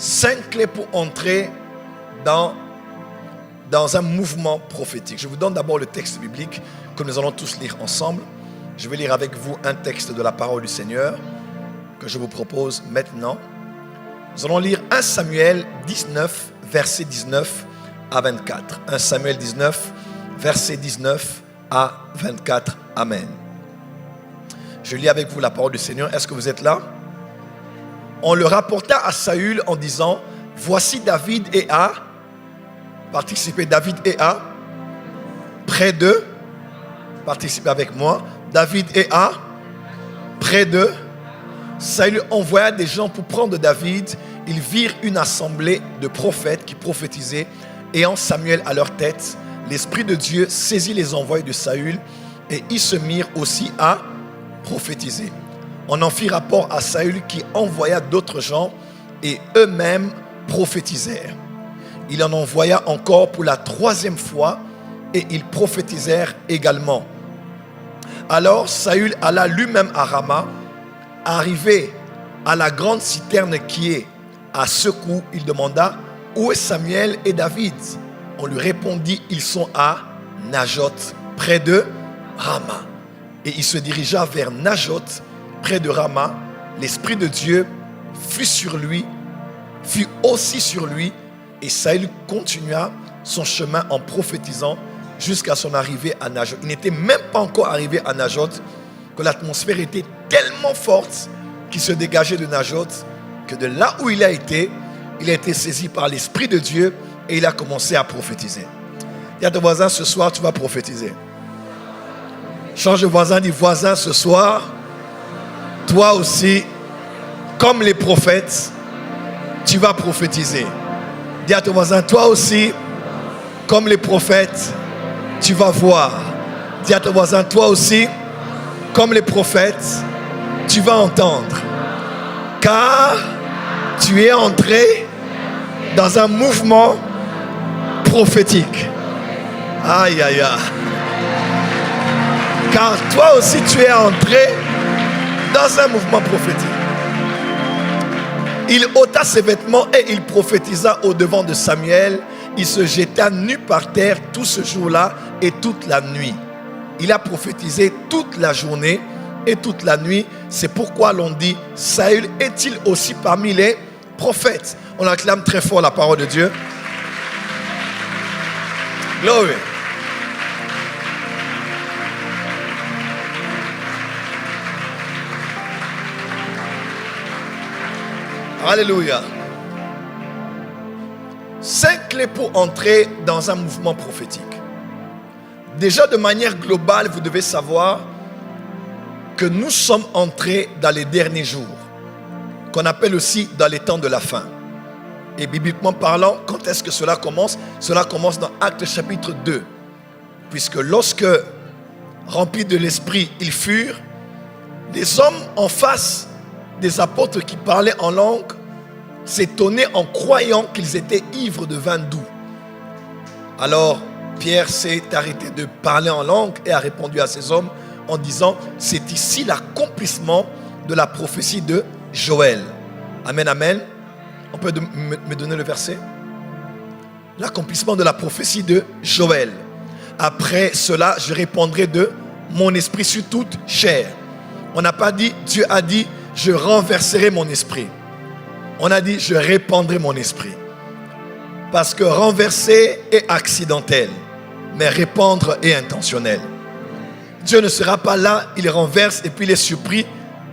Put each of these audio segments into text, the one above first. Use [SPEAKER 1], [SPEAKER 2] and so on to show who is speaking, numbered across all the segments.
[SPEAKER 1] 5 clés pour entrer dans un mouvement prophétique. Je vous donne d'abord le texte biblique que nous allons tous lire ensemble. Je vais lire avec vous un texte de la parole du Seigneur que je vous propose maintenant. Nous allons lire 1 Samuel 19, verset 19 à 24. 1 Samuel 19, verset 19 à 24. Amen. Je lis avec vous la parole du Seigneur. Est-ce que vous êtes là? On le rapporta à Saül en disant: voici David et a participé. David et a près de, participez avec moi. David et a près de. Saül envoya des gens pour prendre David. Ils virent une assemblée de prophètes qui prophétisaient, ayant Samuel à leur tête. L'Esprit de Dieu saisit les envoyés de Saül et ils se mirent aussi à prophétiser. On en fit rapport à Saül qui envoya d'autres gens et eux-mêmes prophétisèrent. Il en envoya encore pour la 3e fois et ils prophétisèrent également. Alors Saül alla lui-même à Rama. Arrivé à la grande citerne qui est à Secours, il demanda: où est Samuel et David? On lui répondit: ils sont à Najot, près de Rama. Et il se dirigea vers Najot, près de Rama. L'Esprit de Dieu fut aussi sur lui, et Saül continua son chemin en prophétisant jusqu'à son arrivée à Najot. Il n'était même pas encore arrivé à Najot que l'atmosphère était tellement forte qu'il se dégageait de Najot, que de là où il a été saisi par l'Esprit de Dieu et il a commencé à prophétiser. Dis à ton voisin: ce soir tu vas prophétiser. Change de voisin, dis: voisin, ce soir, toi aussi, comme les prophètes, tu vas prophétiser. Dis à ton voisin: toi aussi, comme les prophètes, tu vas voir. Dis à ton voisin: toi aussi, comme les prophètes, tu vas entendre. Car tu es entré dans un mouvement prophétique. Aïe, aïe, aïe. Car toi aussi tu es entré dans un mouvement prophétique. Il ôta ses vêtements et il prophétisa au devant de Samuel. Il se jeta nu par terre tout ce jour-là et toute la nuit. Il a prophétisé toute la journée et toute la nuit. C'est pourquoi l'on dit: Saül est-il aussi parmi les prophètes? On acclame très fort la parole de Dieu. Glory. Alléluia. 5 clés pour entrer dans un mouvement prophétique. Déjà, de manière globale, vous devez savoir que nous sommes entrés dans les derniers jours, qu'on appelle aussi dans les temps de la fin. Et bibliquement parlant, quand est-ce que cela commence? Cela commence dans Actes chapitre 2. Puisque lorsque, remplis de l'Esprit, ils furent, les hommes en face des apôtres qui parlaient en langue s'étonnaient en croyant qu'ils étaient ivres de vin doux. Alors, Pierre s'est arrêté de parler en langue et a répondu à ces hommes en disant: c'est ici l'accomplissement de la prophétie de Joël. Amen, amen. On peut me donner le verset? L'accomplissement de la prophétie de Joël. Après cela, je répandrai de mon esprit sur toute chair. On n'a pas dit, Dieu a dit: je renverserai mon esprit. On a dit: je répandrai mon esprit. Parce que renverser est accidentel, mais répandre est intentionnel. Dieu ne sera pas là, il renverse et puis il est surpris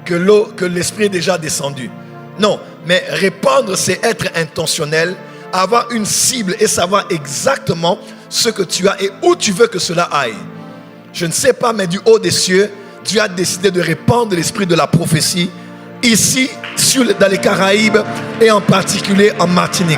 [SPEAKER 1] que l'esprit est déjà descendu. Non, mais répandre, c'est être intentionnel, avoir une cible et savoir exactement ce que tu as et où tu veux que cela aille. Je ne sais pas, mais du haut des cieux, Dieu a décidé de répandre l'esprit de la prophétie ici, dans les Caraïbes et en particulier en Martinique.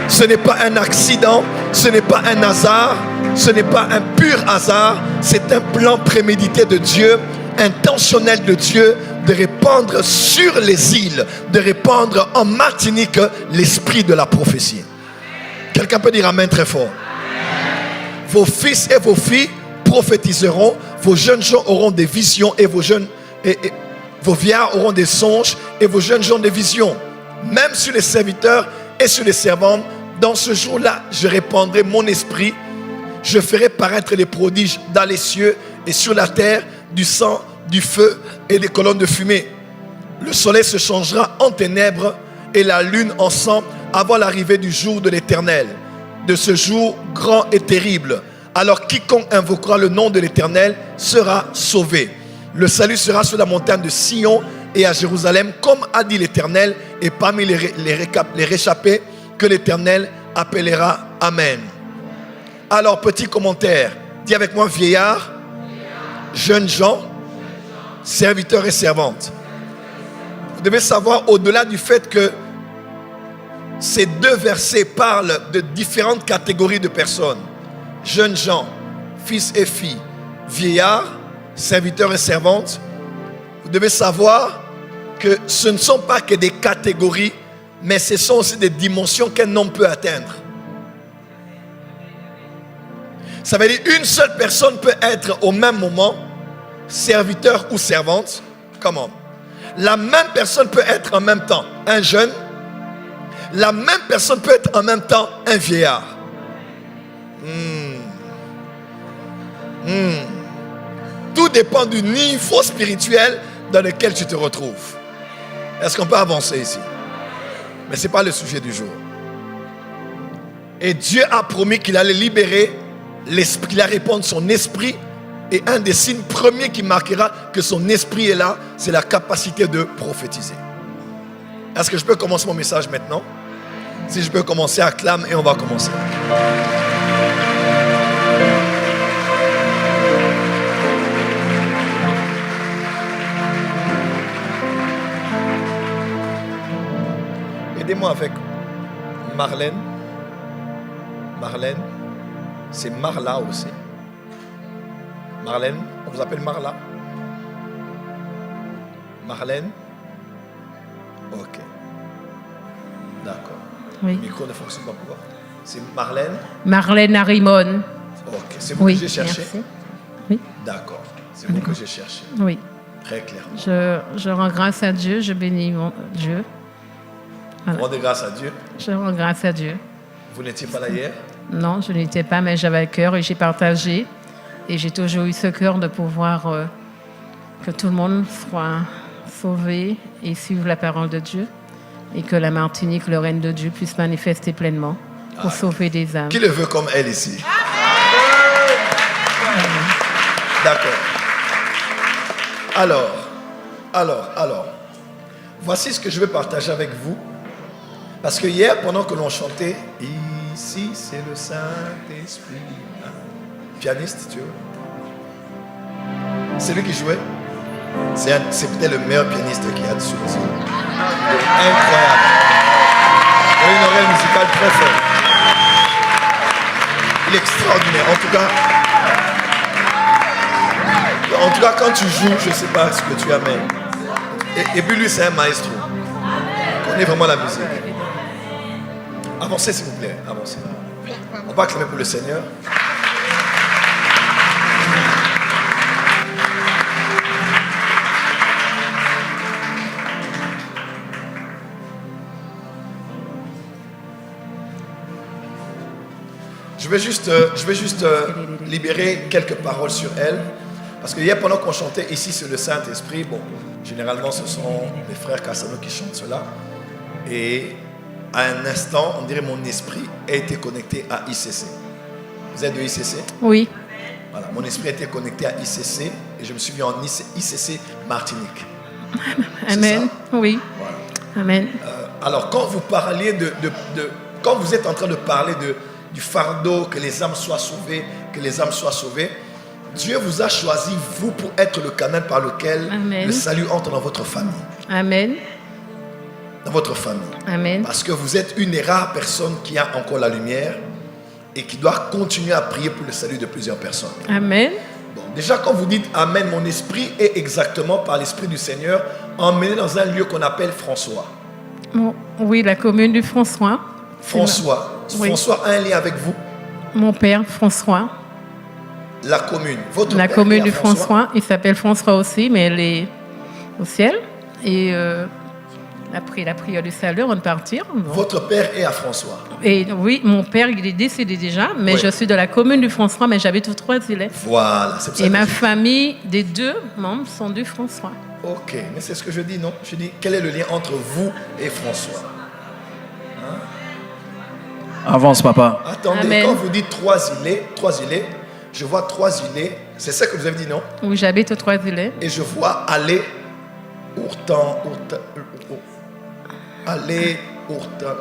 [SPEAKER 1] Ce n'est pas un accident, ce n'est pas un hasard, ce n'est pas un pur hasard, c'est un plan prémédité de Dieu, intentionnel de Dieu, de répandre sur les îles, de répandre en Martinique l'esprit de la prophétie. Quelqu'un peut dire amen très fort. Vos fils et vos filles prophétiseront, vos jeunes gens auront des visions et vos vieillards auront des songes et vos jeunes gens des visions. même sur les serviteurs et sur les servantes. Dans ce jour-là, je répandrai mon esprit. Je ferai paraître les prodiges dans les cieux et sur la terre, du sang, du feu et des colonnes de fumée. Le soleil se changera en ténèbres et la lune en sang avant l'arrivée du jour de l'Éternel, de ce jour grand et terrible. Alors quiconque invoquera le nom de l'Éternel sera sauvé. Le salut sera sur la montagne de Sion et à Jérusalem, comme a dit l'Éternel, et parmi les réchappés que l'Éternel appellera. Amen. Alors, petit commentaire. Dis avec moi, vieillard, jeunes gens, serviteurs et servantes. Vous devez savoir, au-delà du fait que ces deux versets parlent de différentes catégories de personnes. Jeunes gens, fils et filles, vieillards, serviteurs et servantes. Vous devez savoir que ce ne sont pas que des catégories, mais ce sont aussi des dimensions qu'un homme peut atteindre. Ça veut dire qu'une seule personne peut être au même moment serviteur ou servante. Comment? La même personne peut être en même temps un jeune. La même personne peut être en même temps un vieillard. Tout dépend du niveau spirituel dans lequel tu te retrouves. Est-ce qu'on peut avancer ici? Mais ce n'est pas le sujet du jour. Et Dieu a promis qu'il allait libérer l'esprit, qu'il allait répandre son esprit. Et un des signes premiers qui marquera que son esprit est là, c'est la capacité de prophétiser. Est-ce que je peux commencer mon message maintenant? Si je peux commencer, acclame et on va commencer. Aidez-moi avec Marlène. Marlène, c'est Marla aussi. Marlène, on vous appelle Marla? Marlène? Ok. D'accord.
[SPEAKER 2] Oui.
[SPEAKER 1] Le micro ne fonctionne pas pourquoi? C'est Marlène?
[SPEAKER 2] Marlène Arimon.
[SPEAKER 1] Ok, c'est vous que j'ai cherché?
[SPEAKER 2] Merci. Oui.
[SPEAKER 1] D'accord, c'est vous que j'ai cherché.
[SPEAKER 2] Oui.
[SPEAKER 1] Très clair.
[SPEAKER 2] Je rends grâce à Dieu, je bénis mon Dieu. Voilà.
[SPEAKER 1] Rendez grâce à Dieu.
[SPEAKER 2] Je rends grâce à Dieu.
[SPEAKER 1] Vous n'étiez pas là hier?
[SPEAKER 2] Non, je n'étais pas, mais j'avais le cœur et j'ai partagé. Et j'ai toujours eu ce cœur de pouvoir que tout le monde soit sauvé et suive la parole de Dieu. Et que la Martinique, le règne de Dieu, puisse manifester pleinement pour sauver des âmes.
[SPEAKER 1] Qui le veut comme elle ici? D'accord. Alors, voici ce que je vais partager avec vous. Parce que hier, pendant que l'on chantait, ici c'est le Saint-Esprit. Hein? Pianiste, tu vois? C'est lui qui jouait? C'est peut-être le meilleur pianiste qu'il y a dessus. Incroyable. Il a une oreille musicale très forte. Il est extraordinaire. En tout cas, quand tu joues, je ne sais pas ce que tu amènes. Et puis lui, c'est un maestro. Il connaît vraiment la musique. Avancez, s'il vous plaît. Avancez. On va acclamer pour le Seigneur. Je vais juste libérer quelques paroles sur elle. Parce que hier, pendant qu'on chantait ici sur le Saint-Esprit, bon, généralement ce sont les frères Cassano qui chantent cela. Et à un instant, on dirait mon esprit a été connecté à ICC. Vous êtes de ICC?
[SPEAKER 2] Oui.
[SPEAKER 1] Voilà, mon esprit a été connecté à ICC et je me suis vu en ICC Martinique.
[SPEAKER 2] Amen. Oui.
[SPEAKER 1] Voilà.
[SPEAKER 2] Amen.
[SPEAKER 1] Alors, quand vous parliez quand vous êtes en train de parler du fardeau, que les âmes soient sauvées, Dieu vous a choisi, vous, pour être le canal par lequel
[SPEAKER 2] Amen.
[SPEAKER 1] Le salut entre dans votre famille.
[SPEAKER 2] Amen.
[SPEAKER 1] Dans votre famille.
[SPEAKER 2] Amen.
[SPEAKER 1] Parce que vous êtes une des rares personnes qui a encore la lumière et qui doit continuer à prier pour le salut de plusieurs personnes.
[SPEAKER 2] Amen.
[SPEAKER 1] Bon, déjà, quand vous dites Amen, mon esprit est exactement par l'Esprit du Seigneur emmené dans un lieu qu'on appelle François.
[SPEAKER 2] Bon, oui, la commune du François.
[SPEAKER 1] François.
[SPEAKER 2] Oui.
[SPEAKER 1] François a un lien avec vous?
[SPEAKER 2] Mon père, François.
[SPEAKER 1] La commune. Votre
[SPEAKER 2] La
[SPEAKER 1] père
[SPEAKER 2] commune
[SPEAKER 1] est à
[SPEAKER 2] du François, il s'appelle François aussi, mais elle est au ciel. Et après la prière du salut, avant de partir. Bon.
[SPEAKER 1] Votre père est à François.
[SPEAKER 2] Et oui, mon père, il est décédé déjà, mais
[SPEAKER 1] Oui.
[SPEAKER 2] je suis de la commune du François, mais j'habite au Trois-Îlets.
[SPEAKER 1] Voilà, c'est pour ça
[SPEAKER 2] Et
[SPEAKER 1] que
[SPEAKER 2] ma
[SPEAKER 1] je-
[SPEAKER 2] famille, des 2 membres, sont du François.
[SPEAKER 1] Ok, mais c'est ce que je dis, non? Je dis, quel est le lien entre vous et François?
[SPEAKER 3] Avance, papa.
[SPEAKER 1] Attendez,
[SPEAKER 2] Amen.
[SPEAKER 1] quand vous dites Trois-Îlets, je vois Trois-Îlets, c'est ça que vous avez dit, non?
[SPEAKER 2] Oui, j'habite au Trois-Îlets.
[SPEAKER 1] Et je vois aller, aller, Ourtalan.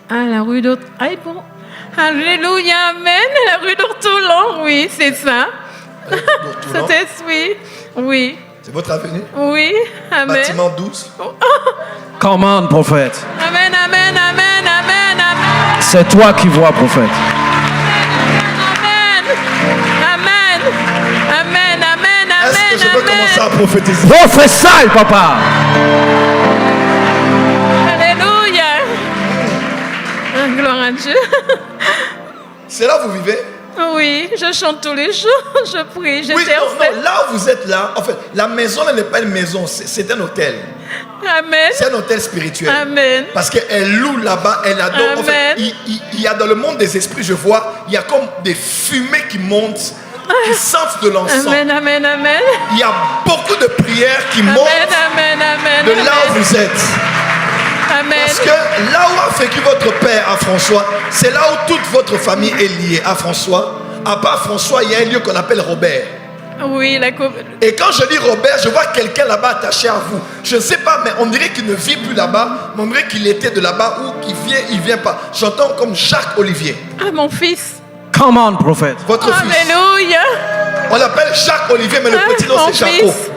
[SPEAKER 2] Ah, la rue d'Ourtoulon. Ah, bon. Alléluia, amen. La rue d'Ourtoulon, oui, c'est ça.
[SPEAKER 1] D'Ourtalan.
[SPEAKER 2] C'était, oui, oui,
[SPEAKER 1] C'est votre avenue?
[SPEAKER 2] oui, amen.
[SPEAKER 1] Bâtiment 12.
[SPEAKER 3] Come on, prophète.
[SPEAKER 2] Amen, amen, amen, amen, amen.
[SPEAKER 3] C'est toi qui vois, prophète.
[SPEAKER 2] Amen, amen, amen, amen,
[SPEAKER 1] Est-ce que je peux
[SPEAKER 2] amen,
[SPEAKER 1] commencer à
[SPEAKER 2] amen.
[SPEAKER 1] prophétiser?
[SPEAKER 3] Prophétie, papa.
[SPEAKER 2] Alléluia. Ah, gloire à Dieu.
[SPEAKER 1] C'est là où vous vivez?
[SPEAKER 2] Oui, je chante tous les jours, je prie,
[SPEAKER 1] Oui,
[SPEAKER 2] j'intercède.
[SPEAKER 1] non, là où vous êtes là, en fait, la maison là, n'est pas une maison, c'est un hôtel.
[SPEAKER 2] Amen,
[SPEAKER 1] C'est un hôtel spirituel.
[SPEAKER 2] amen.
[SPEAKER 1] Parce qu'elle loue là-bas, elle adore. En fait,
[SPEAKER 2] Amen.
[SPEAKER 1] il y a dans le monde des esprits, je vois, il y a comme des fumées qui montent, qui sentent de l'encens.
[SPEAKER 2] Amen, amen, amen.
[SPEAKER 1] Il y a beaucoup de prières qui montent
[SPEAKER 2] Amen, amen, amen.
[SPEAKER 1] de là où
[SPEAKER 2] amen.
[SPEAKER 1] vous êtes.
[SPEAKER 2] Amen.
[SPEAKER 1] Parce que là où a vécu votre père à François, c'est là où toute votre famille est liée à François. À part François, il y a un lieu qu'on appelle Robert.
[SPEAKER 2] Oui,
[SPEAKER 1] Et quand je dis Robert, je vois quelqu'un là-bas attaché à vous. Je ne sais pas, mais on dirait qu'il ne vit plus là-bas. Mais on dirait qu'il était de là-bas ou qu'il vient, il ne vient pas. J'entends comme Jacques Olivier,
[SPEAKER 2] Ah, mon fils.
[SPEAKER 3] Come on, prophète.
[SPEAKER 1] votre fils.
[SPEAKER 2] Alléluia.
[SPEAKER 1] On l'appelle Jacques Olivier, mais le
[SPEAKER 2] Ah,
[SPEAKER 1] petit nom
[SPEAKER 2] mon
[SPEAKER 1] c'est Jaco.
[SPEAKER 2] fils.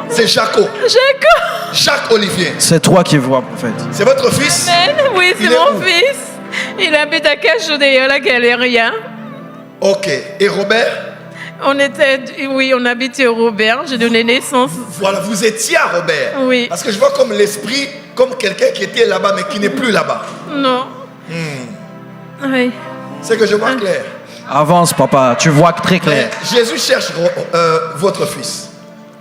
[SPEAKER 1] C'est Jaco.
[SPEAKER 2] Jacob.
[SPEAKER 1] Jacques Olivier.
[SPEAKER 3] C'est toi qui vois, prophète.
[SPEAKER 1] C'est votre fils?
[SPEAKER 2] Amen. Oui, c'est
[SPEAKER 1] Il est
[SPEAKER 2] mon
[SPEAKER 1] où?
[SPEAKER 2] fils. Il habite à Cajodéa, la Galéria.
[SPEAKER 1] Ok. Et Robert?
[SPEAKER 2] On habitait au Robert. J'ai donné naissance.
[SPEAKER 1] Voilà, vous étiez à Robert.
[SPEAKER 2] Oui.
[SPEAKER 1] Parce que je vois comme l'esprit, comme quelqu'un qui était là-bas, mais qui n'est plus là-bas.
[SPEAKER 2] Non. Oui.
[SPEAKER 1] C'est que je vois clair.
[SPEAKER 3] Avance, papa. Tu vois très
[SPEAKER 1] Mais
[SPEAKER 3] clair.
[SPEAKER 1] Jésus cherche votre fils.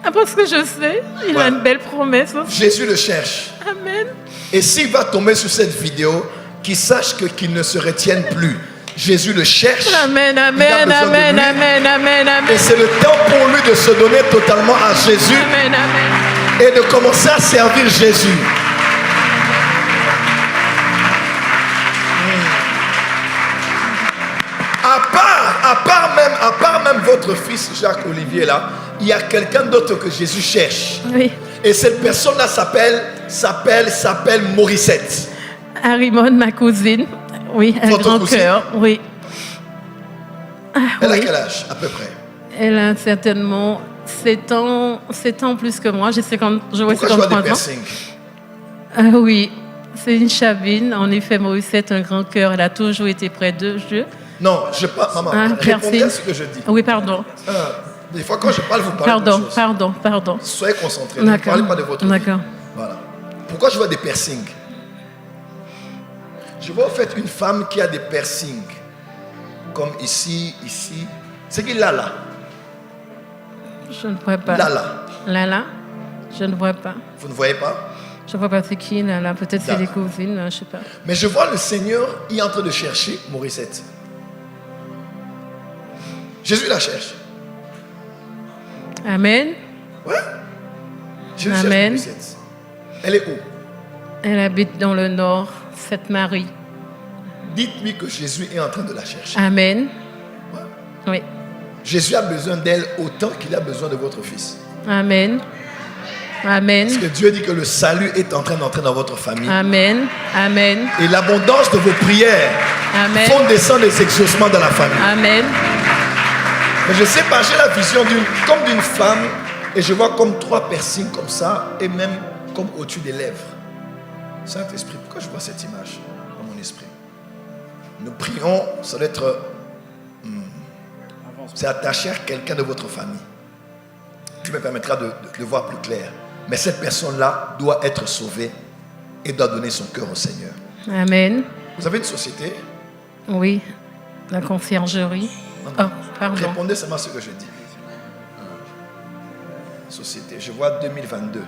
[SPEAKER 2] Ah, parce que je sais, il
[SPEAKER 1] Ouais.
[SPEAKER 2] a une belle promesse aussi.
[SPEAKER 1] Jésus le cherche.
[SPEAKER 2] Amen.
[SPEAKER 1] Et s'il va tomber sur cette vidéo, qu'il sache qu'il ne se retienne plus. Jésus le cherche.
[SPEAKER 2] Amen,
[SPEAKER 1] Il a
[SPEAKER 2] amen,
[SPEAKER 1] besoin de
[SPEAKER 2] amen,
[SPEAKER 1] lui.
[SPEAKER 2] amen, amen,
[SPEAKER 1] Et
[SPEAKER 2] amen.
[SPEAKER 1] c'est le temps pour lui de se donner totalement à Jésus
[SPEAKER 2] Amen, amen.
[SPEAKER 1] et de commencer à servir Jésus. À part même votre fils Jacques Olivier là, il y a quelqu'un d'autre que Jésus cherche.
[SPEAKER 2] Oui.
[SPEAKER 1] Et cette personne-là s'appelle Morissette.
[SPEAKER 2] Arimone, ma cousine. Oui, un
[SPEAKER 1] Votre
[SPEAKER 2] grand
[SPEAKER 1] cousine?
[SPEAKER 2] cœur. Oui. Ah,
[SPEAKER 1] Elle a
[SPEAKER 2] oui.
[SPEAKER 1] quel âge à peu près?
[SPEAKER 2] Elle a certainement 7 ans plus que moi. J'ai
[SPEAKER 1] Pourquoi je vois des
[SPEAKER 2] 53 ans.
[SPEAKER 1] piercings?
[SPEAKER 2] Ah oui, c'est une chavine. En effet, Morissette, un grand cœur. Elle a toujours été près de Dieu.
[SPEAKER 1] Non, je parle, maman,
[SPEAKER 2] Ah,
[SPEAKER 1] répondez à
[SPEAKER 2] merci.
[SPEAKER 1] ce que je dis.
[SPEAKER 2] Oui, pardon.
[SPEAKER 1] Des fois quand je parle, vous parlez de choses.
[SPEAKER 2] Pardon.
[SPEAKER 1] Soyez concentrés, ne
[SPEAKER 2] D'accord.
[SPEAKER 1] parlez pas de votre vie.
[SPEAKER 2] D'accord.
[SPEAKER 1] Voilà. Pourquoi je vois des piercings? Je vois en fait une femme qui a des piercings. Comme ici. C'est qui Lala?
[SPEAKER 2] Je ne vois pas. Lala, je ne vois pas.
[SPEAKER 1] Vous ne voyez pas?
[SPEAKER 2] Je ne vois pas c'est qui, Lala. Peut-être c'est des
[SPEAKER 1] D'accord.
[SPEAKER 2] cousines, je ne sais pas.
[SPEAKER 1] Mais je vois le Seigneur, il est en train de chercher Morissette. Jésus la cherche.
[SPEAKER 2] Amen.
[SPEAKER 1] Ouais. Jésus cherche
[SPEAKER 2] Amen.
[SPEAKER 1] Morissette. Elle est où?
[SPEAKER 2] Elle habite dans le nord, Sainte-Marie.
[SPEAKER 1] Dites-lui que Jésus est en train de la chercher.
[SPEAKER 2] Amen.
[SPEAKER 1] Ouais.
[SPEAKER 2] Oui.
[SPEAKER 1] Jésus a besoin d'elle autant qu'il a besoin de votre fils.
[SPEAKER 2] Amen. Amen.
[SPEAKER 1] Parce que Dieu dit que le salut est en train d'entrer dans votre famille.
[SPEAKER 2] Amen. Amen.
[SPEAKER 1] Et l'abondance de vos prières
[SPEAKER 2] Amen.
[SPEAKER 1] font descendre des exaucements dans la famille.
[SPEAKER 2] Amen.
[SPEAKER 1] Mais je sais pas, j'ai la vision d'une femme et je vois comme 3 piercings comme ça et même comme au-dessus des lèvres. Saint-Esprit, pourquoi je vois cette image dans mon esprit? Nous prions, ça doit être... c'est attaché à quelqu'un de votre famille. Tu me permettras de voir plus clair. Mais cette personne-là doit être sauvée et doit donner son cœur au Seigneur.
[SPEAKER 2] Amen.
[SPEAKER 1] Vous avez une société?
[SPEAKER 2] Oui. La conciergerie. Oh, pardon.
[SPEAKER 1] Répondez seulement à ce que je dis. société. Je vois 2022.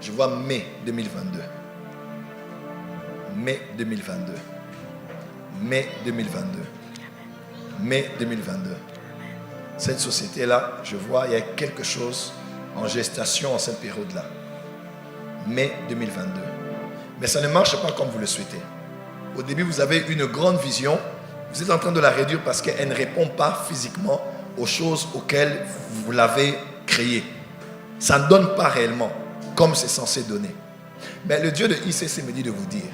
[SPEAKER 1] Je vois mai 2022. Mai 2022. Mai 2022. Mai 2022. Cette société-là, je vois, il y a quelque chose en gestation en cette période-là. Mai 2022. Mais ça ne marche pas comme vous le souhaitez. Au début, vous avez une grande vision. Vous êtes en train de la réduire parce qu'elle ne répond pas physiquement aux choses auxquelles vous l'avez créée. Ça ne donne pas réellement comme c'est censé donner. Mais le Dieu de ICC me dit de vous dire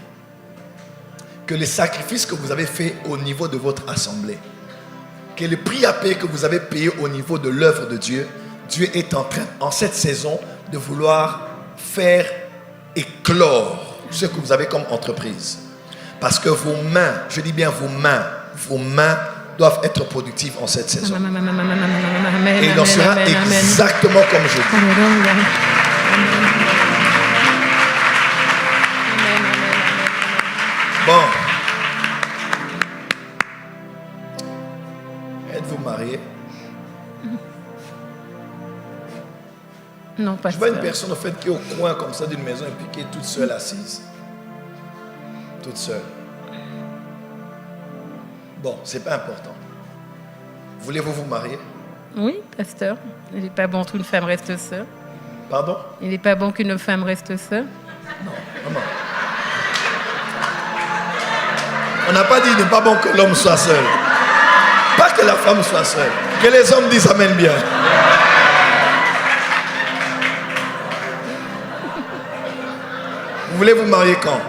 [SPEAKER 1] que les sacrifices que vous avez faits au niveau de votre assemblée, que le prix à payer que vous avez payé au niveau de l'œuvre de Dieu, Dieu est en train, en cette saison, de vouloir faire éclore ce que vous avez comme entreprise. Parce que vos mains, je dis bien vos mains doivent être productives en cette saison. Et il en sera exactement comme je dis. Bon. Êtes-vous marié?
[SPEAKER 2] Non, pas
[SPEAKER 1] Je vois une personne en fait qui est au coin comme ça d'une maison et puis qui est toute seule assise. Toute seule. Bon, c'est pas important. Voulez-vous vous marier?
[SPEAKER 2] Oui, pasteur. Il n'est pas bon qu'une femme reste seule.
[SPEAKER 1] Pardon?
[SPEAKER 2] Il n'est pas bon qu'une femme reste seule.
[SPEAKER 1] Non, maman. On n'a pas dit qu'il n'est pas bon que l'homme soit seul. Pas que la femme soit seule. Que les hommes disent amen bien. Vous voulez vous marier quand?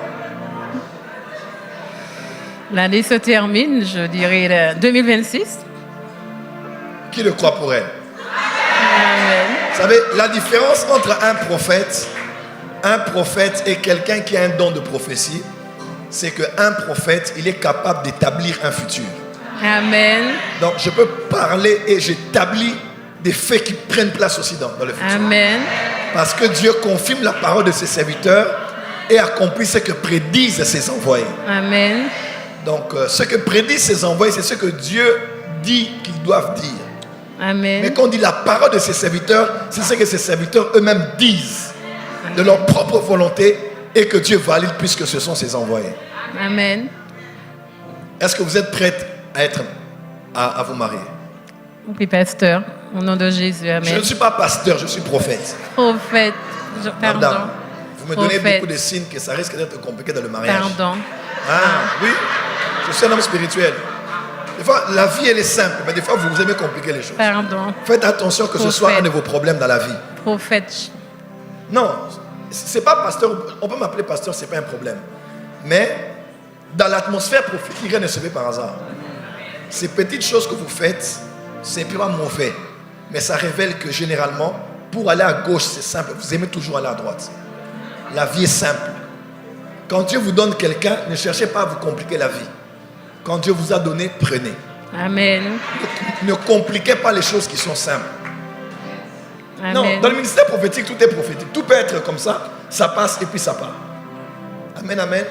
[SPEAKER 2] L'année se termine, je dirais 2026.
[SPEAKER 1] Qui le croit pour elle?
[SPEAKER 2] Amen.
[SPEAKER 1] Vous savez, la différence entre un prophète et quelqu'un qui a un don de prophétie, c'est qu'un prophète, il est capable d'établir un futur.
[SPEAKER 2] Amen.
[SPEAKER 1] Donc, je peux parler et j'établis des faits qui prennent place aussi dans le futur.
[SPEAKER 2] Amen.
[SPEAKER 1] Parce que Dieu confirme la parole de ses serviteurs et accomplit ce que prédisent ses envoyés.
[SPEAKER 2] Amen.
[SPEAKER 1] Donc, ce que prédisent ses envoyés, c'est ce que Dieu dit qu'ils doivent dire.
[SPEAKER 2] Amen.
[SPEAKER 1] Mais quand on dit la parole de ses serviteurs, c'est ce que ses serviteurs eux-mêmes disent de leur propre volonté et que Dieu valide puisque ce sont ses envoyés.
[SPEAKER 2] Amen.
[SPEAKER 1] Est-ce que vous êtes prête à vous marier?
[SPEAKER 2] Oui, pasteur, au nom de Jésus, amen.
[SPEAKER 1] Je ne suis pas pasteur, je suis prophète.
[SPEAKER 2] Prophète, pardon.
[SPEAKER 1] Madame, vous me donnez
[SPEAKER 2] Prophète.
[SPEAKER 1] beaucoup de signes que ça risque d'être compliqué dans le mariage.
[SPEAKER 2] Pardon.
[SPEAKER 1] Ah, oui, je suis un homme spirituel. Des fois, la vie, elle est simple, mais des fois, vous aimez compliquer les choses.
[SPEAKER 2] Pardon.
[SPEAKER 1] Faites attention que ce soit un de vos problèmes dans la vie.
[SPEAKER 2] Prophète.
[SPEAKER 1] Non, c'est pas pasteur, on peut m'appeler pasteur, c'est pas un problème. Mais dans l'atmosphère prophétique, rien ne se fait par hasard. Ces petites choses que vous faites, c'est pas mauvais. Mais ça révèle que généralement, pour aller à gauche, c'est simple. Vous aimez toujours aller à droite. La vie est simple. Quand Dieu vous donne quelqu'un, ne cherchez pas à vous compliquer la vie. Quand Dieu vous a donné, prenez.
[SPEAKER 2] Amen.
[SPEAKER 1] Ne compliquez pas les choses qui sont simples.
[SPEAKER 2] Amen.
[SPEAKER 1] Non, dans le ministère prophétique, tout est prophétique. Tout peut être comme ça passe et puis ça part. Amen, amen.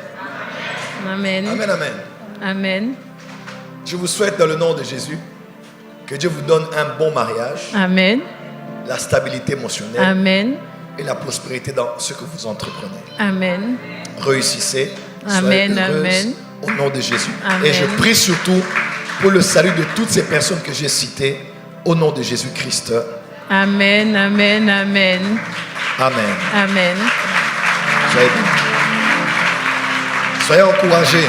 [SPEAKER 2] Amen.
[SPEAKER 1] Amen, amen.
[SPEAKER 2] Amen.
[SPEAKER 1] Je vous souhaite dans le nom de Jésus que Dieu vous donne un bon mariage,
[SPEAKER 2] Amen.
[SPEAKER 1] la stabilité émotionnelle
[SPEAKER 2] Amen.
[SPEAKER 1] et la prospérité dans ce que vous entreprenez.
[SPEAKER 2] Amen.
[SPEAKER 1] Réussissez.
[SPEAKER 2] Amen,
[SPEAKER 1] Soyez heureuses
[SPEAKER 2] amen.
[SPEAKER 1] au nom de Jésus.
[SPEAKER 2] Amen.
[SPEAKER 1] Et je prie surtout pour le salut de toutes ces personnes que j'ai citées au nom de Jésus-Christ.
[SPEAKER 2] Amen. Amen. Amen.
[SPEAKER 1] Amen.
[SPEAKER 2] Amen.
[SPEAKER 1] Soyez encouragés.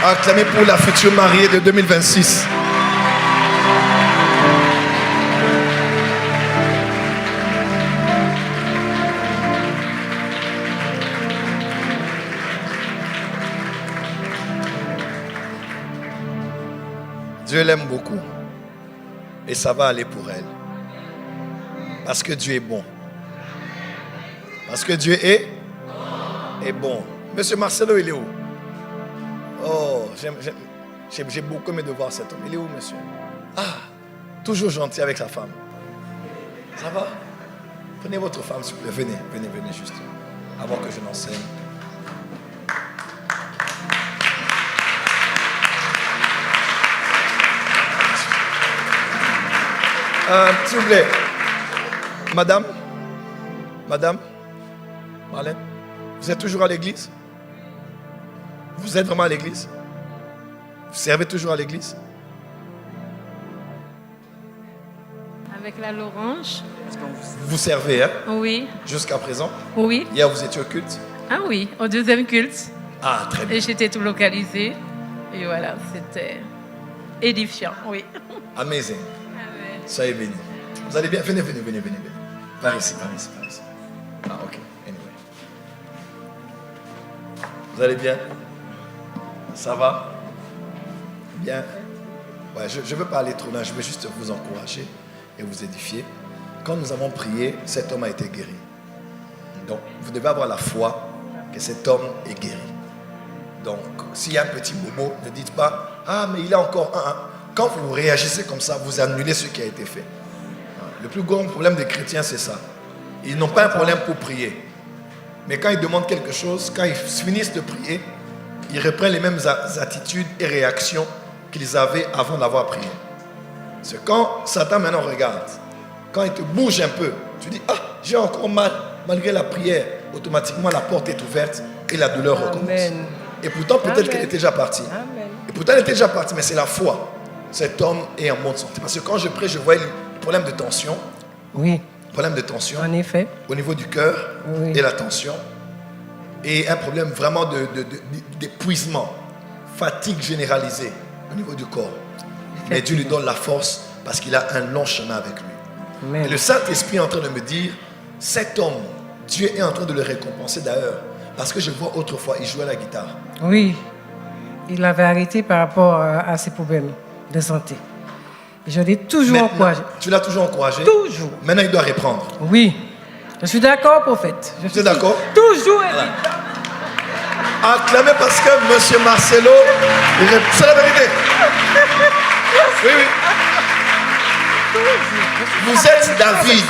[SPEAKER 1] Acclamez pour la future mariée de 2026. Dieu l'aime beaucoup. Et ça va aller pour elle. Parce que Dieu est bon. Parce que Dieu est bon. Monsieur Marcelo, il est où? Oh, j'ai beaucoup aimé de voir cet homme. Il est où, monsieur? Ah, toujours gentil avec sa femme. Ça va? Prenez votre femme, s'il vous plaît. Venez juste. Avant que je n'enseigne. S'il vous plaît. Madame, Marlène, vous êtes toujours à l'église? Vous êtes vraiment à l'église? Vous servez toujours à l'église?
[SPEAKER 2] Avec la Lorange?
[SPEAKER 1] Vous servez, hein?
[SPEAKER 2] Oui.
[SPEAKER 1] Jusqu'à présent?
[SPEAKER 2] Oui.
[SPEAKER 1] Hier, vous étiez au culte?
[SPEAKER 2] Ah oui, au deuxième culte.
[SPEAKER 1] Ah, très bien.
[SPEAKER 2] Et j'étais tout localisée. Et voilà, c'était édifiant, oui.
[SPEAKER 1] Amazing.
[SPEAKER 2] Amen.
[SPEAKER 1] Soyez bénis. Vous allez bien? Venez. Par ici. Ah, ok. Anyway. Vous allez bien? Ça va? Bien? Ouais, je ne veux pas aller trop loin, je veux juste vous encourager et vous édifier. Quand nous avons prié, cet homme a été guéri. Donc, vous devez avoir la foi que cet homme est guéri. Donc, s'il y a un petit bobo, ne dites pas, ah, mais il a encore un. Quand vous réagissez comme ça, vous annulez ce qui a été fait. Le plus grand problème des chrétiens, c'est ça. Ils n'ont pas un problème pour prier. Mais quand ils demandent quelque chose, quand ils finissent de prier, ils reprennent les mêmes attitudes et réactions qu'ils avaient avant d'avoir prié. C'est quand Satan maintenant regarde, quand il te bouge un peu, tu dis, ah, j'ai encore mal, malgré la prière, automatiquement la porte est ouverte et la douleur recommence.
[SPEAKER 4] Amen.
[SPEAKER 1] Et pourtant, peut-être qu'elle était déjà partie.
[SPEAKER 4] Amen.
[SPEAKER 1] Et pourtant, elle était déjà partie, mais c'est la foi. Cet homme est en bonne santé. Parce que quand je prie, je vois le problème de tension.
[SPEAKER 4] Oui,
[SPEAKER 1] Problème de tension
[SPEAKER 4] en effet.
[SPEAKER 1] au niveau du cœur
[SPEAKER 4] Oui.
[SPEAKER 1] et la tension. Et un problème vraiment d'épuisement, fatigue généralisée au niveau du corps. Mais Dieu lui donne la force parce qu'il a un long chemin avec lui.
[SPEAKER 4] Amen.
[SPEAKER 1] Et le Saint-Esprit est en train de me dire, cet homme, Dieu est en train de le récompenser d'ailleurs. Parce que je vois autrefois, il jouait la guitare.
[SPEAKER 4] Oui, il avait arrêté par rapport à ses problèmes de santé. Je l'ai toujours
[SPEAKER 1] Maintenant,
[SPEAKER 4] encouragé.
[SPEAKER 1] tu l'as toujours encouragé.
[SPEAKER 4] Toujours.
[SPEAKER 1] Maintenant, il doit reprendre.
[SPEAKER 4] Oui. Je suis d'accord, prophète. Je suis
[SPEAKER 1] d'accord?
[SPEAKER 4] Toujours.
[SPEAKER 1] Voilà. Acclamez parce que M. Marcelo, c'est la vérité. Oui. Vous êtes David.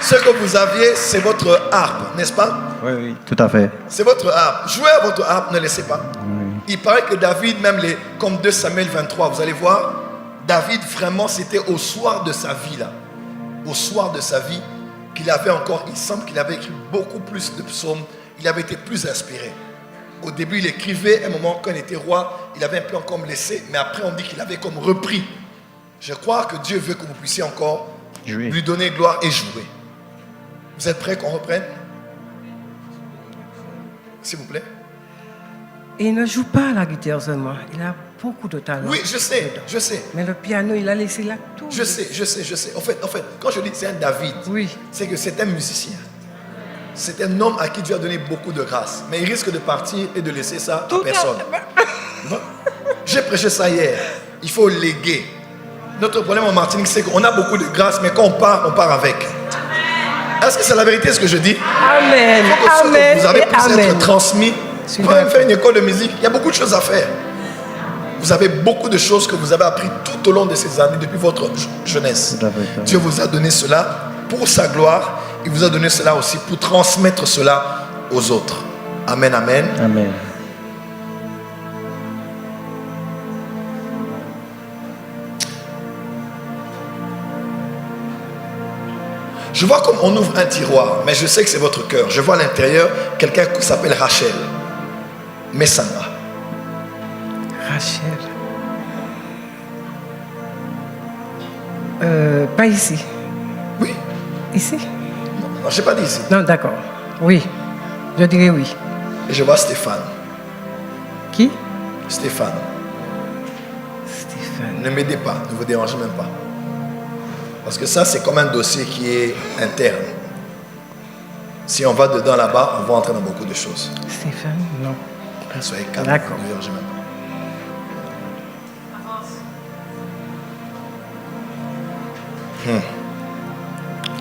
[SPEAKER 1] Ce que vous aviez, c'est votre harpe, n'est-ce pas?
[SPEAKER 3] Oui, tout à fait.
[SPEAKER 1] C'est votre harpe. Jouez à votre harpe, ne laissez pas. Il paraît que David, même comme 2 Samuel 23, vous allez voir, David, vraiment, c'était au soir de sa vie, là. Au soir de sa vie, qu'il avait encore, il semble qu'il avait écrit beaucoup plus de psaumes, il avait été plus inspiré. Au début, il écrivait, à un moment, quand il était roi, il avait un peu encore laissé, mais après, on dit qu'il avait comme repris. Je crois que Dieu veut que vous puissiez encore
[SPEAKER 3] Jouer.
[SPEAKER 1] lui donner gloire et jouer. Vous êtes prêts qu'on reprenne? S'il vous plaît.
[SPEAKER 4] Et il ne joue pas la guitare seulement. Il a beaucoup de talent.
[SPEAKER 1] Oui, je sais.
[SPEAKER 4] Mais le piano, il a laissé là tout.
[SPEAKER 1] Je sais. En fait, quand je dis que c'est un David,
[SPEAKER 4] Oui.
[SPEAKER 1] c'est que c'est un musicien. C'est un homme à qui Dieu a donné beaucoup de grâce. Mais il risque de partir et de laisser ça à
[SPEAKER 4] Tout
[SPEAKER 1] personne. J'ai prêché ça hier. Il faut léguer. Notre problème en Martinique, c'est qu'on a beaucoup de grâce, mais quand on part avec. Est-ce que c'est la vérité ce que je dis?
[SPEAKER 4] Amen.
[SPEAKER 1] Il faut que ce que
[SPEAKER 4] Amen.
[SPEAKER 1] vous avez
[SPEAKER 4] Et
[SPEAKER 1] puisse
[SPEAKER 4] amen.
[SPEAKER 1] être transmis.
[SPEAKER 4] suis
[SPEAKER 1] Vous pouvez même
[SPEAKER 4] d'accord.
[SPEAKER 1] faire une école de musique. Il y a beaucoup de choses à faire. Vous avez beaucoup de choses que vous avez appris tout au long de ces années, depuis votre jeunesse.
[SPEAKER 3] Tout à fait.
[SPEAKER 1] Dieu vous a donné cela pour sa gloire. Il vous a donné cela aussi pour transmettre cela aux autres. Amen, amen.
[SPEAKER 3] Amen.
[SPEAKER 1] Je vois comme on ouvre un tiroir, mais je sais que c'est votre cœur. Je vois à l'intérieur quelqu'un qui s'appelle Rachel. Messana.
[SPEAKER 4] Rachel. Pas ici.
[SPEAKER 1] Oui.
[SPEAKER 4] Ici?
[SPEAKER 1] Non, je n'ai pas dit ici.
[SPEAKER 4] Non, d'accord. Oui. Je dirais oui.
[SPEAKER 1] Et je vois Stéphane.
[SPEAKER 4] Qui?
[SPEAKER 1] Stéphane.
[SPEAKER 4] Stéphane.
[SPEAKER 1] Ne m'aidez pas, ne vous dérangez même pas. Parce que ça, c'est comme un dossier qui est interne. Si on va dedans là-bas, on va entrer dans beaucoup de choses.
[SPEAKER 4] Stéphane? Non.
[SPEAKER 1] Soyez calme,
[SPEAKER 4] D'accord.
[SPEAKER 1] ne vous dérangez même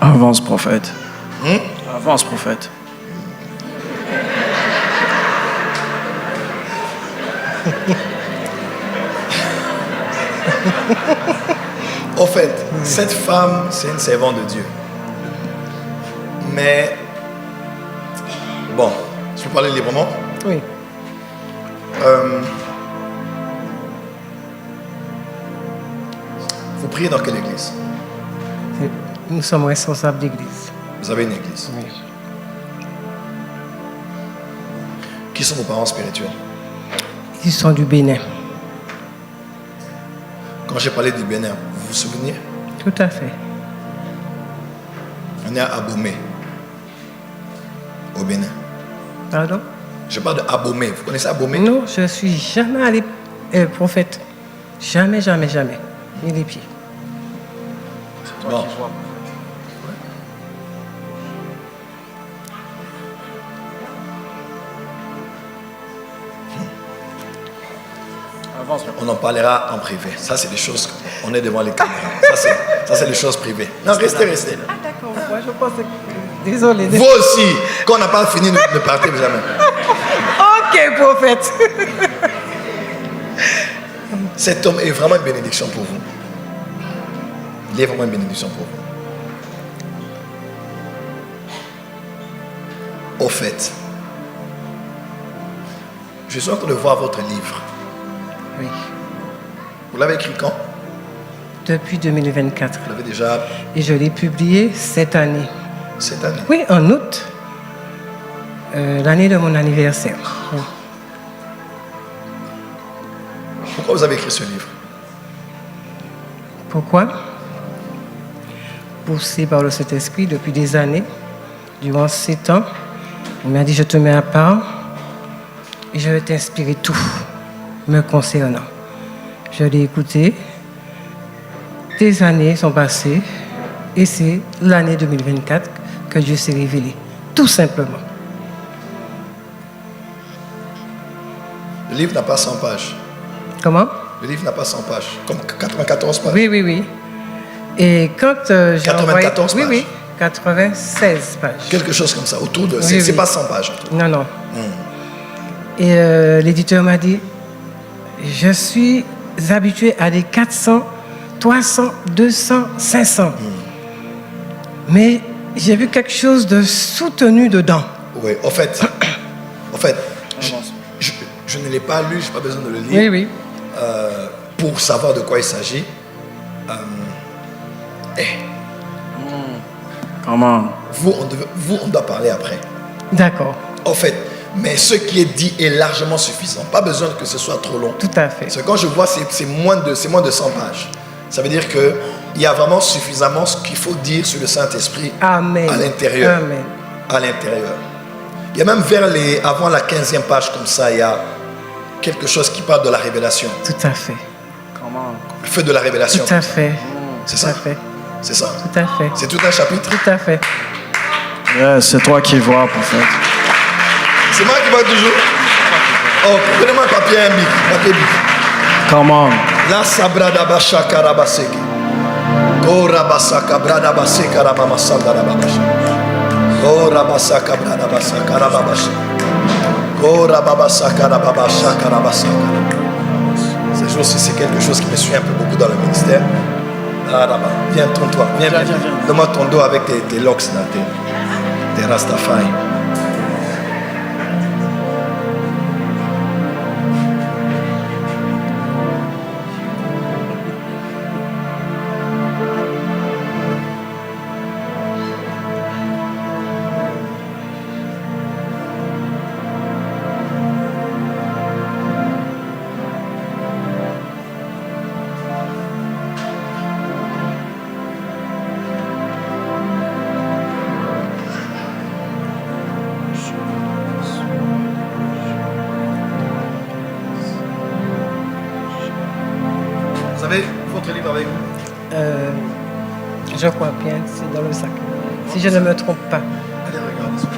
[SPEAKER 1] pas.
[SPEAKER 3] Avance, prophète. Avance, prophète.
[SPEAKER 1] Au fait, cette femme, c'est une servante de Dieu. Mais, bon, je peux parler librement.
[SPEAKER 4] Oui.
[SPEAKER 1] Vous priez dans quelle église?
[SPEAKER 4] Nous sommes responsables d'église.
[SPEAKER 1] Vous avez une église.
[SPEAKER 4] Oui.
[SPEAKER 1] Qui sont vos parents spirituels?
[SPEAKER 4] Ils sont du Bénin.
[SPEAKER 1] Quand j'ai parlé du Bénin, vous vous souvenez?
[SPEAKER 4] Tout à fait.
[SPEAKER 1] On est à Abomey, au Bénin.
[SPEAKER 4] Pardon?
[SPEAKER 1] Je parle de Abomey. Vous connaissez Abomey?
[SPEAKER 4] Non, je ne suis jamais allé prophète. Jamais, jamais, jamais. Ni les pieds.
[SPEAKER 1] Bon.
[SPEAKER 3] Avance.
[SPEAKER 1] On en parlera en privé. Ça, c'est des choses. On est devant les caméras. Ça, c'est des choses privées. Non, restez.
[SPEAKER 4] Ah, d'accord. Moi, je pense que... Désolé.
[SPEAKER 1] Vous aussi, quand on n'a pas fini, ne partez jamais.
[SPEAKER 4] Ok, prophète.
[SPEAKER 1] Cet homme est vraiment une bénédiction pour vous. Il est vraiment une bénédiction pour vous. Au fait, je suis en train de voir votre livre.
[SPEAKER 4] Oui.
[SPEAKER 1] Vous l'avez écrit quand?
[SPEAKER 4] Depuis 2024.
[SPEAKER 1] Vous l'avez déjà
[SPEAKER 4] Et je l'ai publié cette année.
[SPEAKER 1] cette année.
[SPEAKER 4] Oui, en août. L'année de mon anniversaire. Oui.
[SPEAKER 1] Pourquoi vous avez écrit ce livre?
[SPEAKER 4] Pourquoi? Poussé par le Saint-Esprit depuis des années, durant 7 ans, il m'a dit, je te mets à part et je vais t'inspirer tout me concernant. Je l'ai écouté, des années sont passées et c'est l'année 2024 que Dieu s'est révélé, tout simplement.
[SPEAKER 1] Le livre n'a pas 100 pages.
[SPEAKER 4] Comment?
[SPEAKER 1] Le livre n'a pas 100 pages, comme 94 pages.
[SPEAKER 4] Oui, oui, oui. Et quand j'ai
[SPEAKER 1] 94
[SPEAKER 4] envoyé... Oui,
[SPEAKER 1] pages.
[SPEAKER 4] oui, 96 pages.
[SPEAKER 1] Quelque chose comme ça, autour de...
[SPEAKER 4] Oui,
[SPEAKER 1] c'est
[SPEAKER 4] oui.
[SPEAKER 1] pas 100 pages.
[SPEAKER 4] Non, non. Et l'éditeur m'a dit, je suis habitué à des 400, 300, 200, 500. Mais j'ai vu quelque chose de soutenu dedans.
[SPEAKER 1] Oui, en fait, je ne l'ai pas lu, je n'ai pas besoin de le lire.
[SPEAKER 4] Oui, oui.
[SPEAKER 1] Pour savoir de quoi il s'agit.
[SPEAKER 3] Comment?
[SPEAKER 1] Vous, on doit parler après.
[SPEAKER 4] D'accord.
[SPEAKER 1] En fait, mais ce qui est dit est largement suffisant. Pas besoin que ce soit trop long.
[SPEAKER 4] Tout à fait.
[SPEAKER 1] Parce que quand je vois, c'est moins de 100 pages. Ça veut dire qu'il y a vraiment suffisamment ce qu'il faut dire sur le Saint-Esprit
[SPEAKER 4] Amen.
[SPEAKER 1] à l'intérieur.
[SPEAKER 4] Amen.
[SPEAKER 1] À l'intérieur. Il y a même avant la 15e page comme ça, il y a quelque chose qui parle de la révélation.
[SPEAKER 4] Tout à fait.
[SPEAKER 3] Comment?
[SPEAKER 1] Le feu de la révélation.
[SPEAKER 4] Tout à fait.
[SPEAKER 1] C'est
[SPEAKER 4] Tout
[SPEAKER 1] ça?
[SPEAKER 4] à fait.
[SPEAKER 1] C'est ça?
[SPEAKER 4] Tout à fait.
[SPEAKER 1] C'est tout un chapitre?
[SPEAKER 4] Tout à fait.
[SPEAKER 3] Yeah, c'est toi qui vois, prophète.
[SPEAKER 1] C'est moi qui vois toujours? Oh, prenez-moi un papier et un bic. Papier bic.
[SPEAKER 3] Comment?
[SPEAKER 1] La sabrada bashaka rabaseke. Go rabasaka brada baseka rabamasa rababasha. Go rabasaka brada basaka rababasha. Go rababasaka rababasha rabasaka. Ces jours-ci, c'est quelque chose qui me suit un peu beaucoup dans le ministère. Ah, là-bas. Viens, tourne-toi. Viens. Donne-moi ton dos avec tes locks là, tes Rastafari. Vous avez votre livre avec vous?
[SPEAKER 4] Je crois bien, c'est dans le sac. Si je ne me trompe pas.
[SPEAKER 1] Allez, regardez ça.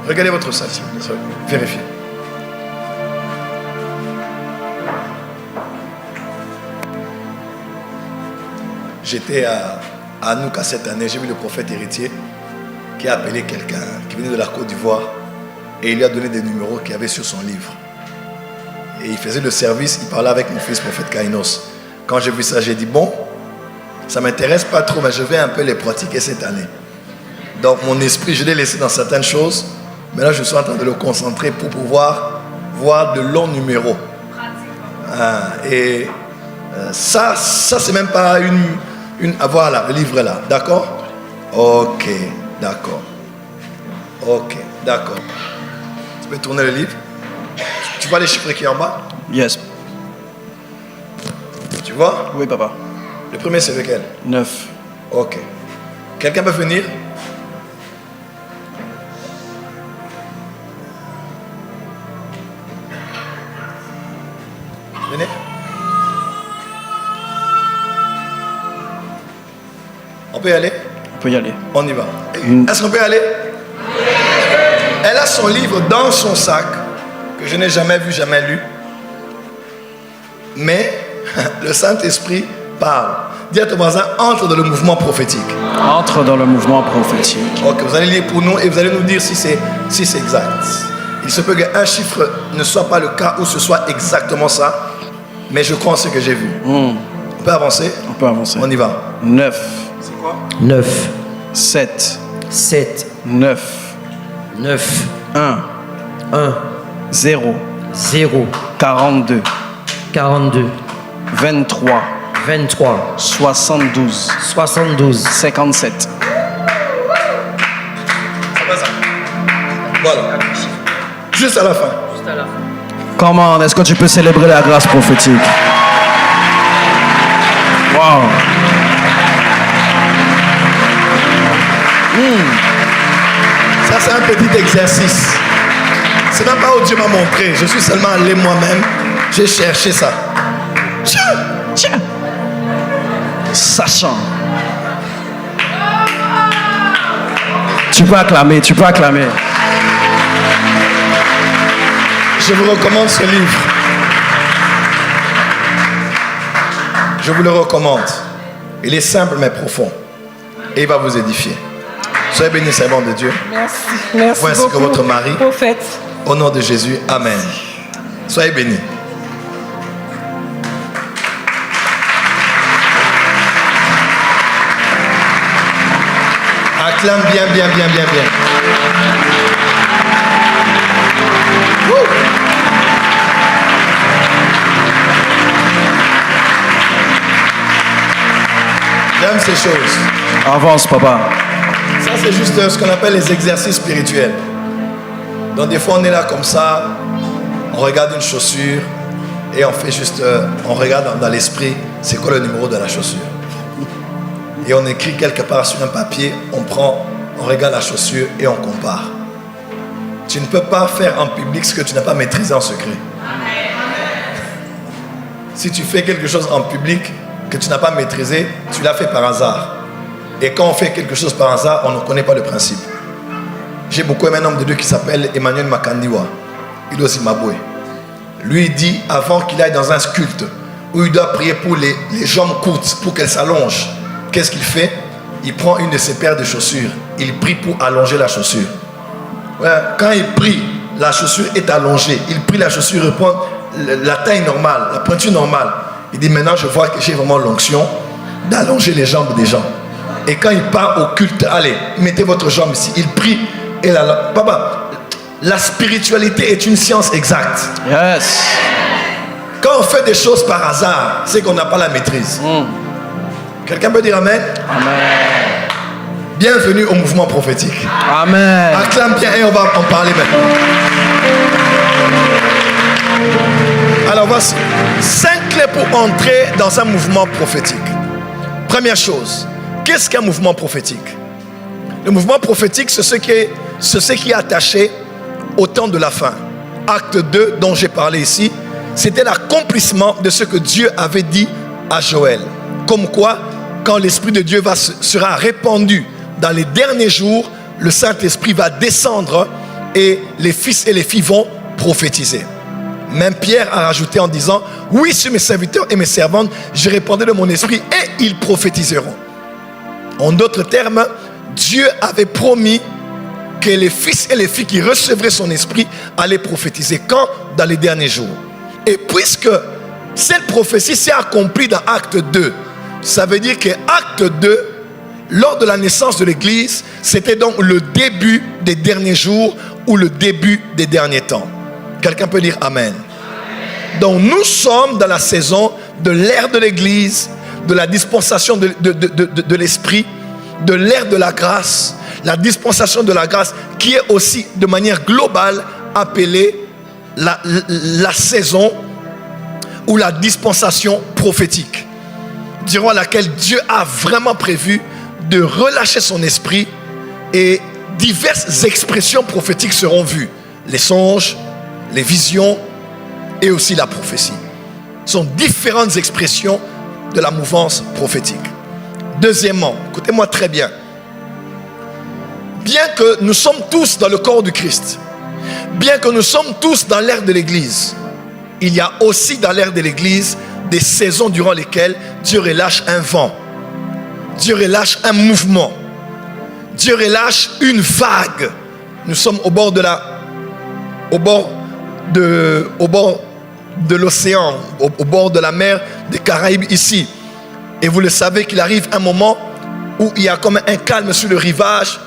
[SPEAKER 1] Regardez votre sac, s'il vous plaît. Vérifiez. J'étais à Anouka cette année, j'ai vu le prophète héritier qui a appelé quelqu'un qui venait de la Côte d'Ivoire et il lui a donné des numéros qu'il y avait sur son livre. Et il faisait le service, il parlait avec mon fils, prophète Kainos. Quand j'ai vu ça, j'ai dit, bon, ça ne m'intéresse pas trop, mais je vais un peu les pratiquer cette année. Donc mon esprit, je l'ai laissé dans certaines choses. Mais là, je suis en train de le concentrer pour pouvoir voir de longs numéros. Ça c'est même pas Voilà, le livre est là. D'accord? Ok, d'accord. Ok, d'accord. Tu peux tourner le livre? Tu vois les chiffres qui sont en bas?
[SPEAKER 3] Yes.
[SPEAKER 1] Tu vois?
[SPEAKER 3] Oui, papa.
[SPEAKER 1] Le premier, c'est lequel?
[SPEAKER 3] 9.
[SPEAKER 1] Ok. Quelqu'un peut venir? Venez. On peut y aller?
[SPEAKER 3] On peut y aller.
[SPEAKER 1] On y va.
[SPEAKER 3] Une-
[SPEAKER 1] Est-ce qu'on peut y aller? Elle a son livre dans son sac, que je n'ai jamais vu, jamais lu. Mais le Saint-Esprit parle. Dis à ton voisin, entre dans le mouvement prophétique.
[SPEAKER 3] Entre dans le mouvement prophétique.
[SPEAKER 1] Ok, vous allez lire pour nous et vous allez nous dire si c'est exact. Il se peut qu'un chiffre ne soit pas le cas ou ce soit exactement ça, mais je crois en ce que j'ai vu. On peut avancer?
[SPEAKER 3] On peut avancer.
[SPEAKER 1] On y va.
[SPEAKER 3] 9.
[SPEAKER 1] C'est quoi?
[SPEAKER 5] 9,
[SPEAKER 3] 7.
[SPEAKER 5] 7,
[SPEAKER 3] 9.
[SPEAKER 5] 9,
[SPEAKER 3] 1.
[SPEAKER 5] 1,
[SPEAKER 3] 0.
[SPEAKER 5] 0,
[SPEAKER 3] 42.
[SPEAKER 5] 42,
[SPEAKER 3] 23.
[SPEAKER 5] 23,
[SPEAKER 3] 72.
[SPEAKER 5] 72,
[SPEAKER 3] 57.
[SPEAKER 1] C'est pas ça. Voilà. Juste à la fin.
[SPEAKER 3] Comment est-ce que tu peux célébrer la grâce prophétique? Wow.
[SPEAKER 1] Ça, c'est un petit exercice. C'est même pas où Dieu m'a montré. Je suis seulement allé moi-même. J'ai cherché ça.
[SPEAKER 3] Tiens. Sachant. Tu peux acclamer, tu peux acclamer.
[SPEAKER 1] Je vous recommande ce livre. Je vous le recommande. Il est simple mais profond. Et il va vous édifier. Soyez bénis, servants de Dieu.
[SPEAKER 4] Merci. Merci
[SPEAKER 1] Voici
[SPEAKER 4] beaucoup,
[SPEAKER 1] que votre mari.
[SPEAKER 4] prophète.
[SPEAKER 1] Au nom de Jésus, Amen. Soyez bénis. Acclame bien, bien, bien, bien, bien. Wouh. J'aime ces choses.
[SPEAKER 3] Avance, papa.
[SPEAKER 1] Ça, c'est juste ce qu'on appelle les exercices spirituels. Donc, des fois, on est là comme ça, on regarde une chaussure et on fait juste, on regarde dans l'esprit, c'est quoi le numéro de la chaussure. Et on écrit quelque part sur un papier, on regarde la chaussure et on compare. Tu ne peux pas faire en public ce que tu n'as pas maîtrisé en secret. Si tu fais quelque chose en public que tu n'as pas maîtrisé, tu l'as fait par hasard. Et quand on fait quelque chose par hasard, on ne connaît pas le principe. J'ai beaucoup aimé un homme de Dieu qui s'appelle Emmanuel Makandiwa. Il est au Zimbabwe. Lui, il dit, avant qu'il aille dans un culte où il doit prier pour les jambes courtes, pour qu'elles s'allongent, qu'est-ce qu'il fait? Il prend une de ses paires de chaussures. Il prie pour allonger la chaussure. Ouais, quand il prie, la chaussure est allongée. Il prie la chaussure, il prend la taille normale, la pointure normale. Il dit, maintenant je vois que j'ai vraiment l'onction d'allonger les jambes des gens. Et quand il part au culte, allez, mettez votre jambe ici. Il prie et papa, la spiritualité est une science exacte.
[SPEAKER 3] Yes.
[SPEAKER 1] Quand on fait des choses par hasard, c'est qu'on n'a pas la maîtrise. Quelqu'un peut dire Amen?
[SPEAKER 3] Amen.
[SPEAKER 1] Bienvenue au mouvement prophétique.
[SPEAKER 3] Amen.
[SPEAKER 1] Acclame bien et on va en parler maintenant. Alors voici 5 clés pour entrer dans un mouvement prophétique. Première chose, qu'est-ce qu'un mouvement prophétique? Le mouvement prophétique, c'est ce qui est attaché au temps de la fin. Acte 2 dont j'ai parlé ici, c'était l'accomplissement de ce que Dieu avait dit à Joël. Comme quoi, quand l'Esprit de Dieu sera répandu dans les derniers jours, le Saint-Esprit va descendre et les fils et les filles vont prophétiser. Même Pierre a rajouté en disant, oui, sur mes serviteurs et mes servantes, je répandrai de mon esprit et ils prophétiseront. En d'autres termes, Dieu avait promis que les fils et les filles qui recevraient son esprit allaient prophétiser. Quand? Dans les derniers jours. Et puisque cette prophétie s'est accomplie dans Acte 2, ça veut dire que Acte 2, lors de la naissance de l'Église, c'était donc le début des derniers jours ou le début des derniers temps. Quelqu'un peut dire Amen. Donc nous sommes dans la saison de l'ère de l'Église, de la dispensation de l'esprit, de l'ère de la grâce, la dispensation de la grâce qui est aussi de manière globale appelée la saison ou la dispensation prophétique, durant laquelle Dieu a vraiment prévu de relâcher son esprit et diverses expressions prophétiques seront vues. Les songes, les visions et aussi la prophétie. Ce sont différentes expressions de la mouvance prophétique. Deuxièmement, écoutez-moi très bien. Bien que nous sommes tous dans le corps du Christ, bien que nous sommes tous dans l'ère de l'Église, il y a aussi dans l'ère de l'Église des saisons durant lesquelles Dieu relâche un vent, Dieu relâche un mouvement, Dieu relâche une vague. Nous sommes au bord de l'océan, au bord de la mer des Caraïbes ici. Et vous le savez qu'il arrive un moment où il y a comme un calme sur le rivage,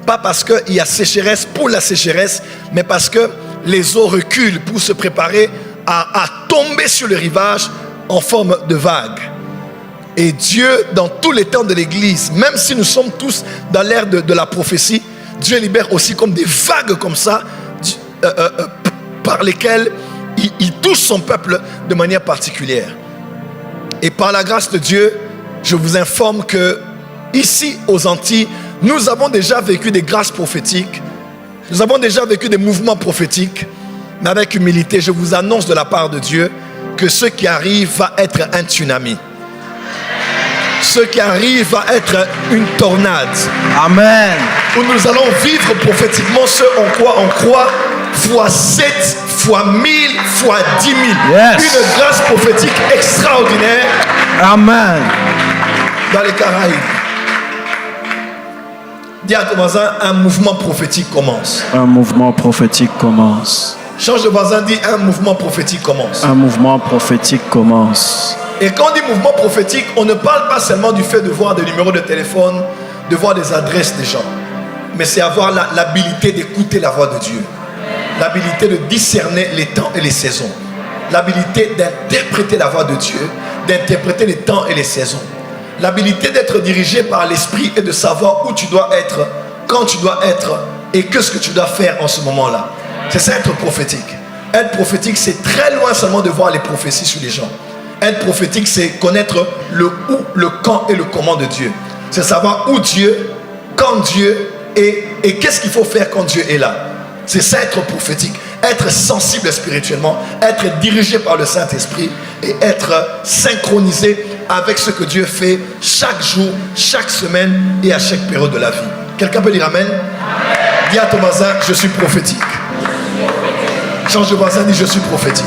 [SPEAKER 1] pas parce qu'il y a sécheresse pour la sécheresse, mais parce que les eaux reculent pour se préparer à tomber sur le rivage en forme de vague. Et Dieu, dans tous les temps de l'Église, même si nous sommes tous dans l'ère de la prophétie, Dieu libère aussi comme des vagues comme ça, par lesquelles il touche son peuple de manière particulière. Et par la grâce de Dieu, je vous informe que ici aux Antilles, nous avons déjà vécu des grâces prophétiques, nous avons déjà vécu des mouvements prophétiques, mais avec humilité, je vous annonce de la part de Dieu que ce qui arrive va être un tsunami. Ce qui arrive va être une tornade.
[SPEAKER 3] Amen.
[SPEAKER 1] Où nous allons vivre prophétiquement ce en quoi on croit, fois 7, fois 1000, fois 10 000.
[SPEAKER 3] Yes.
[SPEAKER 1] Une grâce prophétique extraordinaire.
[SPEAKER 3] Amen.
[SPEAKER 1] Dans les Caraïbes. Dis à ton voisin, un mouvement prophétique commence.
[SPEAKER 3] Un mouvement prophétique commence.
[SPEAKER 1] Change de voisin, dis un mouvement prophétique commence.
[SPEAKER 3] Un mouvement prophétique commence.
[SPEAKER 1] Et quand on dit mouvement prophétique, on ne parle pas seulement du fait de voir des numéros de téléphone, de voir des adresses des gens, mais c'est avoir l'habilité d'écouter la voix de Dieu, l'habilité de discerner les temps et les saisons, l'habilité d'interpréter la voix de Dieu, d'interpréter les temps et les saisons, l'habilité d'être dirigé par l'esprit et de savoir où tu dois être, quand tu dois être et que ce que tu dois faire en ce moment-là. C'est ça être prophétique. Être prophétique, c'est très loin seulement de voir les prophéties sur les gens. Être prophétique, c'est connaître le où, le quand et le comment de Dieu. C'est savoir où Dieu, quand Dieu est et qu'est-ce qu'il faut faire quand Dieu est là. C'est ça être prophétique. Être sensible spirituellement, être dirigé par le Saint-Esprit et être synchronisé avec ce que Dieu fait chaque jour, chaque semaine et à chaque période de la vie. Quelqu'un peut dire Amen? Dis à ton voisin, je suis prophétique. Change de voisin, dis je suis prophétique.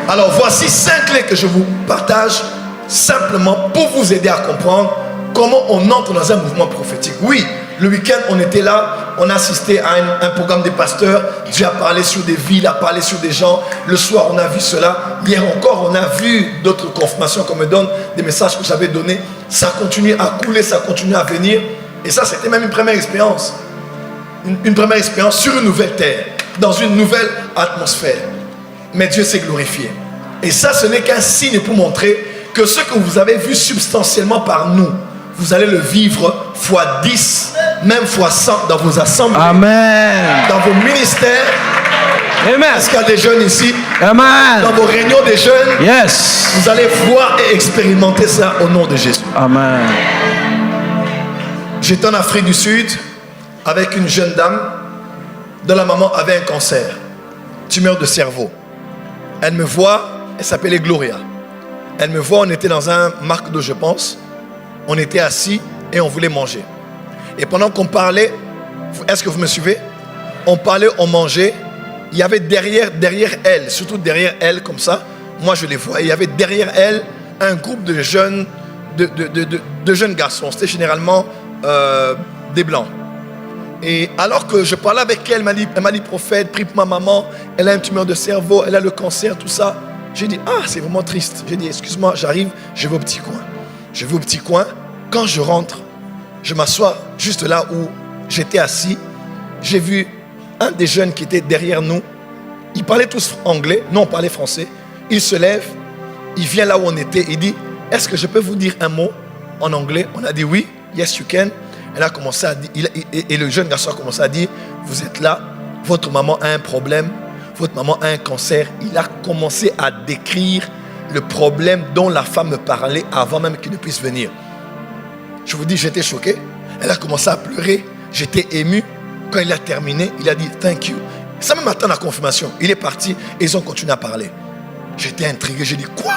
[SPEAKER 1] Alors voici 5 clés que je vous partage simplement pour vous aider à comprendre comment on entre dans un mouvement prophétique. Oui, le week-end on était là, on a assisté à un programme des pasteurs, Dieu a parlé sur des villes, a parlé sur des gens. Le soir on a vu cela, hier encore on a vu d'autres confirmations qu'on me donne, des messages que j'avais donnés. Ça continue à couler, ça continue à venir. Et ça c'était même une première expérience. Une première expérience sur une nouvelle terre, dans une nouvelle atmosphère. Mais Dieu s'est glorifié. Et ça, ce n'est qu'un signe pour montrer que ce que vous avez vu substantiellement par nous, vous allez le vivre fois 10, même fois 100 dans vos assemblées,
[SPEAKER 3] Amen.
[SPEAKER 1] dans vos ministères.
[SPEAKER 3] Amen.
[SPEAKER 1] Est-ce qu'il y a des jeunes ici?
[SPEAKER 3] Amen.
[SPEAKER 1] Dans vos réunions des jeunes,
[SPEAKER 3] Yes.
[SPEAKER 1] vous allez voir et expérimenter ça au nom de Jésus.
[SPEAKER 3] Amen.
[SPEAKER 1] J'étais en Afrique du Sud avec une jeune dame dont la maman avait un cancer, tumeur de cerveau. Elle me voit, elle s'appelait Gloria. Elle me voit, on était dans un McDo, je pense. On était assis et on voulait manger. Et pendant qu'on parlait, est-ce que vous me suivez? On parlait, on mangeait. Il y avait derrière elle, surtout derrière elle comme ça, moi je les vois, il y avait derrière elle un groupe de jeunes, de jeunes garçons. C'était généralement des blancs. Et alors que je parlais avec elle, elle m'a dit prophète, prie pour ma maman, elle a une tumeur de cerveau, elle a le cancer, tout ça. J'ai dit, ah, c'est vraiment triste. J'ai dit, excuse-moi, j'arrive, je vais au petit coin. Je vais au petit coin. Quand je rentre, je m'assois juste là où j'étais assis. J'ai vu un des jeunes qui était derrière nous. Ils parlaient tous anglais, non, on parlait français. Il se lève, il vient là où on était, il dit, est-ce que je peux vous dire un mot en anglais? On a dit oui, yes you can. Elle a commencé à dire, et le jeune garçon a commencé à dire, vous êtes là, votre maman a un problème, votre maman a un cancer. Il a commencé à décrire le problème dont la femme me parlait avant même qu'il ne puisse venir. Je vous dis, j'étais choqué. Elle a commencé à pleurer, j'étais ému. Quand il a terminé, il a dit thank you. Ça même attend la confirmation. Il est parti et ils ont continué à parler. J'étais intrigué, j'ai dit quoi?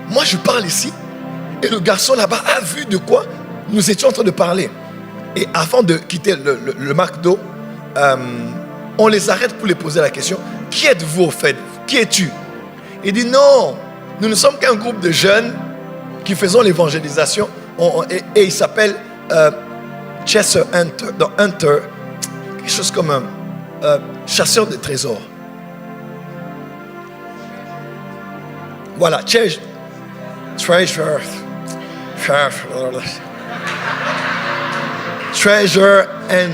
[SPEAKER 1] Moi je parle ici et le garçon là-bas a vu de quoi nous étions en train de parler. Et avant de quitter le McDo, on les arrête pour les poser la question, qui êtes-vous au fait? Qui es-tu? Il dit non, nous ne sommes qu'un groupe de jeunes qui faisons l'évangélisation et il s'appelle Chester Hunter, dans Hunter, quelque chose comme un chasseur de trésors. Voilà, treasure. And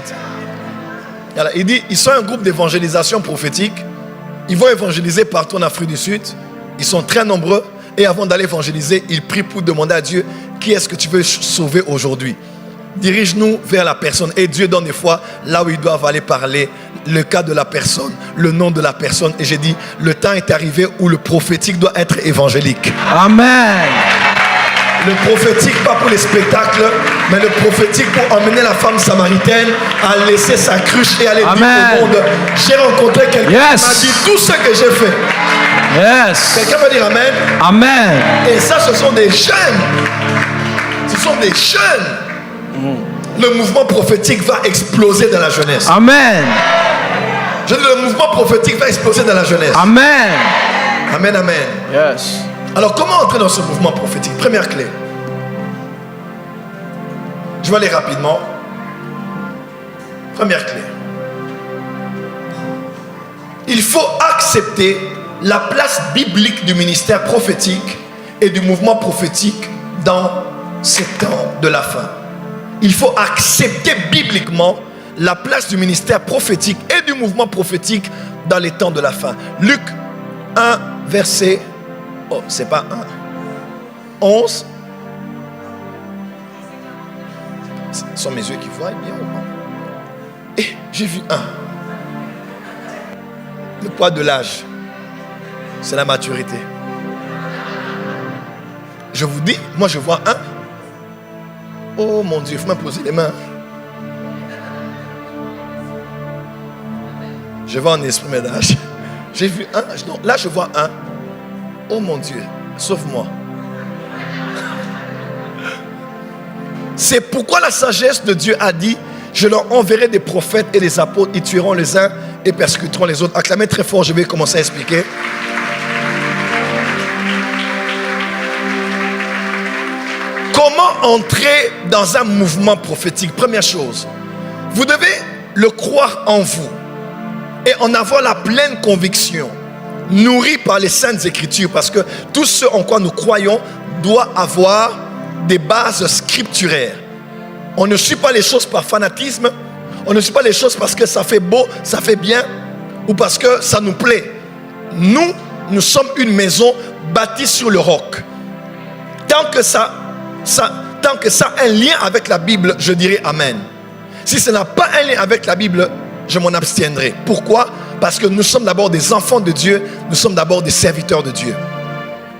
[SPEAKER 1] voilà, il dit, ils sont un groupe d'évangélisation prophétique. Ils vont évangéliser partout en Afrique du Sud. Ils sont très nombreux. Et avant d'aller évangéliser, ils prient pour demander à Dieu, qui est-ce que tu veux sauver aujourd'hui? Dirige-nous vers la personne. Et Dieu donne des fois là où ils doivent aller parler, le cas de la personne, le nom de la personne. Et j'ai dit, le temps est arrivé où le prophétique doit être évangélique.
[SPEAKER 3] Amen.
[SPEAKER 1] Le prophétique, pas pour les spectacles, mais le prophétique pour emmener la femme samaritaine à laisser sa cruche et aller dire au monde, j'ai rencontré quelqu'un qui m'a dit tout ce que j'ai fait.
[SPEAKER 3] Yes.
[SPEAKER 1] Quelqu'un peut dire amen?
[SPEAKER 3] Amen.
[SPEAKER 1] Et ça, ce sont des jeunes. Ce sont des jeunes. Le mouvement prophétique va exploser dans la jeunesse.
[SPEAKER 3] Amen.
[SPEAKER 1] Je dis, le mouvement prophétique va exploser dans la jeunesse.
[SPEAKER 3] Amen.
[SPEAKER 1] Amen, amen.
[SPEAKER 3] Yes.
[SPEAKER 1] Alors, comment entrer dans ce mouvement prophétique? Première clé. Je vais aller rapidement. Première clé. Il faut accepter la place biblique du ministère prophétique et du mouvement prophétique dans ces temps de la fin. Il faut accepter bibliquement la place du ministère prophétique et du mouvement prophétique dans les temps de la fin. Luc 1, verset... Oh, c'est pas 1. 11. Ce sont mes yeux qui voient bien ou pas? Et j'ai vu 1. Le poids de l'âge, c'est la maturité. Je vous dis, moi je vois 1. Oh mon Dieu, il faut m'imposer les mains. Je vois en esprit mes âges. J'ai vu 1. Non, là je vois 1. Oh mon Dieu, sauve-moi. C'est pourquoi la sagesse de Dieu a dit, je leur enverrai des prophètes et des apôtres, ils tueront les uns et persécuteront les autres. Acclamez très fort, je vais commencer à expliquer. Comment entrer dans un mouvement prophétique? Première chose, vous devez le croire en vous et en avoir la pleine conviction, nourri par les saintes écritures, parce que tout ce en quoi nous croyons doit avoir des bases scripturaires. On ne suit pas les choses par fanatisme, on ne suit pas les choses parce que ça fait beau, ça fait bien, ou parce que ça nous plaît. Nous sommes une maison bâtie sur le roc. Tant que ça a un lien avec la Bible, je dirai amen. Si ça n'a pas un lien avec la Bible, je m'en abstiendrai. Pourquoi? Parce que nous sommes d'abord des enfants de Dieu, nous sommes d'abord des serviteurs de Dieu.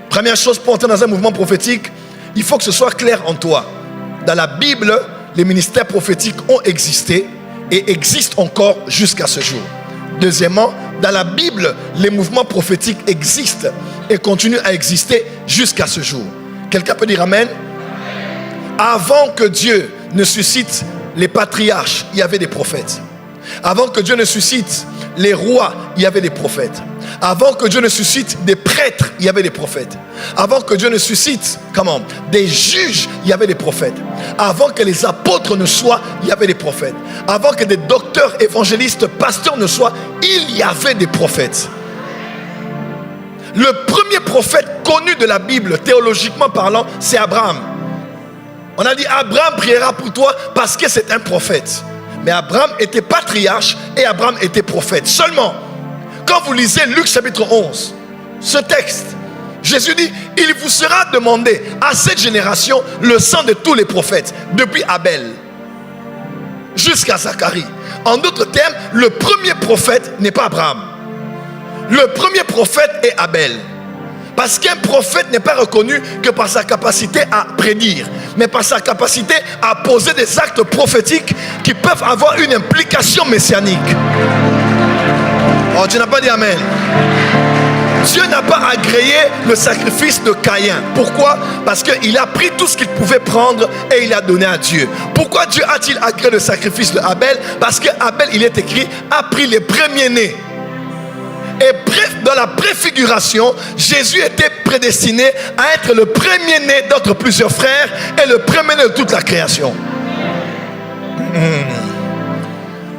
[SPEAKER 1] Première chose, pour entrer dans un mouvement prophétique, il faut que ce soit clair en toi. Dans la Bible, les ministères prophétiques ont existé et existent encore jusqu'à ce jour. Deuxièmement, dans la Bible, les mouvements prophétiques existent et continuent à exister jusqu'à ce jour. Quelqu'un peut dire amen? Avant que Dieu ne suscite les patriarches, il y avait des prophètes. Avant que Dieu ne suscite les rois, il y avait des prophètes. Avant que Dieu ne suscite des prêtres, il y avait des prophètes. Avant que Dieu ne suscite, des juges, il y avait des prophètes. Avant que les apôtres ne soient, il y avait des prophètes. Avant que des docteurs, évangélistes, pasteurs ne soient, il y avait des prophètes. Le premier prophète connu de la Bible, théologiquement parlant, c'est Abraham. On a dit Abraham priera pour toi parce que c'est un prophète. Mais Abraham était patriarche et Abraham était prophète. Seulement, quand vous lisez Luc chapitre 11, ce texte, Jésus dit, il vous sera demandé à cette génération le sang de tous les prophètes, depuis Abel jusqu'à Zacharie. En d'autres termes, le premier prophète n'est pas Abraham. Le premier prophète est Abel. Parce qu'un prophète n'est pas reconnu que par sa capacité à prédire, mais par sa capacité à poser des actes prophétiques qui peuvent avoir une implication messianique. Oh, tu n'as pas dit Amen. Dieu n'a pas agréé le sacrifice de Caïn. Pourquoi? Parce qu'il a pris tout ce qu'il pouvait prendre et il a donné à Dieu. Pourquoi Dieu a-t-il agréé le sacrifice de Abel? Parce que Abel, il est écrit, a pris les premiers-nés. Et bref, dans la préfiguration, Jésus était prédestiné à être le premier-né d'entre plusieurs frères et le premier-né de toute la création.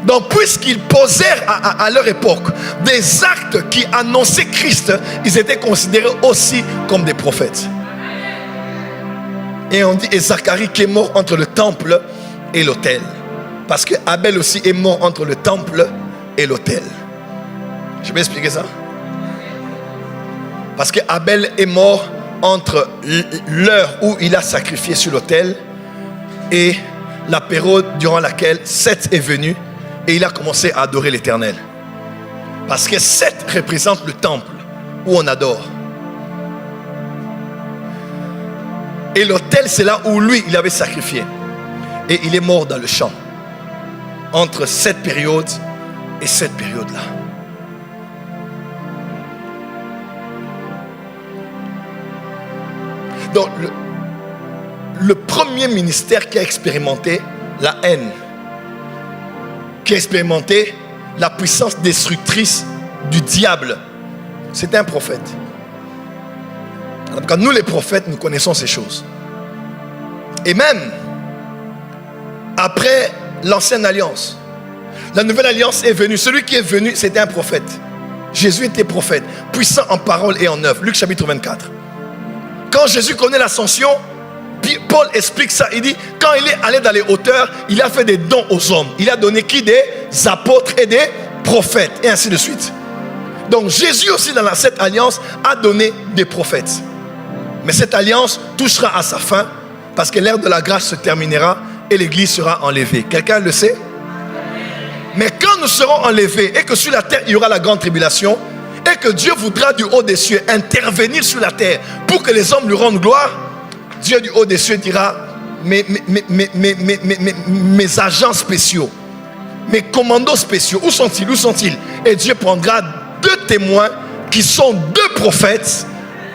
[SPEAKER 1] Donc, puisqu'ils posèrent à leur époque des actes qui annonçaient Christ, ils étaient considérés aussi comme des prophètes. Et on dit, et Zacharie qui est mort entre le temple et l'autel. Parce que Abel aussi est mort entre le temple et l'autel. Je vais expliquer ça. Parce que Abel est mort entre l'heure où il a sacrifié sur l'autel et la période durant laquelle Seth est venu et il a commencé à adorer l'Éternel. Parce que Seth représente le temple où on adore. Et l'autel, c'est là où lui, il avait sacrifié. Et il est mort dans le champ. Entre cette période et cette période-là. Donc, le premier ministère qui a expérimenté la haine, qui a expérimenté la puissance destructrice du diable, c'était un prophète. Quand nous les prophètes, nous connaissons ces choses. Et même après l'ancienne alliance, la nouvelle alliance est venue. Celui qui est venu, c'était un prophète. Jésus était prophète, puissant en parole et en œuvre. Luc chapitre 24. Quand Jésus connaît l'ascension, Paul explique ça. Il dit, quand il est allé dans les hauteurs, il a fait des dons aux hommes. Il a donné qui? Des apôtres et des prophètes. Et ainsi de suite. Donc Jésus aussi dans cette alliance a donné des prophètes. Mais cette alliance touchera à sa fin parce que l'ère de la grâce se terminera et l'église sera enlevée. Quelqu'un le sait? Mais quand nous serons enlevés et que sur la terre il y aura la grande tribulation et que Dieu voudra du haut des cieux intervenir sur la terre pour que les hommes lui rendent gloire, Dieu du haut des cieux dira, mes agents spéciaux, mes commandos spéciaux, où sont-ils? Où sont-ils? Et Dieu prendra 2 témoins qui sont 2 prophètes,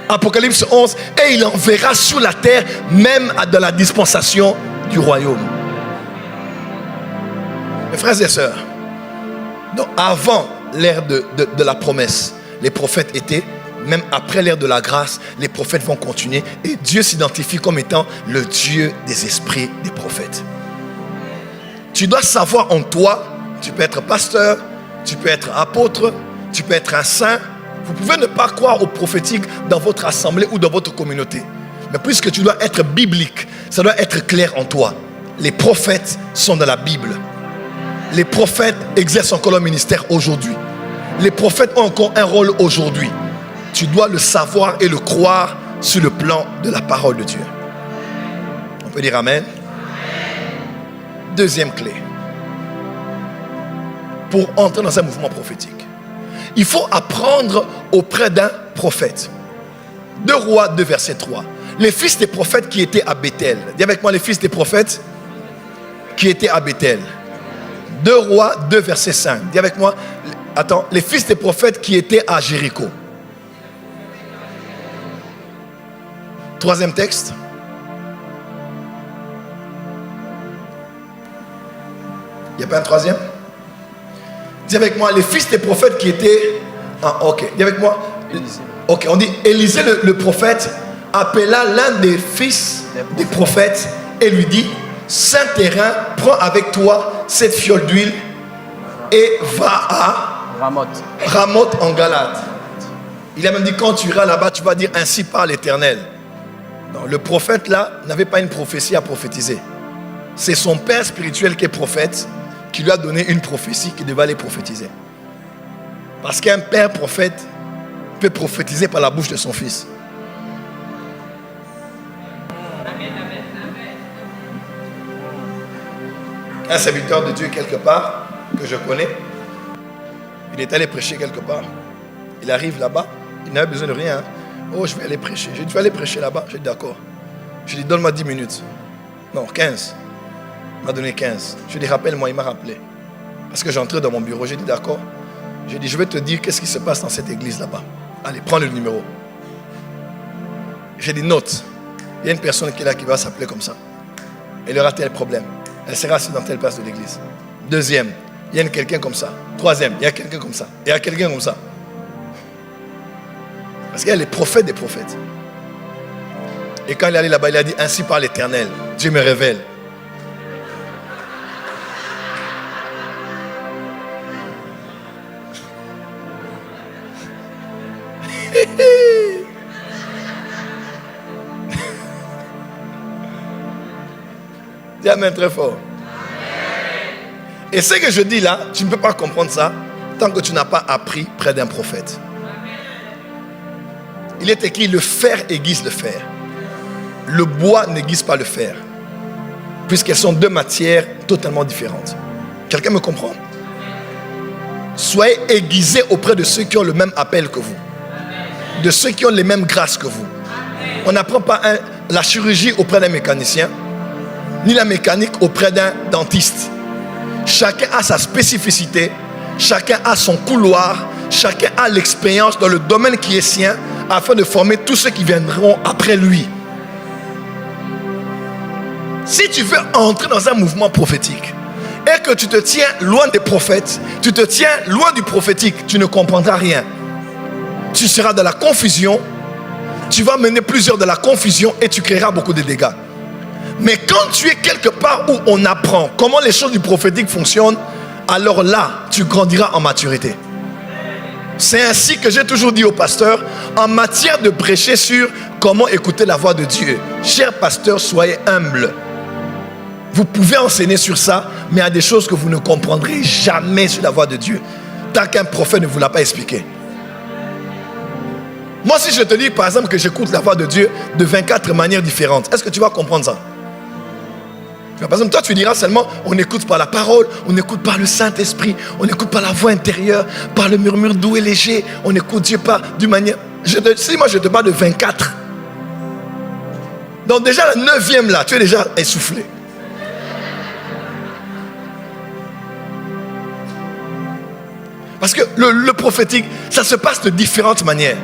[SPEAKER 1] Apocalypse 11, et il enverra sur la terre, même dans la dispensation du royaume. Mes frères et sœurs, donc avant l'ère de la promesse, les prophètes étaient, même après l'ère de la grâce, les prophètes vont continuer et Dieu s'identifie comme étant le Dieu des esprits des prophètes. Tu dois savoir en toi, tu peux être pasteur, tu peux être apôtre, tu peux être un saint. Vous pouvez ne pas croire au prophétique dans votre assemblée ou dans votre communauté. Mais puisque tu dois être biblique, ça doit être clair en toi. Les prophètes sont dans la Bible. Les prophètes exercent encore leur ministère aujourd'hui. Les prophètes ont encore un rôle aujourd'hui. Tu dois le savoir et le croire sur le plan de la parole de Dieu. On peut dire Amen. Deuxième clé. Pour entrer dans un mouvement prophétique, il faut apprendre auprès d'un prophète. 2 Rois 2 verset 3. Les fils des prophètes qui étaient à Bethel. Dis avec moi les fils des prophètes qui étaient à Bethel. 2 Rois 2 verset 5. Dis avec moi, attends, les fils des prophètes qui étaient à Jéricho. 3e texte. Il n'y a pas un 3e? Dis avec moi, les fils des prophètes qui étaient... Ah, ok, dis avec moi. Ok, on dit, Élisée le prophète appela l'un des fils des prophètes et lui dit, Saint-Terrain, prends avec toi cette fiole d'huile et va à Ramoth en Galade. Il a même dit, quand tu iras là-bas, tu vas dire, ainsi parle l'Éternel. Non, le prophète là n'avait pas une prophétie à prophétiser. C'est son père spirituel qui est prophète qui lui a donné une prophétie qui devait aller prophétiser. Parce qu'un père prophète peut prophétiser par la bouche de son fils. Un serviteur de Dieu quelque part, que je connais, il est allé prêcher quelque part. Il arrive là-bas, il n'avait besoin de rien. Hein. Oh, je vais aller prêcher. J'ai dit, tu vas aller prêcher là-bas? J'ai dit, d'accord. Je lui ai dit, donne-moi 10 minutes. Non, 15. Il m'a donné 15. Je lui ai dit, rappelle-moi, il m'a rappelé. Parce que j'entrais dans mon bureau, j'ai dit, d'accord. J'ai dit, je vais te dire qu'est-ce qui se passe dans cette église là-bas. Allez, prends le numéro. J'ai dit, note. Il y a une personne qui est là qui va s'appeler comme ça. Elle aura tel problème. Elle sera assise dans telle place de l'église. Deuxième, il y a quelqu'un comme ça. Troisième, il y a quelqu'un comme ça. Il y a quelqu'un comme ça. Parce qu'il y a les prophètes des prophètes. Et quand il est allé là-bas, il a dit, ainsi par l'Éternel, Dieu me révèle. Dis amen très fort. Et ce que je dis là, tu ne peux pas comprendre ça tant que tu n'as pas appris près d'un prophète. Il est écrit, le fer aiguise le fer. Le bois n'aiguise pas le fer. Puisqu'elles sont deux matières totalement différentes. Quelqu'un me comprend? Soyez aiguisés auprès de ceux qui ont le même appel que vous. De ceux qui ont les mêmes grâces que vous. On n'apprend pas la chirurgie auprès d'un mécanicien, ni la mécanique auprès d'un dentiste. Chacun a sa spécificité, chacun a son couloir, chacun a l'expérience dans le domaine qui est sien, afin de former tous ceux qui viendront après lui. Si tu veux entrer dans un mouvement prophétique et que tu te tiens loin des prophètes, tu te tiens loin du prophétique, tu ne comprendras rien. Tu seras dans la confusion, tu vas mener plusieurs dans la confusion et tu créeras beaucoup de dégâts. Mais quand tu es quelque part où on apprend comment les choses du prophétique fonctionnent, alors là, tu grandiras en maturité. C'est ainsi que j'ai toujours dit aux pasteurs, en matière de prêcher sur comment écouter la voix de Dieu. Chers pasteurs, soyez humbles. Vous pouvez enseigner sur ça, mais il y a des choses que vous ne comprendrez jamais sur la voix de Dieu, tant qu'un prophète ne vous l'a pas expliqué. Moi, si je te dis, par exemple, que j'écoute la voix de Dieu de 24 manières différentes, est-ce que tu vas comprendre ça? Par exemple, toi, tu diras seulement, on écoute par la parole, on écoute par le Saint-Esprit, on écoute par la voix intérieure, par le murmure doux et léger, on écoute Dieu par d'une manière... Si moi, je te parle de 24. Donc déjà, la 9e là, tu es déjà essoufflé. Parce que le prophétique, ça se passe de différentes manières.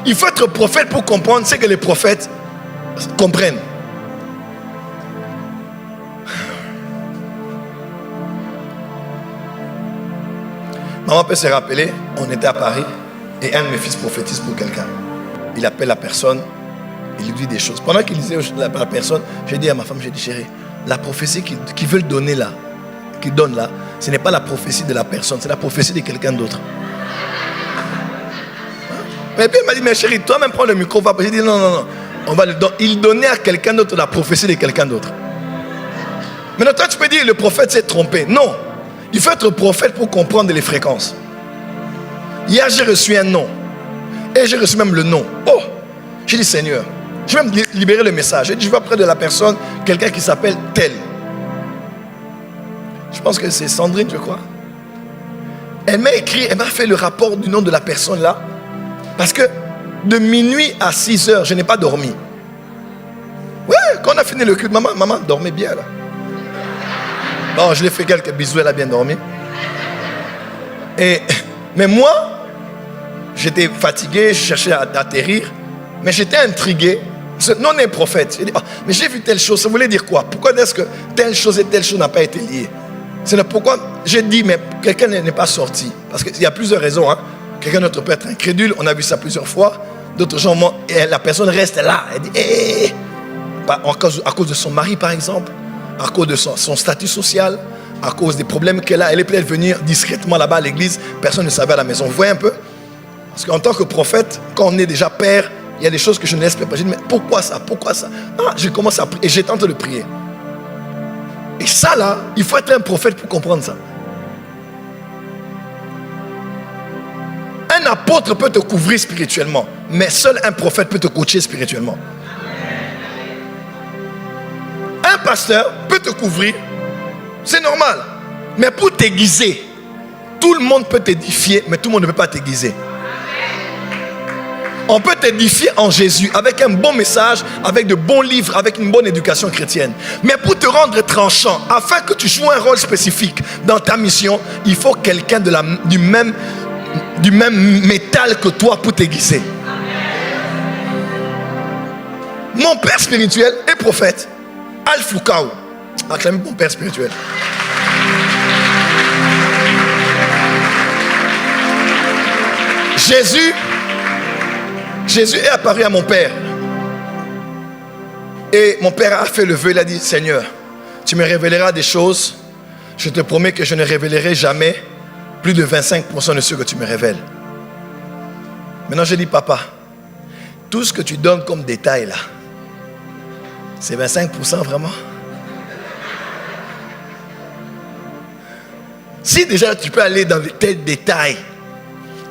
[SPEAKER 1] Il faut être prophète pour comprendre ce que les prophètes comprennent. Maman peut se rappeler, on était à Paris et un de mes fils prophétise pour quelqu'un. Il appelle la personne, il lui dit des choses. Pendant qu'il disait à la personne, j'ai dit à ma femme, j'ai dit chérie, la prophétie qu'ils veulent donner là, qu'ils donnent là, ce n'est pas la prophétie de la personne, c'est la prophétie de quelqu'un d'autre. Et puis elle m'a dit, mais chérie, toi-même prends le micro, va. J'ai dit non, on va le donner. Il donnait à quelqu'un d'autre la prophétie de quelqu'un d'autre. Maintenant, toi, tu peux dire, le prophète s'est trompé. Non. Il faut être prophète pour comprendre les fréquences. Hier, j'ai reçu un nom. Et j'ai reçu même le nom. Oh, j'ai dit, Seigneur, je vais me libérer le message. J'ai dit, je vais près de la personne, quelqu'un qui s'appelle tel. Je pense que c'est Sandrine, je crois. Elle m'a écrit, elle m'a fait le rapport du nom de la personne là. Parce que de minuit à 6 heures, je n'ai pas dormi. Ouais, quand on a fini le culte, maman dormait bien là. Bon, je lui ai fait quelques bisous, elle a bien dormi. Mais moi, j'étais fatigué, je cherchais à atterrir, mais j'étais intrigué. Non, on est prophète. J'ai dit, oh, mais j'ai vu telle chose, ça voulait dire quoi? Pourquoi est-ce que telle chose et telle chose n'a pas été liée? C'est pourquoi j'ai dit, mais quelqu'un n'est pas sorti. Parce qu'il y a plusieurs raisons. Hein. Quelqu'un d'autre peut être incrédule, on a vu ça plusieurs fois. D'autres gens, et la personne reste là. Elle dit, hé, à cause de son mari, par exemple. À cause de son statut social, à cause des problèmes qu'elle a. Elle est peut-être venir discrètement là-bas à l'église, personne ne savait à la maison. Vous voyez un peu? Parce qu'en tant que prophète, quand on est déjà père, il y a des choses que je ne laisse pas. Je dis, mais pourquoi ça? Pourquoi ça? Ah, je commence à prier et j'ai tenté de prier. Et ça là, il faut être un prophète pour comprendre ça. Un apôtre peut te couvrir spirituellement, mais seul un prophète peut te coacher spirituellement. Un pasteur peut te couvrir, c'est normal. Mais pour t'aiguiser, tout le monde peut t'édifier, mais tout le monde ne peut pas t'aiguiser. On peut t'édifier en Jésus avec un bon message, avec de bons livres, avec une bonne éducation chrétienne. Mais pour te rendre tranchant, afin que tu joues un rôle spécifique dans ta mission, il faut quelqu'un du même métal que toi pour t'aiguiser. Mon père spirituel est prophète. Al Foucault. Acclamez mon père spirituel. Jésus est apparu à mon père. Et mon père a fait le vœu, il a dit, Seigneur, tu me révéleras des choses. Je te promets que je ne révélerai jamais plus de 25% de ce que tu me révèles. Maintenant, j'ai dit, papa, tout ce que tu donnes comme détail là, c'est 25% vraiment? Si déjà tu peux aller dans de tels détails.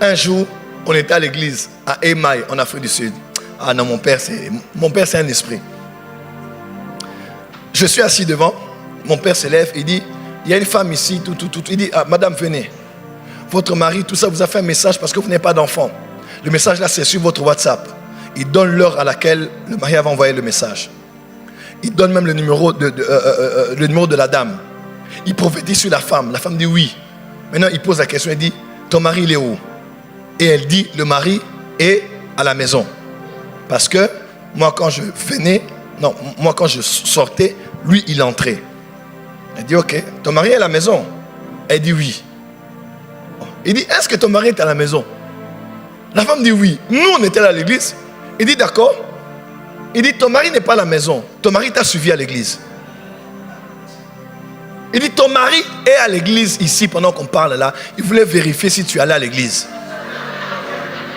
[SPEAKER 1] Un jour, on était à l'église à Émaï, en Afrique du Sud. Ah non, mon père c'est un esprit. Je suis assis devant, mon père se lève, il dit, il y a une femme ici, tout. Il dit, ah, madame, venez. Votre mari, tout ça, vous a fait un message parce que vous n'avez pas d'enfant. Le message là, c'est sur votre WhatsApp. Il donne l'heure à laquelle le mari avait envoyé le message. Il donne même le numéro de la dame. Il prophétise sur la femme. La femme dit oui. Maintenant, il pose la question, il dit, ton mari, il est où? Et elle dit, le mari est à la maison. Parce que moi, quand je sortais, lui, il entrait. Elle dit, ok, ton mari est à la maison? Elle dit oui. Il dit, est-ce que ton mari est à la maison? La femme dit oui. Nous, on était là à l'église. Il dit, d'accord. Il dit, ton mari n'est pas à la maison. Ton mari t'a suivi à l'église. Il dit, ton mari est à l'église ici pendant qu'on parle là. Il voulait vérifier si tu allais à l'église.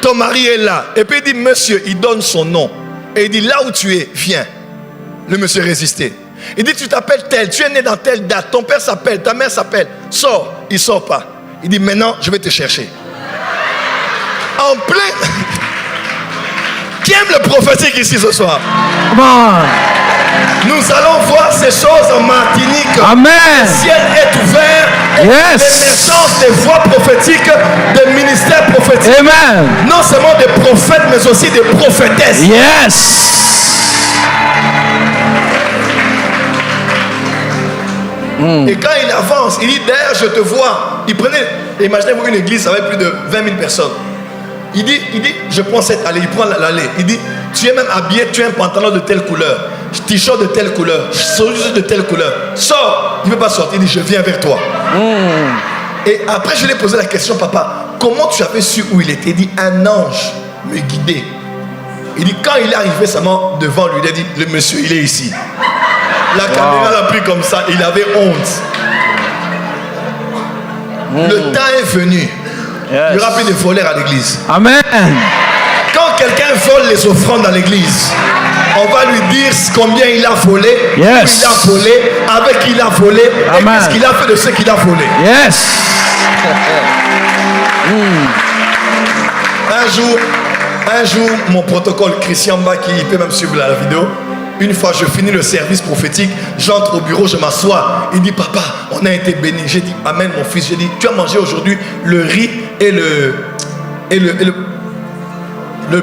[SPEAKER 1] Ton mari est là. Et puis il dit, monsieur, il donne son nom. Et il dit, là où tu es, viens. Le monsieur résistait. Il dit, tu t'appelles tel, tu es né dans telle date, ton père s'appelle, ta mère s'appelle. Sors. Il ne sort pas. Il dit, maintenant, je vais te chercher. En plein... Qui aime le prophétique ici ce soir?
[SPEAKER 3] Come on.
[SPEAKER 1] Nous allons voir ces choses en Martinique.
[SPEAKER 3] Amen.
[SPEAKER 1] Le ciel est ouvert.
[SPEAKER 3] Yes.
[SPEAKER 1] L'émergence des voix prophétiques, des ministères prophétiques.
[SPEAKER 3] Amen.
[SPEAKER 1] Non seulement des prophètes, mais aussi des prophétesses.
[SPEAKER 3] Yes.
[SPEAKER 1] Et quand il avance, il dit, d'ailleurs, je te vois. Il prenait, imaginez-vous une église avec plus de 20 000 personnes. Il dit, je prends cette allée, il prend l'allée. Il dit, tu es même habillé, tu as un pantalon de telle couleur, t-shirt de telle couleur, chemise de telle couleur. Sors, il ne peut pas sortir, il dit, je viens vers toi. Et après, je lui ai posé la question, papa, comment tu avais su où il était? Il dit, un ange me guidait. Il dit, quand il est arrivé seulement devant lui, il a dit, le monsieur, il est ici. La caméra l'a pris comme ça, il avait honte. Le temps est venu.
[SPEAKER 3] Yes.
[SPEAKER 1] Il y aura plus de voleurs à l'église.
[SPEAKER 3] Amen.
[SPEAKER 1] Quand quelqu'un vole les offrandes dans l'église, on va lui dire combien il a volé,
[SPEAKER 3] Yes.
[SPEAKER 1] où il a volé, avec qui il a volé, et
[SPEAKER 3] Amen.
[SPEAKER 1] qu'est-ce qu'il a fait de ce qu'il a volé.
[SPEAKER 3] Yes.
[SPEAKER 1] Un jour, mon protocole, Christian Mba, qui peut même suivre la vidéo, une fois je finis le service prophétique, j'entre au bureau, je m'assois. Il dit, papa, on a été béni. J'ai dit, amen mon fils. J'ai dit, tu as mangé aujourd'hui le riz et le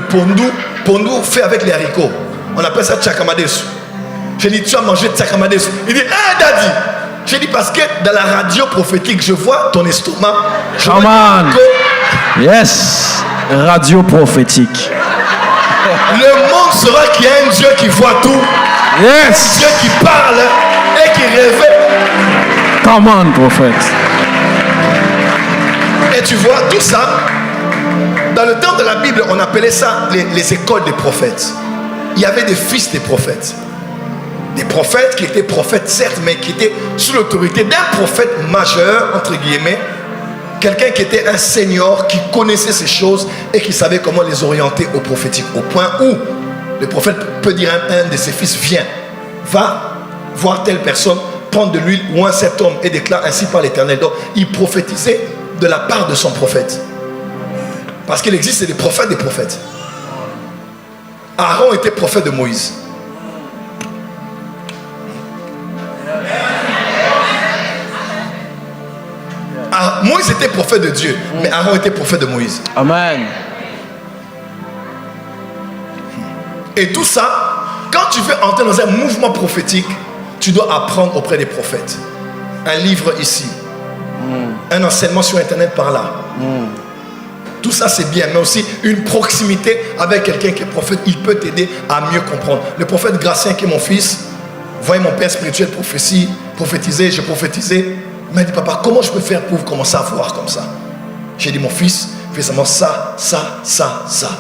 [SPEAKER 1] pondou fait avec les haricots. On appelle ça tchakamades. J'ai dit, tu as mangé tchakamades. Il dit, ah daddy. J'ai dit, parce que dans la radio prophétique, je vois ton estomac. Je vois
[SPEAKER 3] Come on.
[SPEAKER 1] que
[SPEAKER 3] Yes. Radio prophétique.
[SPEAKER 1] le monde saura qu'il y a un Dieu qui voit tout.
[SPEAKER 3] Yes.
[SPEAKER 1] Dieu qui parle et qui révèle.
[SPEAKER 3] Come on, prophète.
[SPEAKER 1] Et tu vois, tout ça, dans le temps de la Bible, on appelait ça les écoles des prophètes. Il y avait des fils des prophètes. Des prophètes qui étaient prophètes, certes, mais qui étaient sous l'autorité d'un prophète majeur, entre guillemets. Quelqu'un qui était un senior, qui connaissait ces choses et qui savait comment les orienter au prophétique. Au point où le prophète peut dire à un de ses fils, viens, va voir telle personne, prendre de l'huile ou un cet homme et déclare ainsi par l'Éternel. Donc, il prophétisait de la part de son prophète. Parce qu'il existe des prophètes des prophètes. Aaron était prophète de Moïse. Moïse était prophète de Dieu, mais Aaron était prophète de Moïse.
[SPEAKER 3] Amen.
[SPEAKER 1] Et tout ça, quand tu veux entrer dans un mouvement prophétique, tu dois apprendre auprès des prophètes. Un livre ici, un enseignement sur Internet par là. Tout ça c'est bien, mais aussi une proximité avec quelqu'un qui est prophète, il peut t'aider à mieux comprendre. Le prophète Gratien qui est mon fils, voyez mon père spirituel prophétiser, je prophétisais. Il m'a dit, papa, comment je peux faire pour commencer à voir comme ça? J'ai dit, mon fils, fais seulement ça, ça, ça, ça.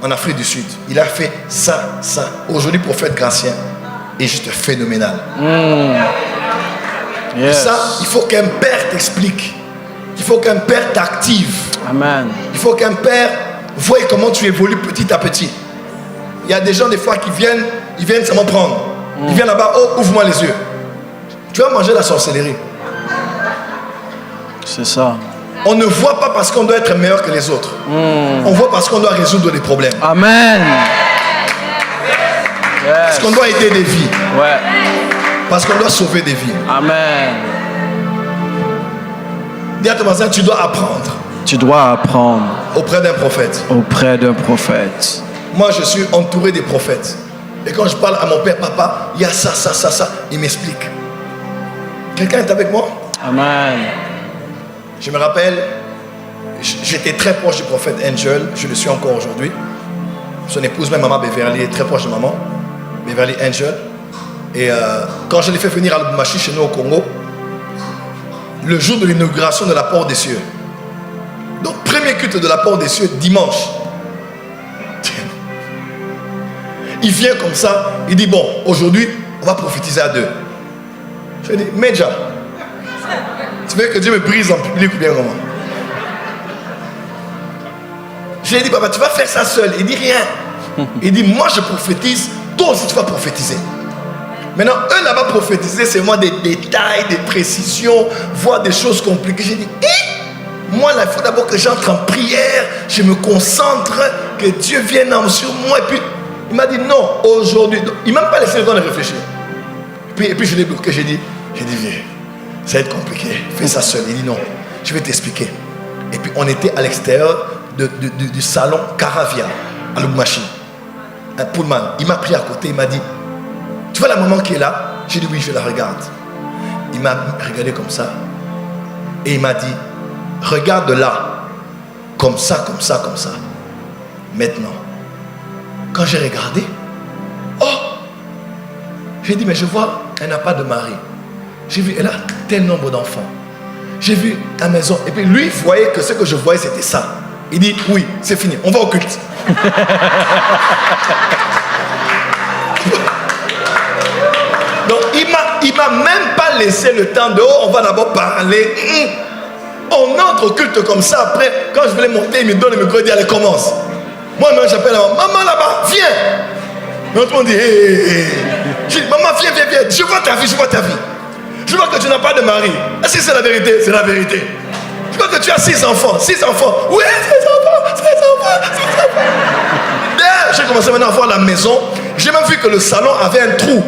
[SPEAKER 1] En Afrique du Sud, il a fait ça, ça. Aujourd'hui, prophète Gratien est juste phénoménal. Et ça, il faut qu'un père t'explique. Il faut qu'un père t'active.
[SPEAKER 3] Amen.
[SPEAKER 1] Il faut qu'un père voie comment tu évolues petit à petit. Il y a des gens des fois qui viennent seulement prendre. Ils viennent là-bas, oh, ouvre-moi les yeux. Tu vas manger la sorcellerie.
[SPEAKER 3] C'est ça.
[SPEAKER 1] On ne voit pas parce qu'on doit être meilleur que les autres. On voit parce qu'on doit résoudre des problèmes.
[SPEAKER 3] Amen.
[SPEAKER 1] Parce qu'on doit aider des vies.
[SPEAKER 3] Ouais.
[SPEAKER 1] Parce qu'on doit sauver des vies.
[SPEAKER 3] Amen.
[SPEAKER 1] Dis à ton voisin, tu dois apprendre.
[SPEAKER 3] Tu dois apprendre
[SPEAKER 1] Auprès d'un prophète.
[SPEAKER 3] auprès d'un prophète.
[SPEAKER 1] Moi, je suis entouré des prophètes. Et quand je parle à mon père, papa, il y a ça, ça, ça, ça. Il m'explique. Quelqu'un est avec moi?
[SPEAKER 3] Amen.
[SPEAKER 1] Je me rappelle, j'étais très proche du prophète Angel. Je le suis encore aujourd'hui. Son épouse, même maman Beverly, est très proche de maman. Beverly Angel. Et quand je l'ai fait venir à Lubumbashi, chez nous au Congo, le jour de l'inauguration de la Porte des Cieux. Donc, premier culte de la Porte des Cieux, dimanche. Il vient comme ça, il dit, bon, aujourd'hui, on va prophétiser à deux. Je lui dis, Medja, tu veux que Dieu me brise en public ou bien comment? Je lui ai dit, papa, tu vas faire ça seul. Il dit rien. Il dit, moi je prophétise, toi aussi tu vas prophétiser. Maintenant, eux là-bas prophétiser, c'est moi des détails, des précisions, voir des choses compliquées. J'ai dit, moi là, il faut d'abord que j'entre en prière, je me concentre, que Dieu vienne sur moi. Et puis, il m'a dit, non, aujourd'hui, il ne m'a même pas laissé le temps de réfléchir. Et puis je l'ai bloqué, j'ai dit, viens, ça va être compliqué, fais ça seul. Il dit, non, je vais t'expliquer. Et puis, on était à l'extérieur du salon Caravia, à Lubumbashi. Un pullman, il m'a pris à côté, il m'a dit, tu vois la maman qui est là? J'ai dit oui, je la regarde. Il m'a regardé comme ça. Et il m'a dit, regarde là. Comme ça, comme ça, comme ça. Maintenant, quand j'ai regardé, oh! J'ai dit, mais je vois, elle n'a pas de mari. J'ai vu, elle a tel nombre d'enfants. J'ai vu la maison. Et puis lui, il voyait que ce que je voyais, c'était ça. Il dit, oui, c'est fini, on va au culte. Donc il m'a même pas laissé le temps de, oh, on va d'abord parler. On entre au culte comme ça. Après, quand je voulais monter, il me donne le micro, il dit, allez, commence. Moi-même, j'appelle la maman là-bas, viens. Et tout le monde dit, hé. Je dis, maman, viens. Je vois ta vie, je vois ta vie. Je vois que tu n'as pas de mari. Est-ce que c'est la vérité? C'est la vérité. Je vois que tu as 6 enfants. 6 enfants. Oui, 6 enfants. D'ailleurs, j'ai commencé maintenant à voir la maison. J'ai même vu que le salon avait un trou.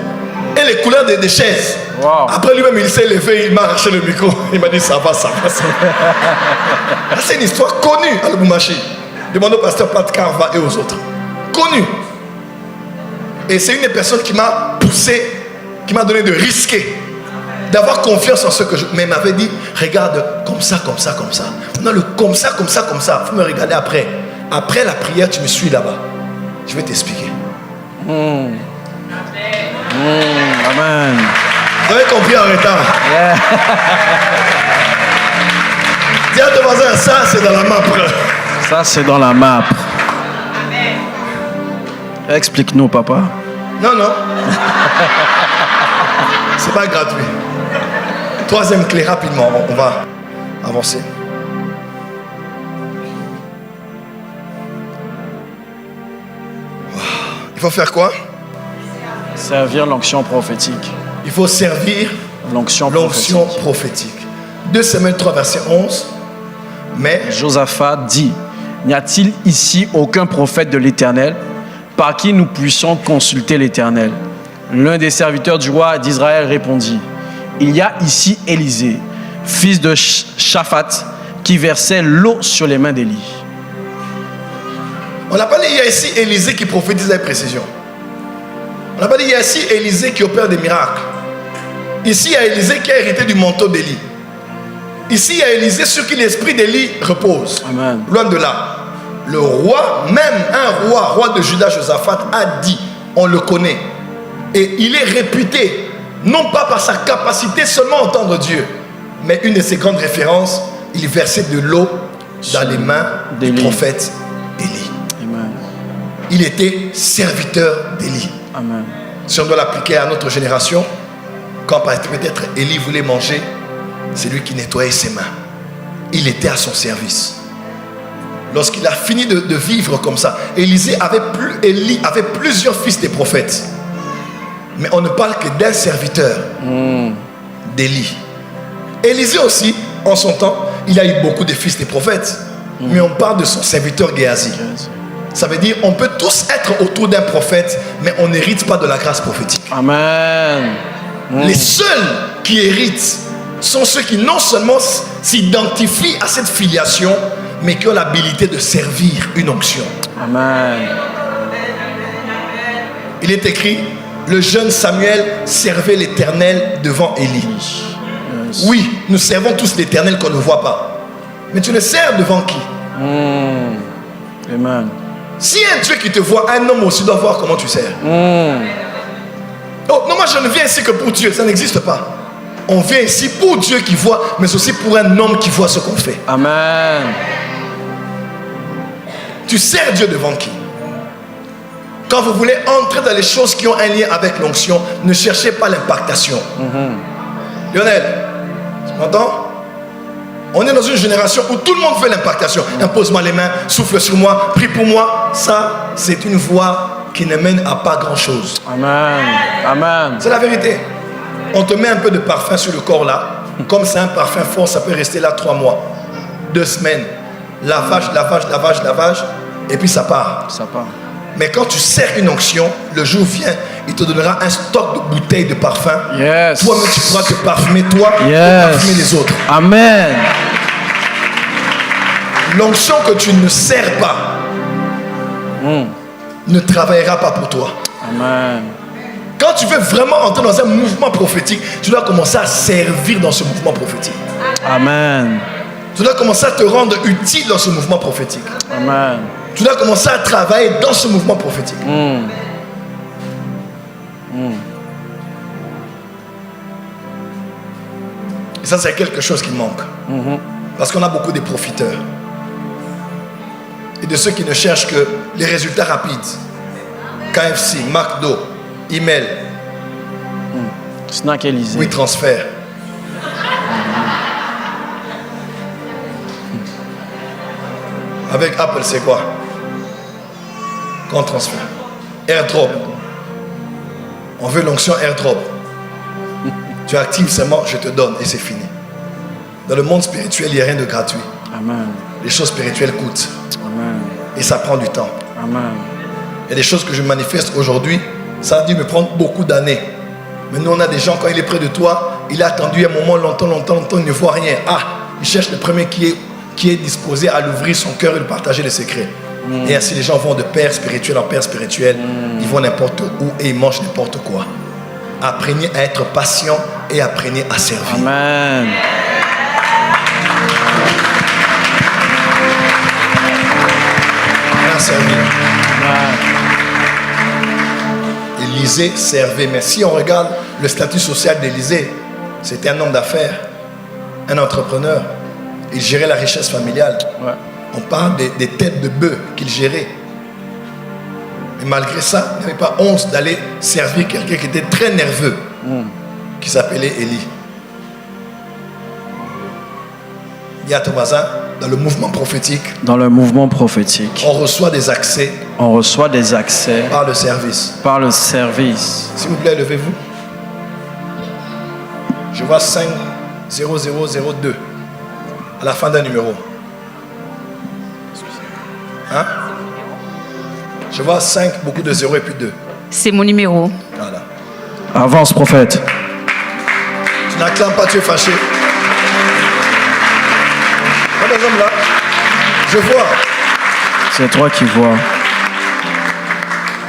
[SPEAKER 1] Et les couleurs des chaises. Wow. Après lui-même, il s'est levé, il m'a arraché le micro. Il m'a dit, ça va. C'est une histoire connue à Lubumbashi. Demande au pasteur Pat Carva et aux autres. Connue. Et c'est une des personnes qui m'a poussé, qui m'a donné de risquer. D'avoir confiance en ce que je... Mais il m'avait dit, regarde, comme ça. Non, le comme ça. Il faut me regarder après. Après la prière, tu me suis là-bas. Je vais t'expliquer.
[SPEAKER 3] Amen.
[SPEAKER 1] Vous avez compris en retard?
[SPEAKER 3] Yeah.
[SPEAKER 1] Dis à ton voisin, ça c'est dans la map.
[SPEAKER 3] Ça c'est dans la map. Explique-nous, papa.
[SPEAKER 1] Non. C'est pas gratuit. 3e clé, rapidement, on va avancer. Il faut faire quoi?
[SPEAKER 3] Servir l'onction prophétique.
[SPEAKER 1] Il faut servir
[SPEAKER 3] l'onction
[SPEAKER 1] prophétique. 2 Samuel 3, verset 11. Mais
[SPEAKER 3] Josaphat dit, n'y a-t-il ici aucun prophète de l'Éternel par qui nous puissions consulter l'Éternel? L'un des serviteurs du roi d'Israël répondit, il y a ici Élisée, fils de Shaphat, qui versait l'eau sur les mains d'Élie.
[SPEAKER 1] On n'a pas dit il y a ici Élisée qui prophétise avec précision. On n'a pas dit il y a ici Élisée qui opère des miracles. Ici il y a Élisée qui a hérité du manteau d'Élie. Ici il y a Élisée sur qui l'esprit d'Élie repose.
[SPEAKER 3] Amen.
[SPEAKER 1] Loin de là. Le roi, même un roi de Juda, Josaphat, a dit, on le connaît. Et il est réputé, non pas par sa capacité seulement à entendre Dieu, mais une de ses grandes références, il versait de l'eau dans les mains du prophète Élie.
[SPEAKER 3] Amen.
[SPEAKER 1] Il était serviteur d'Élie.
[SPEAKER 3] Amen.
[SPEAKER 1] Si on doit l'appliquer à notre génération, quand peut-être Élie voulait manger, c'est lui qui nettoyait ses mains. Il était à son service. Lorsqu'il a fini de vivre comme ça, Élie avait plusieurs fils des prophètes. Mais on ne parle que d'un serviteur d'Élie. Élisée aussi, en son temps, il a eu beaucoup de fils des prophètes. Mais on parle de son serviteur Géasi. Ça veut dire on peut tous être autour d'un prophète, mais on n'hérite pas de la grâce prophétique.
[SPEAKER 3] Amen.
[SPEAKER 1] Les seuls qui héritent sont ceux qui non seulement s'identifient à cette filiation, mais qui ont l'habilité de servir une onction.
[SPEAKER 3] Amen.
[SPEAKER 1] Il est écrit, le jeune Samuel servait l'Éternel devant Élie.
[SPEAKER 3] Yes.
[SPEAKER 1] Oui, nous servons tous l'Éternel qu'on ne voit pas. Mais tu le sers devant qui?
[SPEAKER 3] Amen.
[SPEAKER 1] Si un Dieu qui te voit, un homme aussi doit voir comment tu sers. Oh, non, moi je ne viens ici que pour Dieu, ça n'existe pas. On vient ici pour Dieu qui voit, mais aussi pour un homme qui voit ce qu'on fait.
[SPEAKER 3] Amen.
[SPEAKER 1] Tu sers Dieu devant qui? Quand vous voulez entrer dans les choses qui ont un lien avec l'onction, ne cherchez pas l'impactation. Lionel, tu m'entends? On est dans une génération où tout le monde fait l'impactation. Impose-moi les mains, souffle sur moi, prie pour moi. Ça, c'est une voie qui ne mène à pas grand-chose.
[SPEAKER 3] Amen. Amen.
[SPEAKER 1] C'est la vérité. On te met un peu de parfum sur le corps là. Comme c'est un parfum fort, ça peut rester là 3 mois, 2 semaines. Lavage, et puis ça part.
[SPEAKER 3] Ça part.
[SPEAKER 1] Mais quand tu sers une onction, le jour vient, il te donnera un stock de bouteilles de parfum.
[SPEAKER 3] Yes.
[SPEAKER 1] Toi-même, tu pourras te parfumer toi et parfumer les autres.
[SPEAKER 3] Amen.
[SPEAKER 1] L'onction que tu ne sers pas ne travaillera pas pour toi.
[SPEAKER 3] Amen.
[SPEAKER 1] Quand tu veux vraiment entrer dans un mouvement prophétique, tu dois commencer à servir dans ce mouvement prophétique.
[SPEAKER 3] Amen.
[SPEAKER 1] Tu dois commencer à te rendre utile dans ce mouvement prophétique.
[SPEAKER 3] Amen.
[SPEAKER 1] Tu dois commencer à travailler dans ce mouvement prophétique. Et ça, c'est quelque chose qui manque. Parce qu'on a beaucoup de profiteurs. Et de ceux qui ne cherchent que les résultats rapides. KFC, McDo, email.
[SPEAKER 3] Snack Élysée.
[SPEAKER 1] Oui, transfert. Avec Apple, c'est quoi? Quand transfert. AirDrop. On veut l'onction AirDrop. Tu actives seulement, je te donne et c'est fini. Dans le monde spirituel, il n'y a rien de gratuit.
[SPEAKER 3] Amen.
[SPEAKER 1] Les choses spirituelles coûtent.
[SPEAKER 3] Amen.
[SPEAKER 1] Et ça prend du temps.
[SPEAKER 3] Amen.
[SPEAKER 1] Il y a des choses que je manifeste aujourd'hui, ça a dû me prendre beaucoup d'années. Mais nous, on a des gens, quand il est près de toi, il a attendu un moment, longtemps, il ne voit rien. Ah, il cherche le premier qui est disposé à l'ouvrir son cœur et de partager les secrets. Et ainsi, les gens vont de père spirituel en père spirituel. Ils vont n'importe où et ils mangent n'importe quoi. Apprenez à être patient et apprenez à servir.
[SPEAKER 3] Amen.
[SPEAKER 1] À servir. Élisée servait. Mais si on regarde le statut social d'Élisée, c'était un homme d'affaires, un entrepreneur. Il gérait la richesse familiale.
[SPEAKER 3] Ouais.
[SPEAKER 1] On parle des têtes de bœufs qu'il gérait. Mais malgré ça, il n'avait pas honte d'aller servir quelqu'un qui était très nerveux, qui s'appelait Élie. Dis à ton voisin, dans le mouvement prophétique,
[SPEAKER 3] Dans le mouvement prophétique,
[SPEAKER 1] on reçoit des accès
[SPEAKER 3] on reçoit des accès
[SPEAKER 1] par le service.
[SPEAKER 3] par le service.
[SPEAKER 1] S'il vous plaît, levez-vous. Je vois 50002 à la fin d'un numéro. Hein? Je vois 5, beaucoup de 0 et puis 2.
[SPEAKER 6] C'est mon numéro.
[SPEAKER 1] Voilà.
[SPEAKER 3] Avance, prophète.
[SPEAKER 1] Tu n'acclames pas, tu es fâché. Par exemple là, je vois.
[SPEAKER 3] C'est toi qui vois.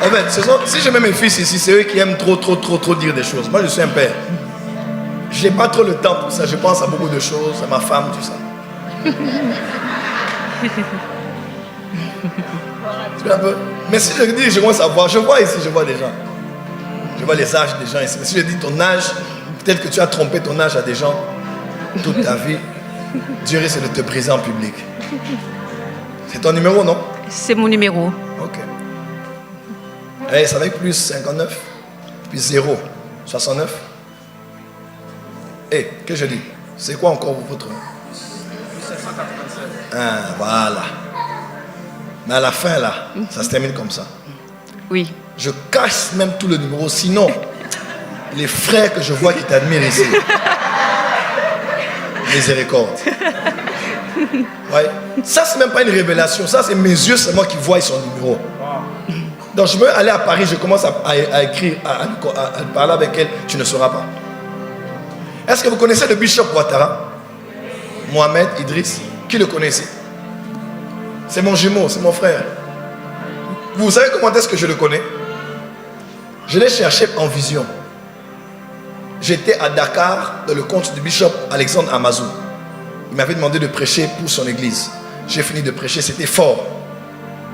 [SPEAKER 1] En fait, si je mets mes fils ici, c'est eux qui aiment trop dire des choses. Moi, je suis un père. Je n'ai pas trop le temps pour ça. Je pense à beaucoup de choses, à ma femme, tout ça. Tu vois un peu? Mais si je dis, je commence à voir, je vois ici, je vois des gens. Je vois les âges des gens ici. Mais si je dis ton âge, peut-être que tu as trompé ton âge à des gens toute ta vie. Dieu risque de te briser en public. C'est ton numéro, non?
[SPEAKER 6] C'est mon numéro.
[SPEAKER 1] Ok. Allez, ça va être plus 59, puis 0, 69. Eh, que je dis? C'est quoi encore votre? Ah, voilà. Mais à la fin, là, ça se termine comme ça.
[SPEAKER 6] Oui.
[SPEAKER 1] Je cache même tout le numéro, sinon, les frères que je vois qui t'admirent ici, miséricorde. Ouais. Ça, c'est même pas une révélation. Ça, c'est mes yeux seulement qui voient son numéro. Donc, je veux aller à Paris, je commence à écrire, à parler avec elle, tu ne sauras pas. Est-ce que vous connaissez le bishop Ouattara? Mohamed Idriss? Qui le connaît ici? C'est mon jumeau, c'est mon frère. Vous savez comment est-ce que je le connais? Je l'ai cherché en vision. J'étais à Dakar, dans le compte du bishop Alexandre Amazou. Il m'avait demandé de prêcher pour son église. J'ai fini de prêcher, c'était fort.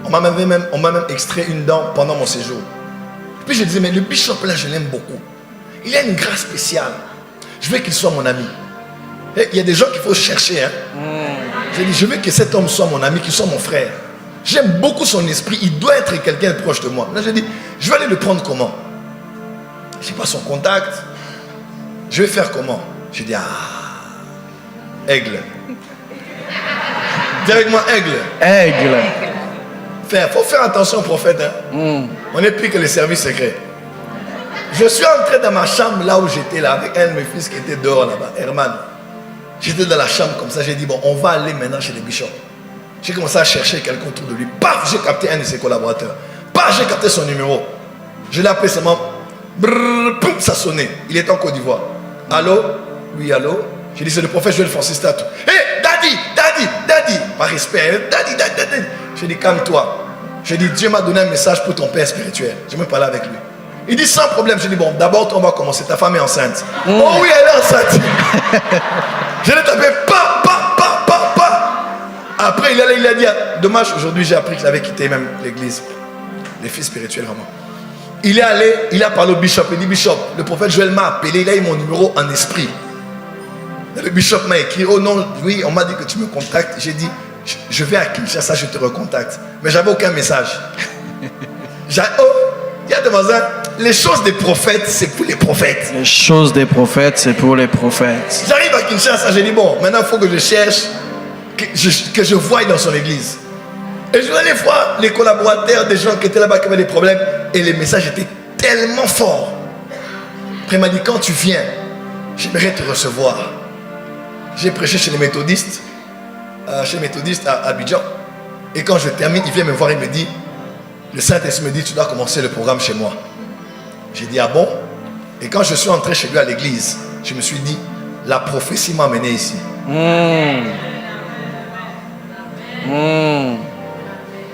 [SPEAKER 1] On m'a même extrait une dent pendant mon séjour. Puis je disais, mais le bishop là, je l'aime beaucoup. Il a une grâce spéciale. Je veux qu'il soit mon ami. Et il y a des gens qu'il faut chercher. Hein. J'ai dit, je veux que cet homme soit mon ami, qu'il soit mon frère. J'aime beaucoup son esprit, il doit être quelqu'un de proche de moi. Là, j'ai dit, je vais aller le prendre comment? Je n'ai pas son contact. Je vais faire comment? J'ai dit, aigle. Dis avec moi, aigle.
[SPEAKER 3] Aigle.
[SPEAKER 1] Il faut faire attention au prophète. Hein. On est pire que les services secrets. Je suis entré dans ma chambre là où j'étais là avec un de mes fils qui était dehors là-bas, Herman. J'étais dans la chambre comme ça, j'ai dit bon, on va aller maintenant chez les bishops. J'ai commencé à chercher quelqu'un autour de lui. Paf, j'ai capté un de ses collaborateurs. Paf, j'ai capté son numéro. Je l'ai appelé seulement. Brrr, poum, ça sonnait. Il est en Côte d'Ivoire. Allô? Oui, allô? J'ai dit c'est le prophète Joël Francis Tatou. Hé, daddy. Par respect, daddy. J'ai dit calme-toi. J'ai dit Dieu m'a donné un message pour ton père spirituel. Je me parlais avec lui. Il dit sans problème. J'ai dit bon, d'abord on va commencer. Ta femme est enceinte. Oh oui, elle est enceinte. Je l'ai tapé. Pa. Après il a dit dommage, aujourd'hui j'ai appris qu'il avait quitté même l'église. Les filles spirituelles vraiment. Il est allé, il a parlé au bishop. Il dit bishop, le prophète Joël m'a appelé. Il a eu mon numéro en esprit. Le bishop m'a écrit, oh non, oui, on m'a dit que tu me contactes. J'ai dit, je vais à Kinshasa, je te recontacte. Mais j'avais aucun message. Il y a des voisins, les choses des prophètes, c'est pour les prophètes.
[SPEAKER 3] Les choses des prophètes, c'est pour les prophètes.
[SPEAKER 1] J'arrive à Kinshasa, j'ai dit, bon, maintenant il faut que je cherche, que je voie dans son église. Et je vais aller voir les collaborateurs, des gens qui étaient là-bas, qui avaient des problèmes. Et les messages étaient tellement forts. Après, il m'a dit, quand tu viens, j'aimerais te recevoir. J'ai prêché chez les méthodistes, à Abidjan. Et quand je termine, il vient me voir, il me dit, le Saint-Esprit me dit, tu dois commencer le programme chez moi. J'ai dit, ah bon? Et quand je suis entré chez lui à l'église, je me suis dit, la prophétie m'a amené ici.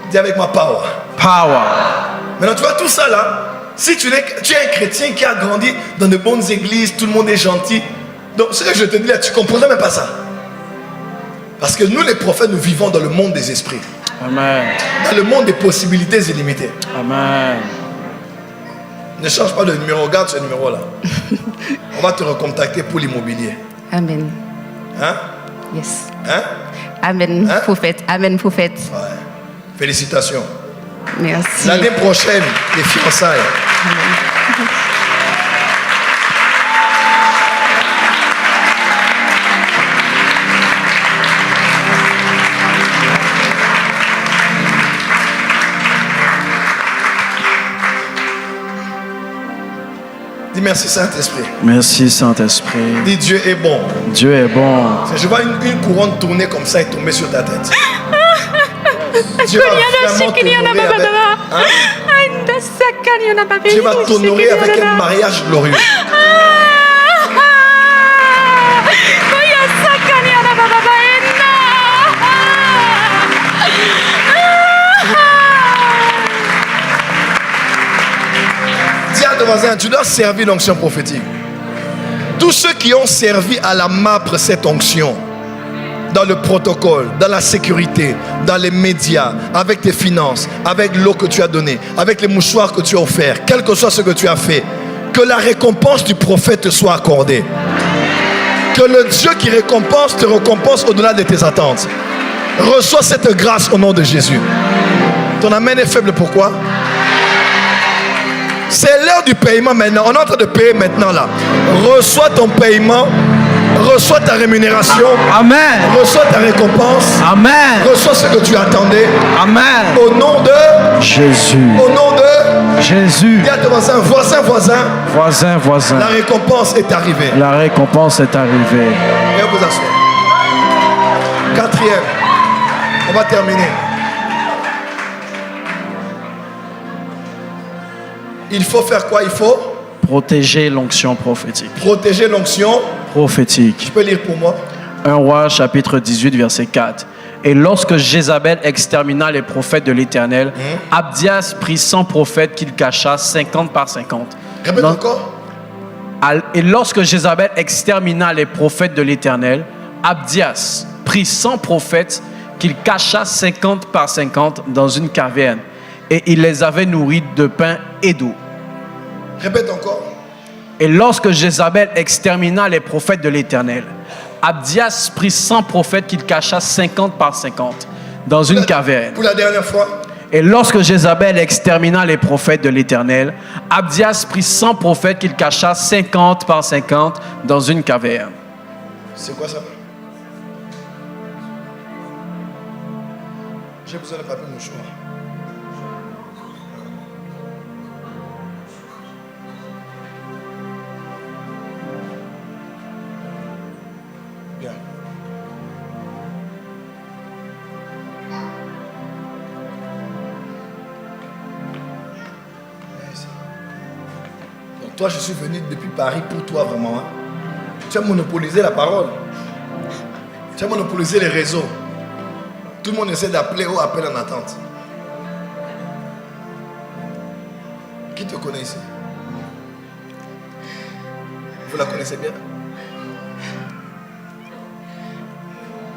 [SPEAKER 1] Dis avec moi, power.
[SPEAKER 3] Power.
[SPEAKER 1] Maintenant, tu vois tout ça là, si tu es un chrétien qui a grandi dans de bonnes églises, tout le monde est gentil. Donc, ce que je te dis là, tu ne comprendrais même pas ça. Parce que nous, les prophètes, nous vivons dans le monde des esprits.
[SPEAKER 3] Amen.
[SPEAKER 1] Dans le monde des possibilités illimitées.
[SPEAKER 3] Amen.
[SPEAKER 1] Ne change pas de numéro, regarde ce numéro-là. On va te recontacter pour l'immobilier.
[SPEAKER 6] Amen.
[SPEAKER 1] Hein?
[SPEAKER 6] Yes.
[SPEAKER 1] Hein?
[SPEAKER 6] Amen,
[SPEAKER 1] Hein?
[SPEAKER 6] prophète. Amen, prophète.
[SPEAKER 1] Ouais. Félicitations.
[SPEAKER 6] Merci.
[SPEAKER 1] L'année prochaine, les fiançailles. Dis merci Saint-Esprit.
[SPEAKER 3] Merci Saint-Esprit.
[SPEAKER 1] Dis Dieu est bon.
[SPEAKER 3] Dieu est bon.
[SPEAKER 1] Je vois une couronne tourner comme ça et tomber sur ta tête. Dieu va vraiment t'honorer avec, hein? Dieu va t'honorer avec un mariage glorieux. voisin, tu dois servir l'onction prophétique. Tous ceux qui ont servi à la MAPRE cette onction, dans le protocole, dans la sécurité, dans les médias, avec tes finances, avec l'eau que tu as donnée, avec les mouchoirs que tu as offerts, quel que soit ce que tu as fait, que la récompense du prophète te soit accordée. Que le Dieu qui récompense te récompense au-delà de tes attentes. Reçois cette grâce au nom de Jésus. Ton amen est faible, pourquoi? C'est l'heure du paiement maintenant. On est en train de payer maintenant là. Reçois ton paiement. Reçois ta rémunération.
[SPEAKER 3] Amen.
[SPEAKER 1] Reçois ta récompense.
[SPEAKER 3] Amen.
[SPEAKER 1] Reçois ce que tu attendais.
[SPEAKER 3] Amen.
[SPEAKER 1] Au nom de
[SPEAKER 3] Jésus.
[SPEAKER 1] Au nom de
[SPEAKER 3] Jésus.
[SPEAKER 1] Dis à ton voisin, voisin.
[SPEAKER 3] Voisin, voisin.
[SPEAKER 1] La récompense est arrivée.
[SPEAKER 3] La récompense est arrivée.
[SPEAKER 1] Viens vous asseoir. Quatrième. On va terminer. Il faut faire quoi? Il faut
[SPEAKER 3] Protéger l'onction prophétique.
[SPEAKER 1] protéger l'onction.
[SPEAKER 3] Prophétique.
[SPEAKER 1] Tu peux lire pour moi?
[SPEAKER 3] 1 Roi chapitre 18 verset 4. Et lorsque Jézabel extermina les prophètes de l'Éternel, Abdias prit 100 prophètes qu'il cacha 50 par 50.
[SPEAKER 1] Répète
[SPEAKER 3] Dans-
[SPEAKER 1] encore.
[SPEAKER 3] Et lorsque Jézabel extermina les prophètes de l'Éternel, Abdias prit 100 prophètes qu'il cacha 50 par 50 dans une caverne. Et il les avait nourris de pain et d'eau.
[SPEAKER 1] Répète encore.
[SPEAKER 3] Et lorsque Jézabel extermina les prophètes de l'Éternel, Abdias prit 100 prophètes qu'il cacha 50 par 50 dans une caverne.
[SPEAKER 1] Pour la dernière fois.
[SPEAKER 3] Et lorsque Jézabel extermina les prophètes de l'Éternel, Abdias prit 100 prophètes qu'il cacha 50 par 50 dans une caverne.
[SPEAKER 1] C'est quoi ça? J'ai besoin de papier mouchoir. Bien. Merci. Donc toi, je suis venu depuis Paris pour toi vraiment. Hein? Tu as monopolisé la parole. Tu as monopolisé les réseaux. Tout le monde essaie d'appeler ou appelle en attente. Qui te connaît ici? Vous la connaissez bien?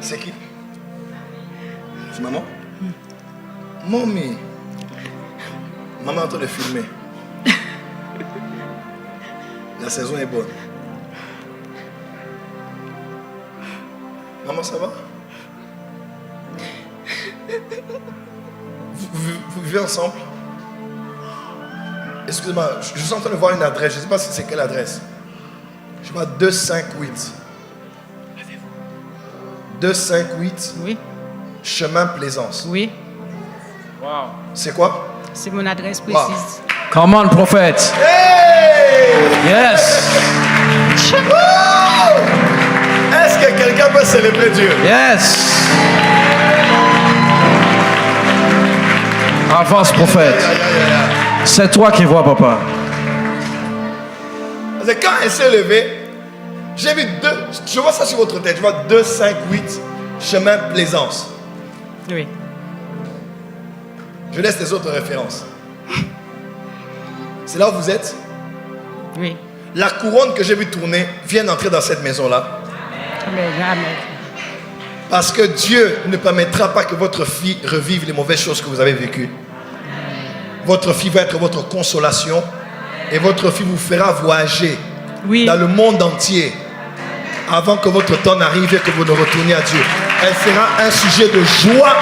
[SPEAKER 1] C'est qui? C'est maman? Mommy. Maman est en train de filmer. La saison est bonne. Maman, ça va? Vous vivez ensemble? Excusez-moi, je suis en train de voir une adresse. Je ne sais pas si c'est quelle adresse. Je vois 258. 258
[SPEAKER 2] Oui,
[SPEAKER 1] Chemin Plaisance.
[SPEAKER 2] oui,
[SPEAKER 1] C'est quoi?
[SPEAKER 2] c'est mon adresse
[SPEAKER 1] Wow.
[SPEAKER 2] précise.
[SPEAKER 3] Come on, prophète.
[SPEAKER 1] Hey!
[SPEAKER 3] Yes.
[SPEAKER 1] Woo! Est-ce que quelqu'un peut célébrer Dieu?
[SPEAKER 3] Yes. Avance, prophète. C'est toi qui vois, papa.
[SPEAKER 1] Parce que quand elle s'est levée, j'ai vu je vois ça sur votre tête, je vois 258 Chemin Plaisance.
[SPEAKER 2] Oui,
[SPEAKER 1] Je laisse les autres références. C'est là où vous êtes?
[SPEAKER 2] oui.
[SPEAKER 1] La couronne que j'ai vu tourner vient d'entrer dans cette maison-là.
[SPEAKER 2] Amen, amen.
[SPEAKER 1] Parce que Dieu ne permettra pas que votre fille revive les mauvaises choses que vous avez vécues. Votre fille va être votre consolation. Et votre fille vous fera voyager
[SPEAKER 2] Oui,
[SPEAKER 1] dans le monde entier avant que votre temps n'arrive et que vous ne retourniez à Dieu. Elle sera un sujet de joie.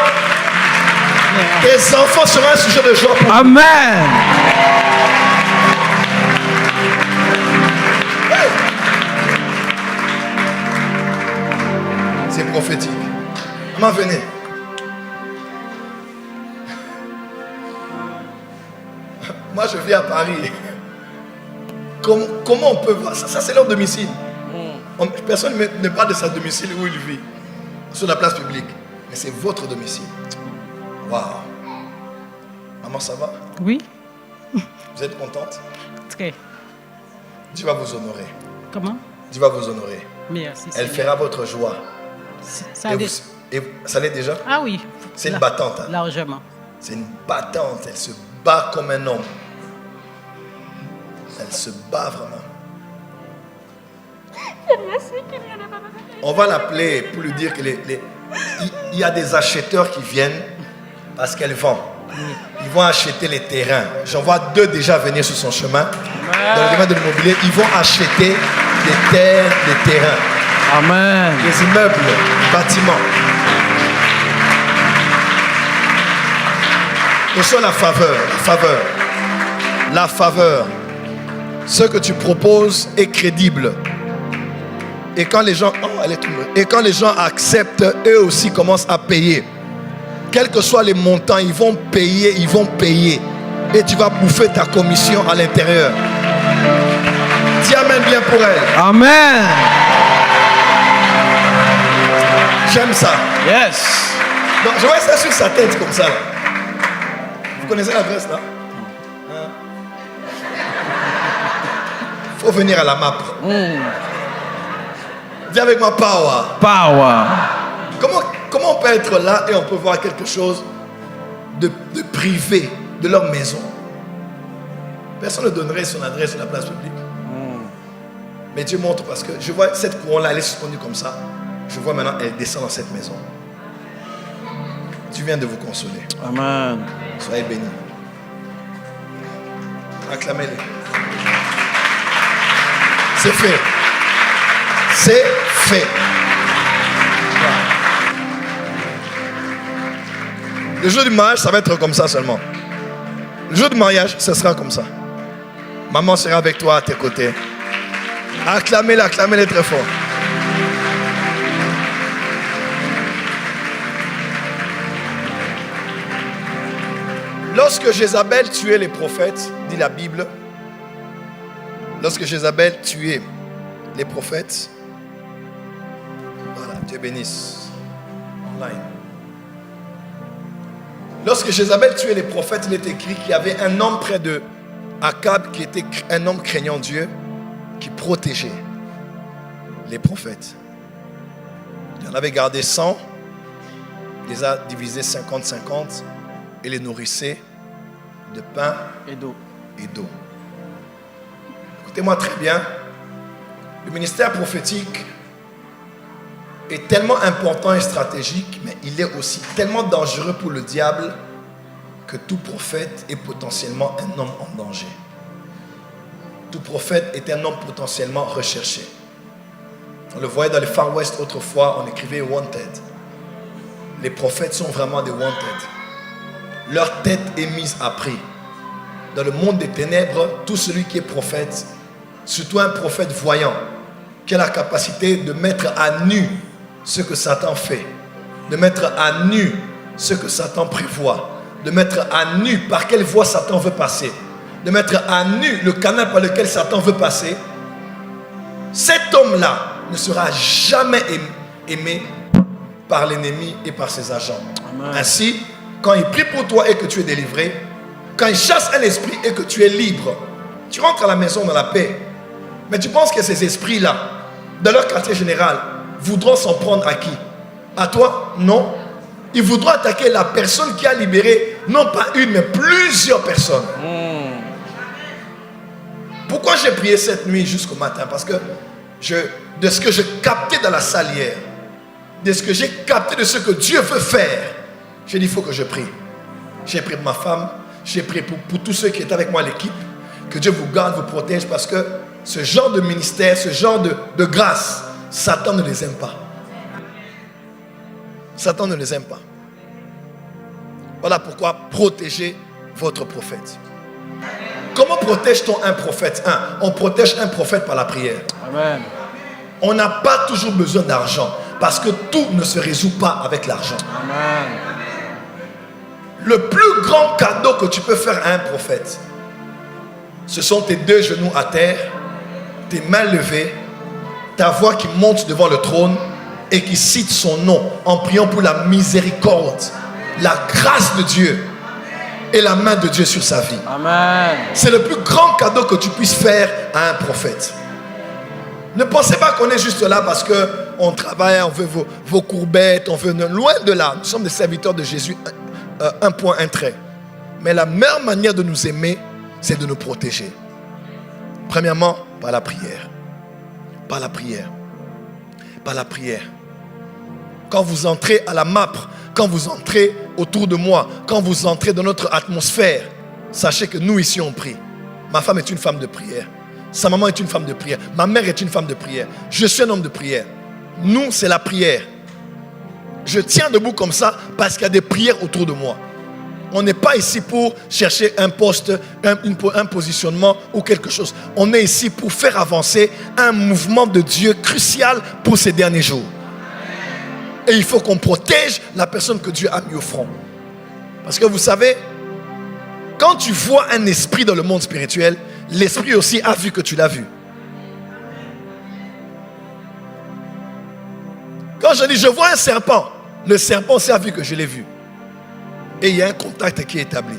[SPEAKER 1] Tes enfants seront un sujet de joie pour vous.
[SPEAKER 3] Amen.
[SPEAKER 1] C'est prophétique. Maman, venez. Moi, je vis à Paris. Comment on peut voir ça? Ça, c'est leur domicile. Personne ne parle de sa domicile où il vit, sur la place publique. Mais c'est votre domicile. Waouh. Maman, ça va?
[SPEAKER 2] oui,
[SPEAKER 1] Vous êtes contente?
[SPEAKER 2] très.
[SPEAKER 1] Dieu va vous honorer.
[SPEAKER 2] Comment?
[SPEAKER 1] Dieu va vous honorer.
[SPEAKER 2] Merci.
[SPEAKER 1] Elle
[SPEAKER 2] Seigneur.
[SPEAKER 1] fera votre joie.
[SPEAKER 2] Ça
[SPEAKER 1] Et,
[SPEAKER 2] dé-
[SPEAKER 1] ça l'est déjà?
[SPEAKER 2] Ah oui.
[SPEAKER 1] C'est une
[SPEAKER 2] La-
[SPEAKER 1] battante. Hein.
[SPEAKER 2] Largement.
[SPEAKER 1] C'est une battante. Elle se bat comme un homme. Elle Elle se bat vraiment. On va l'appeler pour lui dire qu'il y a des acheteurs qui viennent parce qu'elle vend. Ils vont acheter les terrains. J'en vois 2 déjà venir sur son chemin. Dans le domaine de l'immobilier, ils vont acheter des terres, des terrains.
[SPEAKER 3] Amen.
[SPEAKER 1] Les immeubles, les bâtiments. Reçois la faveur, la faveur. La faveur. Ce que tu proposes est crédible. Et quand les gens, elle est tombée. Et quand les gens acceptent, eux aussi commencent à payer. Quels que soient les montants, ils vont payer, ils vont payer. Et tu vas bouffer ta commission à l'intérieur. Dis amen bien pour elle.
[SPEAKER 3] Amen.
[SPEAKER 1] J'aime ça.
[SPEAKER 3] Yes.
[SPEAKER 1] Donc, je vois ça sur sa tête comme ça. Là. Vous connaissez l'adresse là? Faut venir à la map. Dis avec moi power.
[SPEAKER 3] Power.
[SPEAKER 1] Comment on peut être là et on peut voir quelque chose de privé de leur maison? Personne ne donnerait son adresse sur la place publique. Mais Dieu montre parce que je vois cette couronne là, elle est suspendue comme ça. Je vois maintenant, elle descend dans cette maison. Tu viens de vous consoler.
[SPEAKER 3] Amen.
[SPEAKER 1] Soyez bénis. Acclamez-les. C'est fait. C'est fait. Le jour du mariage, ça va être comme ça seulement. Le jour du mariage, ce sera comme ça. Maman sera avec toi à tes côtés. Acclamez-les, acclamez-les très fort. Lorsque Jézabel tuait les prophètes, dit la Bible, lorsque Jézabel tuait les prophètes, voilà, Dieu bénisse. Online. Lorsque Jézabel tuait les prophètes, il est écrit qu'il y avait un homme près de Akab qui était un homme craignant Dieu, qui protégeait les prophètes. Il en avait gardé 100, il les a divisés 50-50 et les nourrissait de pain
[SPEAKER 3] Et d'eau.
[SPEAKER 1] et d'eau. Écoutez-moi très bien, le ministère prophétique est tellement important et stratégique, mais il est aussi tellement dangereux pour le diable que tout prophète est potentiellement un homme en danger. Tout prophète est un homme potentiellement recherché. On le voyait dans le Far West autrefois, on écrivait wanted. Les prophètes sont vraiment des wanted. Leur tête est mise à prix. Dans le monde des ténèbres, tout celui qui est prophète, surtout un prophète voyant, qui a la capacité de mettre à nu ce que Satan fait, de mettre à nu ce que Satan prévoit, de mettre à nu par quelle voie Satan veut passer, de mettre à nu le canal par lequel Satan veut passer, cet homme-là ne sera jamais aimé par l'ennemi et par ses agents. Amen. Ainsi, quand il prie pour toi et que tu es délivré, quand il chasse un esprit et que tu es libre, tu rentres à la maison dans la paix. Mais tu penses que ces esprits-là, dans leur quartier général, voudront s'en prendre à qui? À toi? Non. Ils voudront attaquer la personne qui a libéré, non pas une, mais plusieurs personnes. Pourquoi j'ai prié cette nuit jusqu'au matin? Parce que de ce que je captais dans la salle hier, de ce que j'ai capté de ce que Dieu veut faire, j'ai dit il faut que je prie. J'ai prié pour ma femme, j'ai prié pour tous ceux qui étaient avec moi à l'équipe, que Dieu vous garde, vous protège, parce que ce genre de ministère, ce genre de grâce, Satan ne les aime pas. Satan ne les aime pas. Voilà pourquoi protégez votre prophète. Comment protège-t-on un prophète? On protège un prophète par la prière.
[SPEAKER 3] Amen.
[SPEAKER 1] On n'a pas toujours besoin d'argent, parce que tout ne se résout pas avec l'argent.
[SPEAKER 3] Amen.
[SPEAKER 1] Le plus grand cadeau que tu peux faire à un prophète, ce sont tes 2 genoux à terre, tes mains levées, ta voix qui monte devant le trône et qui cite son nom en priant pour la miséricorde, la grâce de Dieu et la main de Dieu sur sa vie. Amen. C'est le plus grand cadeau que tu puisses faire à un prophète. Ne pensez pas qu'on est juste là parce qu'on travaille, on veut vos courbettes, on veut... Loin de là, nous sommes des serviteurs de Jésus, un point, un trait. Mais la meilleure manière de nous aimer, c'est de nous protéger. Premièrement, par la prière. Par la prière. Par la prière. Quand vous entrez à la MAPRE, quand vous entrez autour de moi, quand vous entrez dans notre atmosphère, sachez que nous ici on prie. Ma femme est une femme de prière. Sa maman est une femme de prière. Ma mère est une femme de prière. Je suis un homme de prière. Nous, c'est la prière. Je tiens debout comme ça parce qu'il y a des prières autour de moi. On n'est pas ici pour chercher un poste, un positionnement ou quelque chose. On est ici pour faire avancer un mouvement de Dieu crucial pour ces derniers jours. Et il faut qu'on protège la personne que Dieu a mis au front. Parce que vous savez, quand tu vois un esprit dans le monde spirituel, l'esprit aussi a vu que tu l'as vu. Quand je dis je vois un serpent, le serpent aussi a vu que je l'ai vu. Et il y a un contact qui est établi.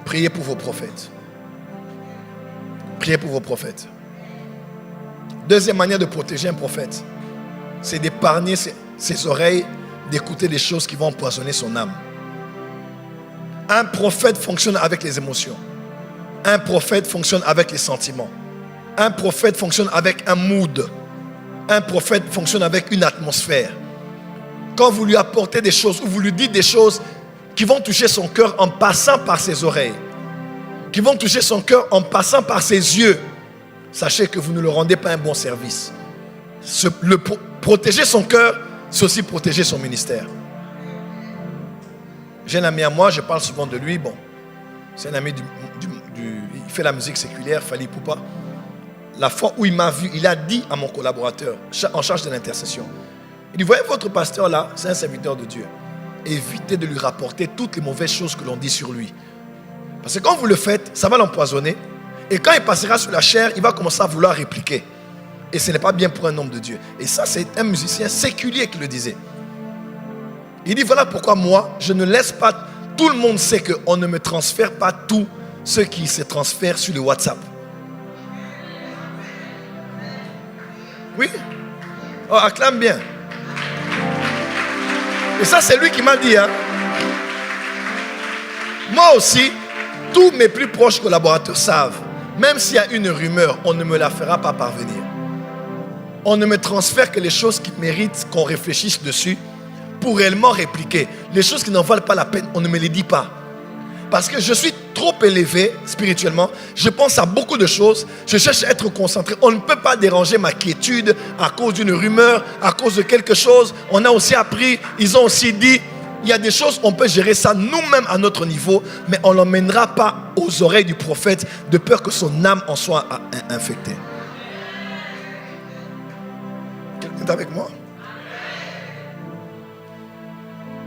[SPEAKER 1] Priez pour vos prophètes. Priez pour vos prophètes. Deuxième manière de protéger un prophète, c'est d'épargner ses oreilles, d'écouter des choses qui vont empoisonner son âme. Un prophète fonctionne avec les émotions. Un prophète fonctionne avec les sentiments. Un prophète fonctionne avec un mood. Un prophète fonctionne avec une atmosphère. Quand vous lui apportez des choses ou vous lui dites des choses qui vont toucher son cœur en passant par ses oreilles, qui vont toucher son cœur en passant par ses yeux, sachez que vous ne le rendez pas un bon service. Protéger son cœur, c'est aussi protéger son ministère. J'ai un ami à moi, je parle souvent de lui. Bon, c'est un ami il fait la musique séculière, Fali Poupa. La fois où il m'a vu, il a dit à mon collaborateur en charge de l'intercession, il dit, voyez votre pasteur là, c'est un serviteur de Dieu. Évitez de lui rapporter toutes les mauvaises choses que l'on dit sur lui. Parce que quand vous le faites, ça va l'empoisonner. Et quand il passera sur la chair, il va commencer à vouloir répliquer. Et ce n'est pas bien pour un homme de Dieu. Et ça, c'est un musicien séculier qui le disait. Il dit, voilà pourquoi moi, je ne laisse pas... Tout le monde sait qu'on ne me transfère pas tout ce qui se transfère sur le WhatsApp. Oui. Oh, acclame bien. Et ça, c'est lui qui m'a dit. Hein. Moi aussi, tous mes plus proches collaborateurs savent. Même s'il y a une rumeur, on ne me la fera pas parvenir. On ne me transfère que les choses qui méritent qu'on réfléchisse dessus pour réellement répliquer. Les choses qui n'en valent pas la peine, on ne me les dit pas. Parce que je suis trop élevé spirituellement. Je pense à beaucoup de choses. Je cherche à être concentré. On ne peut pas déranger ma quiétude à cause d'une rumeur, à cause de quelque chose. On a aussi appris, ils ont aussi dit, il y a des choses, on peut gérer ça nous-mêmes à notre niveau, mais on ne l'emmènera pas aux oreilles du prophète de peur que son âme en soit infectée. Quelqu'un est avec moi?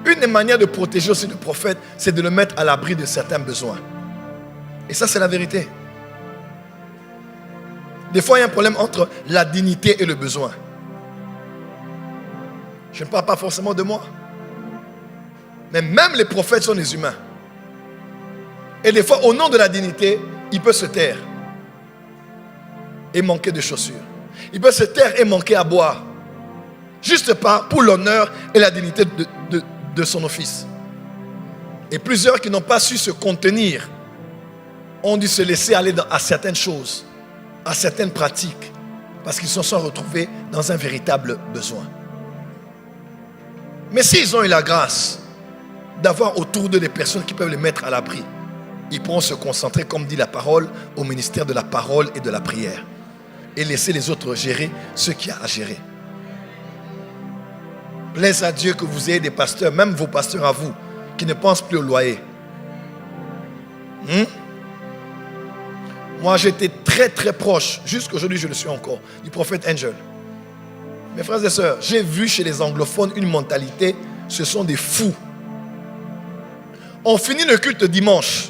[SPEAKER 1] Une des manières de protéger aussi le prophète, c'est de le mettre à l'abri de certains besoins. Et ça, c'est la vérité. Des fois, il y a un problème entre la dignité et le besoin. Je ne parle pas forcément de moi. Mais même les prophètes sont des humains. Et des fois, au nom de la dignité, il peut se taire et manquer de chaussures. Il peut se taire et manquer à boire. Juste pas pour l'honneur et la dignité de son office. Et plusieurs qui n'ont pas su se contenir ont dû se laisser aller à certaines choses, à certaines pratiques, parce qu'ils se sont retrouvés dans un véritable besoin. Mais s'ils ont eu la grâce d'avoir autour d'eux des personnes qui peuvent les mettre à l'abri, ils pourront se concentrer, comme dit la parole, au ministère de la parole et de la prière, et laisser les autres gérer ce qu'il y a à gérer. Plaise à Dieu que vous ayez des pasteurs, même vos pasteurs à vous, qui ne pensent plus au loyer. Moi, j'étais très très proche, jusqu'aujourd'hui je le suis encore, du prophète Angel. Mes frères et sœurs, j'ai vu chez les anglophones une mentalité, ce sont des fous. On finit le culte dimanche.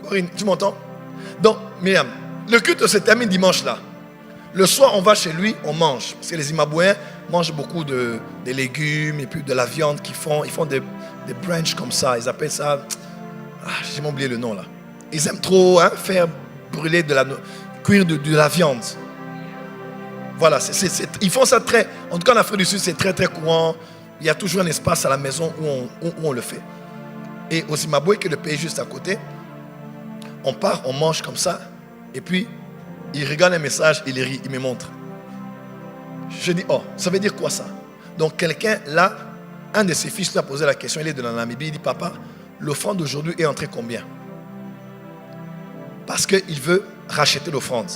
[SPEAKER 1] Corinne, tu m'entends? Donc, Myriam, le culte se termine dimanche là. Le soir, on va chez lui, on mange. Parce que les Zimbabwéens mangent beaucoup de légumes et puis de la viande qu'ils font. Ils font des brunchs comme ça. Ils appellent ça... j'ai oublié le nom là. Ils aiment trop faire brûler cuire de la viande. Voilà, ils font ça très... En tout cas, en Afrique du Sud, c'est très très courant. Il y a toujours un espace à la maison où on le fait. Et au Zimbabwe, qui est le pays juste à côté, On part, on mange comme ça. Et puis, il regarde un message, il rit, il me montre. Je dis, oh, ça veut dire quoi ça? Donc quelqu'un là, un de ses fils lui a posé la question, il est de la Namibie, il dit, papa, l'offrande d'aujourd'hui est entrée combien? Parce qu'il veut racheter l'offrande.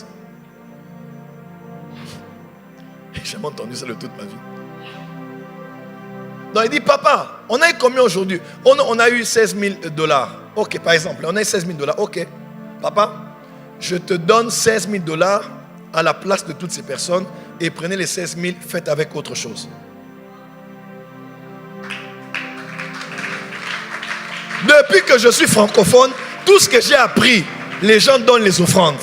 [SPEAKER 1] J'ai jamais entendu ça de toute ma vie. Donc il dit, papa, on a eu combien aujourd'hui? On a eu 16 000 $. Ok, par exemple, on a eu 16 000 $. Ok, papa, je te donne 16 000 $ à la place de toutes ces personnes et prenez les 16 000, faites avec autre chose. Depuis que je suis francophone, tout ce que j'ai appris, les gens donnent les offrandes.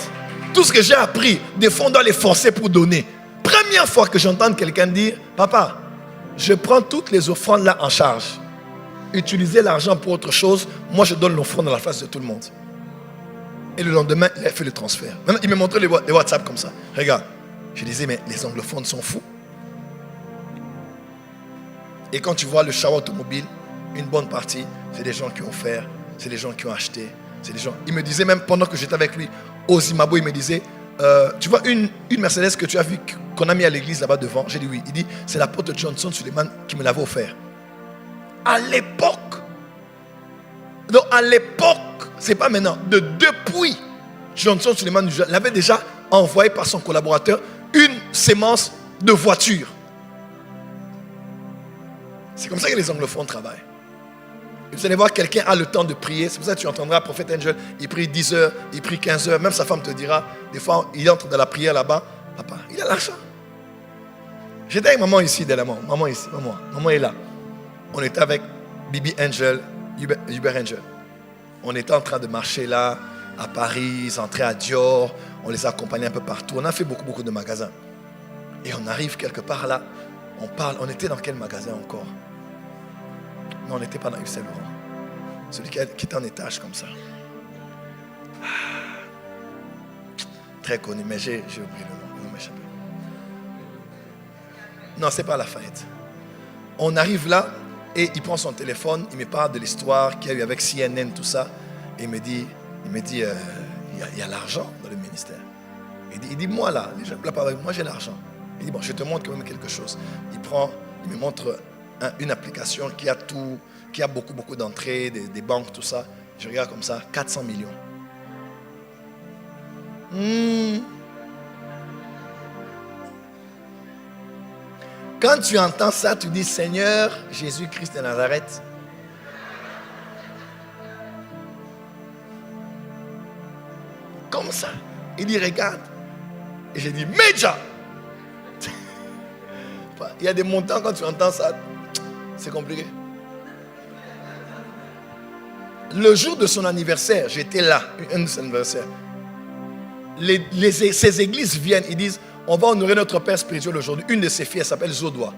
[SPEAKER 1] Tout ce que j'ai appris, des fois on doit les forcer pour donner. Première fois que j'entends quelqu'un dire, papa, je prends toutes les offrandes là en charge. Utilisez l'argent pour autre chose, moi je donne l'offrande à la face de tout le monde. Et le lendemain, il a fait le transfert. Maintenant, il me montrait les WhatsApp comme ça. Regarde, je disais, mais les anglophones sont fous. Et quand tu vois le shower automobile, une bonne partie, c'est des gens qui ont offert, c'est des gens qui ont acheté, c'est des gens. Il me disait même pendant que j'étais avec lui au Zimbabwe, il me disait, tu vois une Mercedes que tu as vu qu'on a mis à l'église là-bas devant. J'ai dit oui. Il dit, c'est l'apôtre Johnson Suleiman qui me l'avait offert. À l'époque. Donc à l'époque, c'est pas maintenant. Depuis Johnson Suleiman l'avait déjà envoyé par son collaborateur une sémence de voiture. C'est comme ça que les anglophones travaillent. Et vous allez voir, quelqu'un a le temps de prier. C'est pour ça que tu entendras Prophète Angel, il prie 10 heures, il prie 15 heures. Même sa femme te dira, des fois, il entre dans la prière là-bas. Papa, il a l'argent. J'étais avec maman ici, dernièrement. Maman ici, maman est là. On était avec Bibi Angel, Uber Angel. On était en train de marcher là, à Paris, ils entraient à Dior. On les a accompagnés un peu partout. On a fait beaucoup de magasins. Et on arrive quelque part là. On parle, on était dans quel magasin encore? Non, on n'était pas dans Yves Saint Laurent. Celui qui était en étage comme ça. Très connu, mais j'ai oublié le nom. Il m'échappe. Non, c'est pas Lafayette. On arrive là et il prend son téléphone, il me parle de l'histoire qu'il y a eu avec CNN, tout ça. Et il me dit, il y a l'argent dans le ministère. Il dit, moi là, les gens ne parlent pas avec moi, j'ai l'argent. Il dit, bon, je te montre quand même quelque chose. Il me montre une application qui a beaucoup d'entrées, des banques, tout ça. Je regarde comme ça, 400 millions. Quand tu entends ça, tu dis, Seigneur Jésus-Christ de Nazareth, comme ça. Il dit, regarde. Et j'ai dit, Major. Il y a des montants, quand tu entends ça, c'est compliqué. Le jour de son anniversaire, j'étais là, un de ses anniversaires. Ces églises viennent, ils disent, on va honorer notre père spirituel aujourd'hui. Une de ses filles, elle s'appelle Zodwa.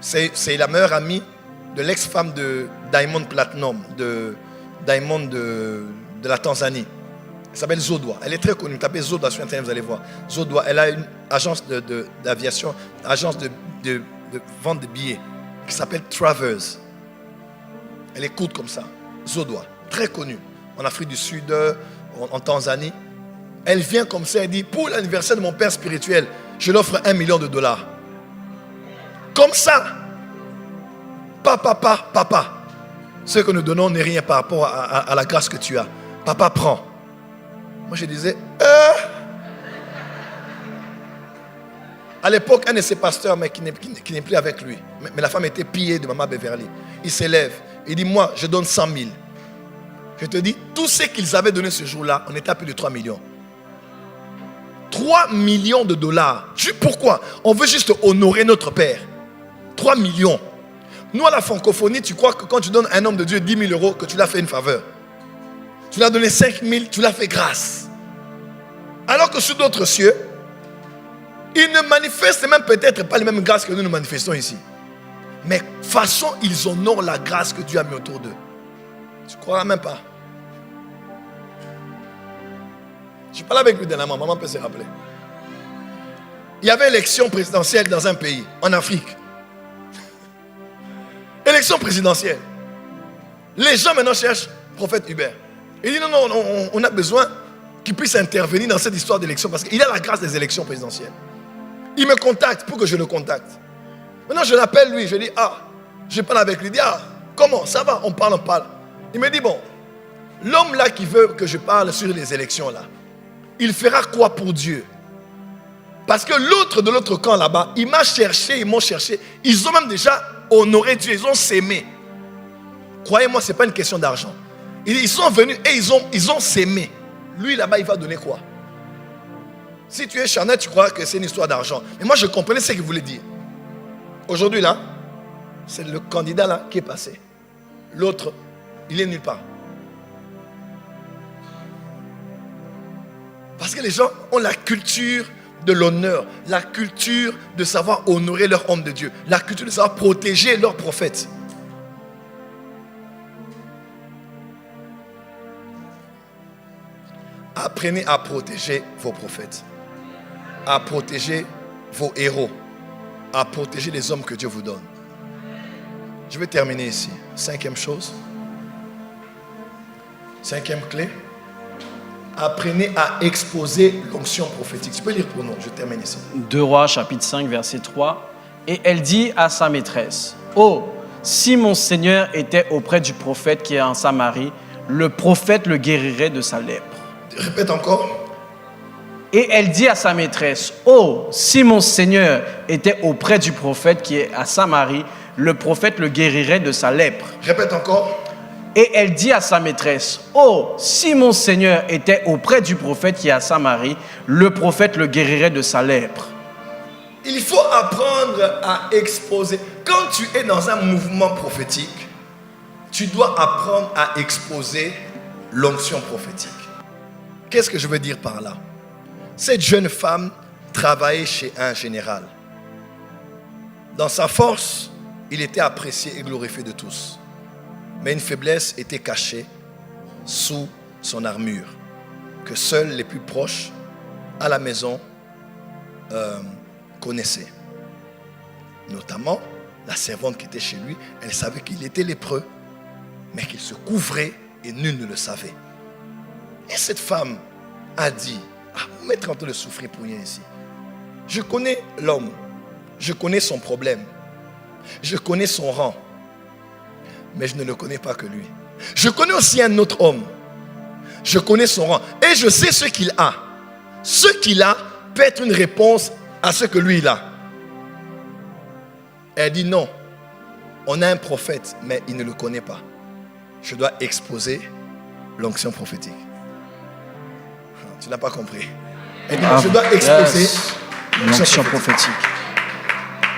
[SPEAKER 1] C'est la meilleure amie de l'ex-femme de Diamond Platinum, de Diamond de la Tanzanie. Elle s'appelle Zodwa. Elle est très connue. Tapez Zodwa sur Internet, vous allez voir. Zodwa, elle a une agence d'aviation, agence de vente de billets qui s'appelle Travers. Elle est courte comme ça. Zodwa, très connue en Afrique du Sud, en Tanzanie. Elle vient comme ça, elle dit, pour l'anniversaire de mon père spirituel, je l'offre $1 million. Comme ça. Papa. Ce que nous donnons n'est rien par rapport à la grâce que tu as. Papa, prends. Moi, je disais, À l'époque, un de ses pasteurs, mais qui n'est plus avec lui, mais la femme était pillée de Maman Beverly. Il s'élève, il dit, moi, je donne 100 000. Je te dis, tout ce qu'ils avaient donné ce jour-là, on était à plus de 3 millions. 3 millions de dollars. Pourquoi? On veut juste honorer notre Père. 3 millions. Nous, à la francophonie, tu crois que quand tu donnes à un homme de Dieu 10 000 euros, que tu l'as fait une faveur. Tu l'as donné 5 000, tu l'as fait grâce. Alors que sur d'autres cieux, ils ne manifestent même peut-être pas les mêmes grâces que nous manifestons ici. Mais de toute façon, ils honorent la grâce que Dieu a mis autour d'eux. Tu ne croiras même pas. Je parlais avec lui dernièrement, maman peut se rappeler. Il y avait élection présidentielle dans un pays, en Afrique. Élection présidentielle. Les gens maintenant cherchent Prophète Hubert. Il dit non, non, on a besoin qu'il puisse intervenir dans cette histoire d'élection parce qu'il a la grâce des élections présidentielles. Il me contacte pour que je le contacte. Maintenant, je l'appelle lui, je dis, je parle avec lui, il dit, comment, ça va, on parle. Il me dit, bon, l'homme là qui veut que je parle sur les élections là, il fera quoi pour Dieu? Parce que l'autre de l'autre camp là-bas, il m'a cherché, ils m'ont cherché, ils ont même déjà honoré Dieu, ils ont s'aimé. Croyez-moi, ce n'est pas une question d'argent. Ils sont venus et ils ont s'aimé. Lui là-bas, il va donner quoi? Si tu es charnel, tu crois que c'est une histoire d'argent. Mais moi, je comprenais ce qu'il voulait dire. Aujourd'hui là, c'est le candidat là qui est passé. L'autre, il est nulle part. Parce que les gens ont la culture de l'honneur, la culture de savoir honorer leur homme de Dieu, la culture de savoir protéger leurs prophètes. Apprenez à protéger vos prophètes, à protéger vos héros, à protéger les hommes que Dieu vous donne. Je vais terminer ici. 5e chose. 5e clé. Apprenez à exposer l'onction prophétique. Tu peux lire pour nous, je termine ici.
[SPEAKER 3] 2 Rois, chapitre 5, verset 3. Et elle dit à sa maîtresse, « Oh, si mon Seigneur était auprès du prophète qui est en Samarie, le prophète le guérirait de sa lèpre. »
[SPEAKER 1] Répète encore.
[SPEAKER 3] Et elle dit à sa maîtresse, « Oh, si mon Seigneur était auprès du prophète qui est à Samarie, le prophète le guérirait de sa lèpre. »
[SPEAKER 1] Répète encore.
[SPEAKER 3] Et elle dit à sa maîtresse, « Oh, si mon Seigneur était auprès du prophète qui est à Samarie, le prophète le guérirait de sa lèpre. »
[SPEAKER 1] Il faut apprendre à exposer. Quand tu es dans un mouvement prophétique, tu dois apprendre à exposer l'onction prophétique. Qu'est-ce que je veux dire par là? Cette jeune femme travaillait chez un général. Dans sa force, il était apprécié et glorifié de tous. Mais une faiblesse était cachée sous son armure, que seuls les plus proches à la maison connaissaient. Notamment, la servante qui était chez lui, elle savait qu'il était lépreux, mais qu'il se couvrait et nul ne le savait. Et cette femme a dit, vous êtes en train de souffrir pour rien ici. Je connais l'homme, je connais son problème, je connais son rang, mais je ne le connais pas que lui. Je connais aussi un autre homme. Je connais son rang. Et je sais ce qu'il a. Ce qu'il a peut être une réponse à ce que lui il a. Elle dit non. On a un prophète, mais il ne le connaît pas. Je dois exposer l'onction prophétique. Tu n'as pas compris. Elle dit, je dois exposer
[SPEAKER 3] l'onction prophétique.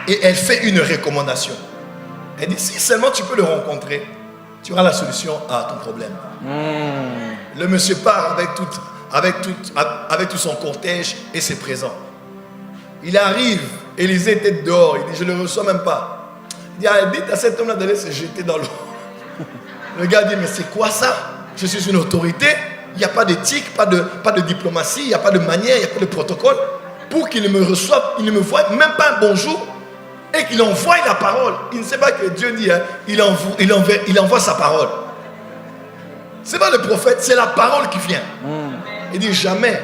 [SPEAKER 1] Et elle fait une recommandation. Elle dit, si seulement tu peux le rencontrer, tu auras la solution à ton problème. Le monsieur part avec tout son cortège et ses présents. Il arrive, Élisée était dehors, il dit, je ne le reçois même pas. Il dit, dites à cet homme-là d'aller se jeter dans l'eau. Le gars dit, mais c'est quoi ça? Je suis une autorité, il n'y a pas d'éthique, pas de diplomatie, il n'y a pas de manière, il n'y a pas de protocole. Pour qu'il me reçoive, il ne me voit même pas un bonjour. Et qu'il envoie la parole. Il ne sait pas que Dieu dit, il envoie sa parole. Ce n'est pas le prophète, c'est la parole qui vient. Il dit, jamais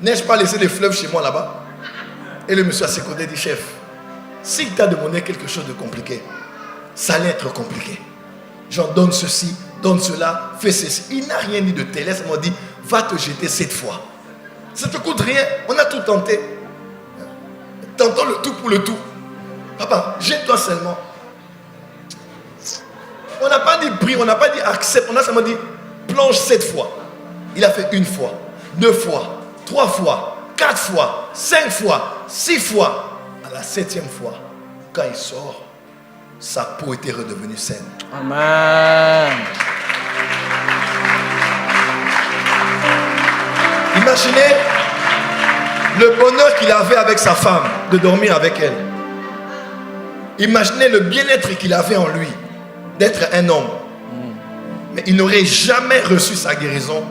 [SPEAKER 1] n'ai-je pas laissé des fleuves chez moi là-bas? Et le monsieur à ses côtés dit, chef, s'il t'a demandé quelque chose de compliqué, ça allait être compliqué. Genre, donne ceci, donne cela, fais ceci. Il n'a rien dit de tel. Il m'a dit, va te jeter 7 fois. Ça ne te coûte rien, on a tout tenté. Tentons le tout pour le tout. Papa, jette-toi seulement. On n'a pas dit prie, on n'a pas dit accepte, on a seulement dit plonge 7 fois. Il a fait 1 fois, 2 fois, 3 fois, 4 fois, 5 fois, 6 fois. À la 7e fois, quand il sort, sa peau était redevenue saine.
[SPEAKER 3] Amen.
[SPEAKER 1] Imaginez le bonheur qu'il avait avec sa femme, de dormir avec elle. Imaginez le bien-être qu'il avait en lui, d'être un homme. Mais il n'aurait jamais reçu sa guérison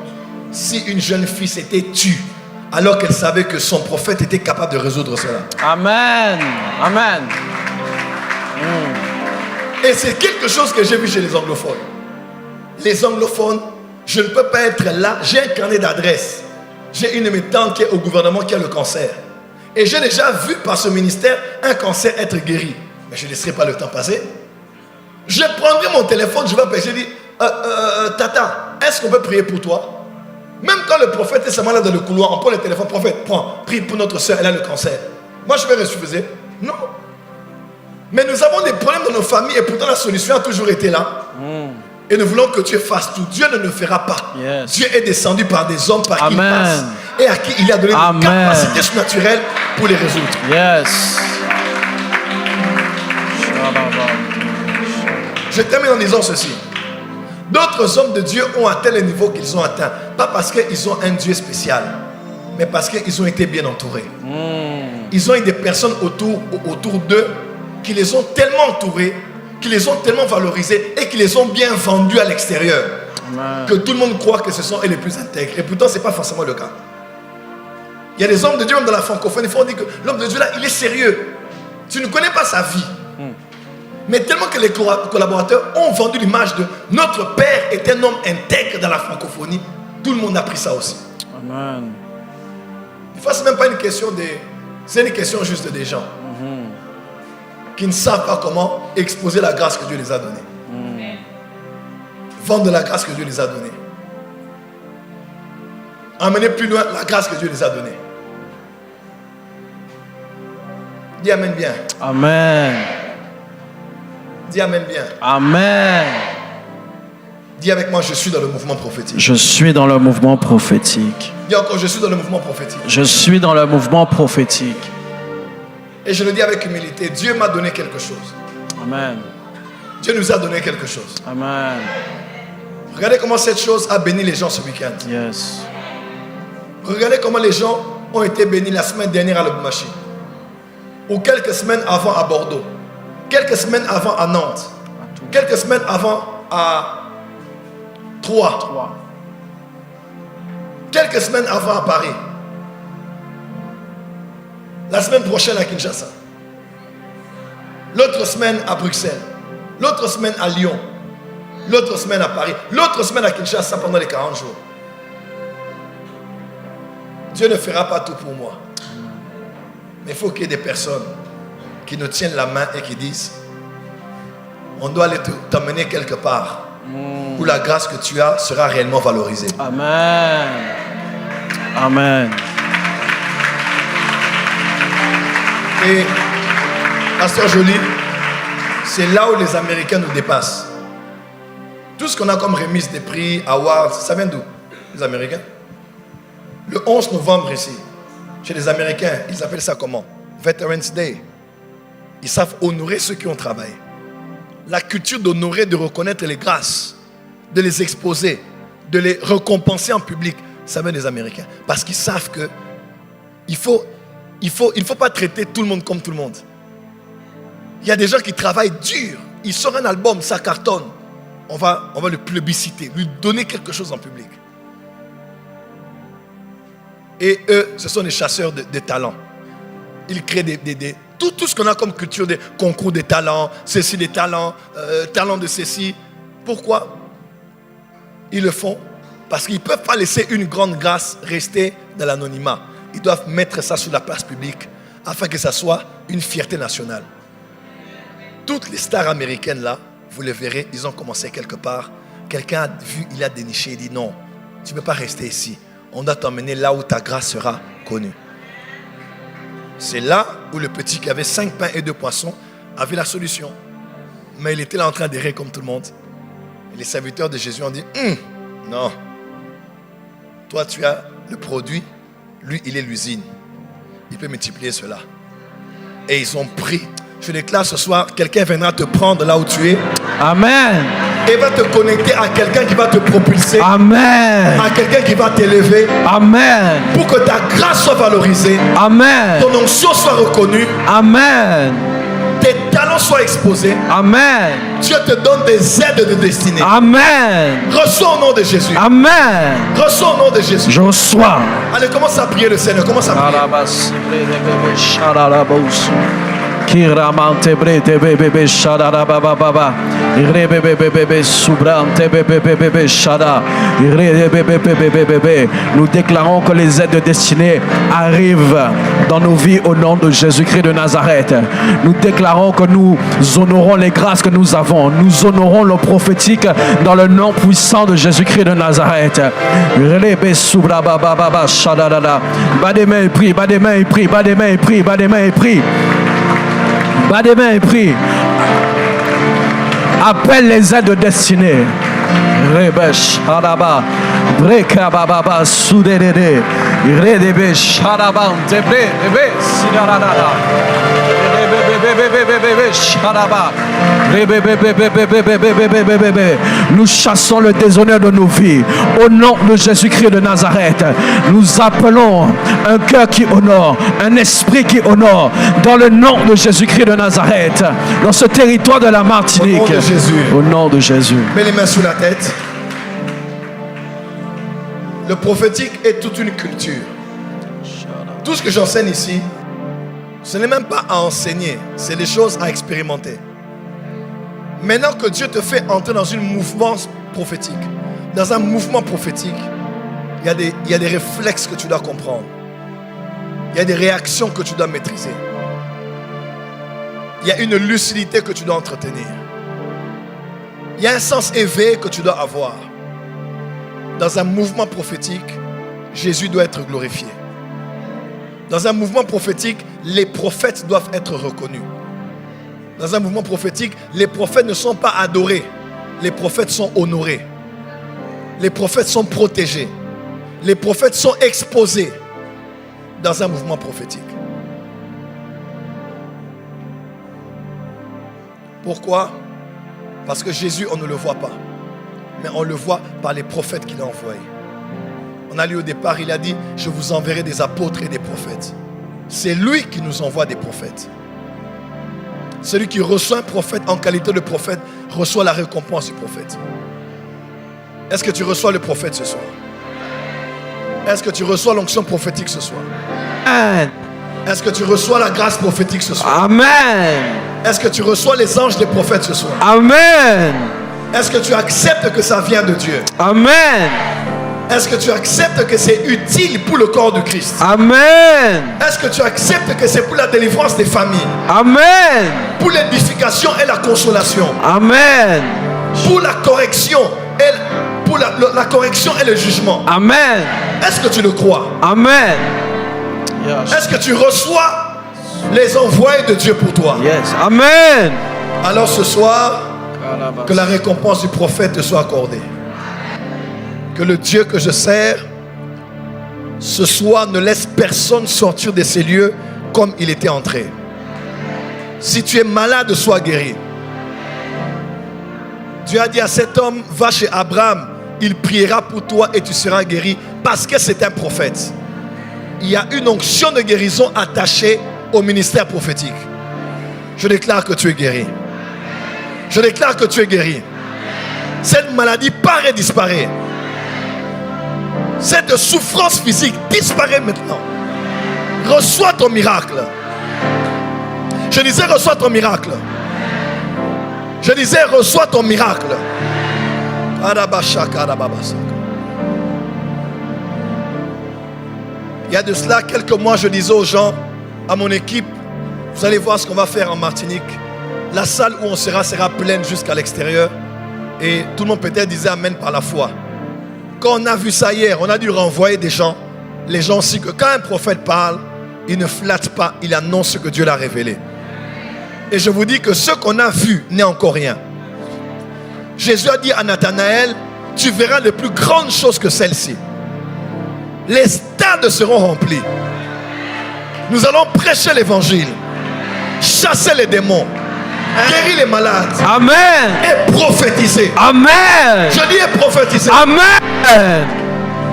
[SPEAKER 1] si une jeune fille s'était tue, alors qu'elle savait que son prophète était capable de résoudre cela.
[SPEAKER 3] Amen. Amen.
[SPEAKER 1] Et c'est quelque chose que j'ai vu chez les anglophones. Les anglophones Je ne peux pas être là. J'ai un carnet d'adresses. J'ai une de mes tantes qui est au gouvernement qui a le cancer. Et j'ai déjà vu par ce ministère un cancer être guéri. Mais je ne laisserai pas le temps passer. Je prendrai mon téléphone, je vais appeler, je dis, Tata, est-ce qu'on peut prier pour toi? Même quand le prophète est seulement là dans le couloir, on prend le téléphone, prophète, prends, prie pour notre soeur, elle a le cancer. Moi, je vais refuser. Non. Mais nous avons des problèmes dans nos familles et pourtant la solution a toujours été là. Et nous voulons que Dieu fasse tout. Dieu ne le fera pas.
[SPEAKER 3] Yes.
[SPEAKER 1] Dieu est descendu par des hommes par qui il
[SPEAKER 3] Amen.
[SPEAKER 1] passe et à qui il a donné
[SPEAKER 3] Amen.
[SPEAKER 1] des capacités surnaturelles pour les résoudre.
[SPEAKER 3] Yes.
[SPEAKER 1] Je termine en disant ceci. D'autres hommes de Dieu ont atteint le niveau qu'ils ont atteint. Pas parce qu'ils ont un Dieu spécial, mais parce qu'ils ont été bien entourés. Ils ont eu des personnes autour d'eux qui les ont tellement entourés, qui les ont tellement valorisés et qui les ont bien vendus à l'extérieur. Que tout le monde croit que ce sont eux les plus intègres. Et pourtant, ce n'est pas forcément le cas. Il y a des hommes de Dieu, même dans la francophonie, il faut dire que l'homme de Dieu là, il est sérieux. Tu ne connais pas sa vie. Mais tellement que les collaborateurs ont vendu l'image de notre père est un homme intègre dans la francophonie, tout le monde a pris ça aussi.
[SPEAKER 3] Amen.
[SPEAKER 1] Des fois, ce n'est même pas une question de... C'est une question juste des gens qui ne savent pas comment exposer la grâce que Dieu les a donnée. Vendre la grâce que Dieu les a donnée. Emmener plus loin la grâce que Dieu les a donnée. Dis Amen bien.
[SPEAKER 3] Amen.
[SPEAKER 1] Dis Amen bien.
[SPEAKER 3] Amen.
[SPEAKER 1] Dis avec moi, je suis dans le mouvement prophétique.
[SPEAKER 3] Je suis dans le mouvement prophétique.
[SPEAKER 1] Dis encore, je suis dans le mouvement prophétique.
[SPEAKER 3] Je suis dans le mouvement prophétique.
[SPEAKER 1] Et je le dis avec humilité, Dieu m'a donné quelque chose.
[SPEAKER 3] Amen.
[SPEAKER 1] Dieu nous a donné quelque chose.
[SPEAKER 3] Amen.
[SPEAKER 1] Regardez comment cette chose a béni les gens ce week-end.
[SPEAKER 3] Yes.
[SPEAKER 1] Regardez comment les gens ont été bénis la semaine dernière à Lubumbashi. Ou quelques semaines avant à Bordeaux. Quelques semaines avant à Nantes. Quelques semaines avant à Troyes. Quelques semaines avant à Paris. La semaine prochaine à Kinshasa. L'autre semaine à Bruxelles. L'autre semaine à Lyon. L'autre semaine à Paris. L'autre semaine à Kinshasa pendant les 40 jours. Dieu ne fera pas tout pour moi. Mais il faut qu'il y ait des personnes qui nous tiennent la main et qui disent, on doit aller t'emmener quelque part où la grâce que tu as sera réellement valorisée.
[SPEAKER 3] Amen. Amen.
[SPEAKER 1] Et, Pasteur Joly, c'est là où les Américains nous dépassent. Tout ce qu'on a comme remise des prix, awards, ça vient d'où? Les Américains. Le 11 novembre ici, chez les Américains, ils appellent ça comment? Veterans Day. Ils savent honorer ceux qui ont travaillé. La culture d'honorer, de reconnaître les grâces, de les exposer, de les récompenser en public, ça vient des Américains. Parce qu'ils savent que il faut pas traiter tout le monde comme tout le monde. Il y a des gens qui travaillent dur. Ils sortent un album, ça cartonne. On va le plébisciter, lui donner quelque chose en public. Et eux, ce sont des chasseurs de talents. Ils créent tout ce qu'on a comme culture, des concours de talents, ceci des talents, talents de ceci. Pourquoi ils le font? Parce qu'ils ne peuvent pas laisser une grande grâce rester dans l'anonymat. Ils doivent mettre ça sur la place publique afin que ça soit une fierté nationale. Toutes les stars américaines là, vous les verrez, ils ont commencé quelque part. Quelqu'un a vu, il a déniché, il dit non, tu ne peux pas rester ici. On doit t'emmener là où ta grâce sera connue. C'est là où le petit qui avait 5 pains et 2 poissons avait la solution. Mais il était là en train d'errer comme tout le monde. Et les serviteurs de Jésus ont dit, non, toi tu as le produit, lui il est l'usine. Il peut multiplier cela. Et ils ont pris. Je déclare ce soir, quelqu'un viendra te prendre là où tu es.
[SPEAKER 3] Amen.
[SPEAKER 1] Et va te connecter à quelqu'un qui va te propulser.
[SPEAKER 3] Amen.
[SPEAKER 1] À quelqu'un qui va t'élever.
[SPEAKER 3] Amen.
[SPEAKER 1] Pour que ta grâce soit valorisée.
[SPEAKER 3] Amen.
[SPEAKER 1] Ton onction soit reconnue.
[SPEAKER 3] Amen.
[SPEAKER 1] Tes talents soient exposés.
[SPEAKER 3] Amen.
[SPEAKER 1] Dieu te donne des aides de destinée.
[SPEAKER 3] Amen.
[SPEAKER 1] Reçois au nom de Jésus.
[SPEAKER 3] Amen.
[SPEAKER 1] Reçois au nom de Jésus.
[SPEAKER 3] Je reçois.
[SPEAKER 1] Allez, commence à prier le Seigneur. Commence à prier.
[SPEAKER 3] Kiramante brete bebe shada baba baba. Irebe bebe subrante bebe shada. Irebe bebe. Nous déclarons que les aides destinées arrivent dans nos vies au nom de Jésus-Christ de Nazareth. Nous déclarons que nous honorons les grâces que nous avons. Nous honorons le prophétique dans le nom puissant de Jésus-Christ de Nazareth. Irebe subra baba baba shada dada. Bas des mains et prie, bas des mains et prie, bas des mains et prie, bas des mains et prie. Bas des mains et prie. Appelle les aides destinés. Rebesh, Hadaba, Breka Baba, Soudede, Redebe, Shadaba, Tebre, Rebe, Sidarada, Rebe, Shadaba, Rebe. Nous chassons le déshonneur de nos vies. Au nom de Jésus-Christ de Nazareth, nous appelons un cœur qui honore, un esprit qui honore, dans le nom de Jésus-Christ de Nazareth, dans ce territoire de la Martinique.
[SPEAKER 1] Au nom de Jésus.
[SPEAKER 3] Au nom de Jésus.
[SPEAKER 1] Mets les mains sous la tête. Le prophétique est toute une culture. Tout ce que j'enseigne ici, ce n'est même pas à enseigner, c'est des choses à expérimenter. Maintenant que Dieu te fait entrer dans un mouvement prophétique, il y a des réflexes que tu dois comprendre. Il y a des réactions que tu dois maîtriser. Il y a une lucidité que tu dois entretenir. Il y a un sens éveillé que tu dois avoir. Dans un mouvement prophétique, Jésus doit être glorifié. Dans un mouvement prophétique, les prophètes doivent être reconnus. Dans un mouvement prophétique, les prophètes ne sont pas adorés. Les prophètes sont honorés. Les prophètes sont protégés. Les prophètes sont exposés dans un mouvement prophétique. Pourquoi? Parce que Jésus, on ne le voit pas. Mais on le voit par les prophètes qu'il a envoyés. On a lu au départ, il a dit, je vous enverrai des apôtres et des prophètes. C'est lui qui nous envoie des prophètes. Celui qui reçoit un prophète en qualité de prophète reçoit la récompense du prophète. Est-ce que tu reçois le prophète ce soir? Est-ce que tu reçois l'onction prophétique ce soir?
[SPEAKER 3] Amen.
[SPEAKER 1] Est-ce que tu reçois la grâce prophétique ce soir?
[SPEAKER 3] Amen.
[SPEAKER 1] Est-ce que tu reçois les anges des prophètes ce soir?
[SPEAKER 3] Amen.
[SPEAKER 1] Est-ce que tu acceptes que ça vient de Dieu?
[SPEAKER 3] Amen.
[SPEAKER 1] Est-ce que tu acceptes que c'est utile pour le corps de Christ?
[SPEAKER 3] Amen.
[SPEAKER 1] Est-ce que tu acceptes que c'est pour la délivrance des familles?
[SPEAKER 3] Amen.
[SPEAKER 1] Pour l'édification et la consolation?
[SPEAKER 3] Amen.
[SPEAKER 1] Pour la correction et, pour la correction et le jugement?
[SPEAKER 3] Amen.
[SPEAKER 1] Est-ce que tu le crois?
[SPEAKER 3] Amen.
[SPEAKER 1] Est-ce que tu reçois les envoyés de Dieu pour toi?
[SPEAKER 3] Yes. Amen.
[SPEAKER 1] Alors ce soir, que la récompense du prophète te soit accordée. Que le Dieu que je sers, ce soir, ne laisse personne sortir de ces lieux comme il était entré. Si tu es malade, sois guéri. Dieu a dit à cet homme, va chez Abraham, il priera pour toi et tu seras guéri parce que c'est un prophète. Il y a une onction de guérison attachée au ministère prophétique. Je déclare que tu es guéri. Je déclare que tu es guéri. Cette maladie part et disparaît. Cette souffrance physique disparaît maintenant. Reçois ton miracle. Je disais reçois ton miracle. Je disais reçois ton miracle. Il y a de cela quelques mois, je disais aux gens, à mon équipe, vous allez voir ce qu'on va faire en Martinique. La salle où on sera pleine jusqu'à l'extérieur. Et tout le monde peut-être disait amen par la foi. Quand on a vu ça hier, on a dû renvoyer des gens. Les gens aussi que quand un prophète parle, il ne flatte pas, il annonce ce que Dieu l'a révélé. Et je vous dis que ce qu'on a vu n'est encore rien. Jésus a dit à Nathanaël, tu verras les plus grandes choses que celles-ci. Les stades seront remplis. Nous allons prêcher l'évangile, chasser les démons, guérir les malades.
[SPEAKER 3] Amen.
[SPEAKER 1] Et prophétiser.
[SPEAKER 3] Amen.
[SPEAKER 1] Je dis et prophétiser.
[SPEAKER 3] Amen.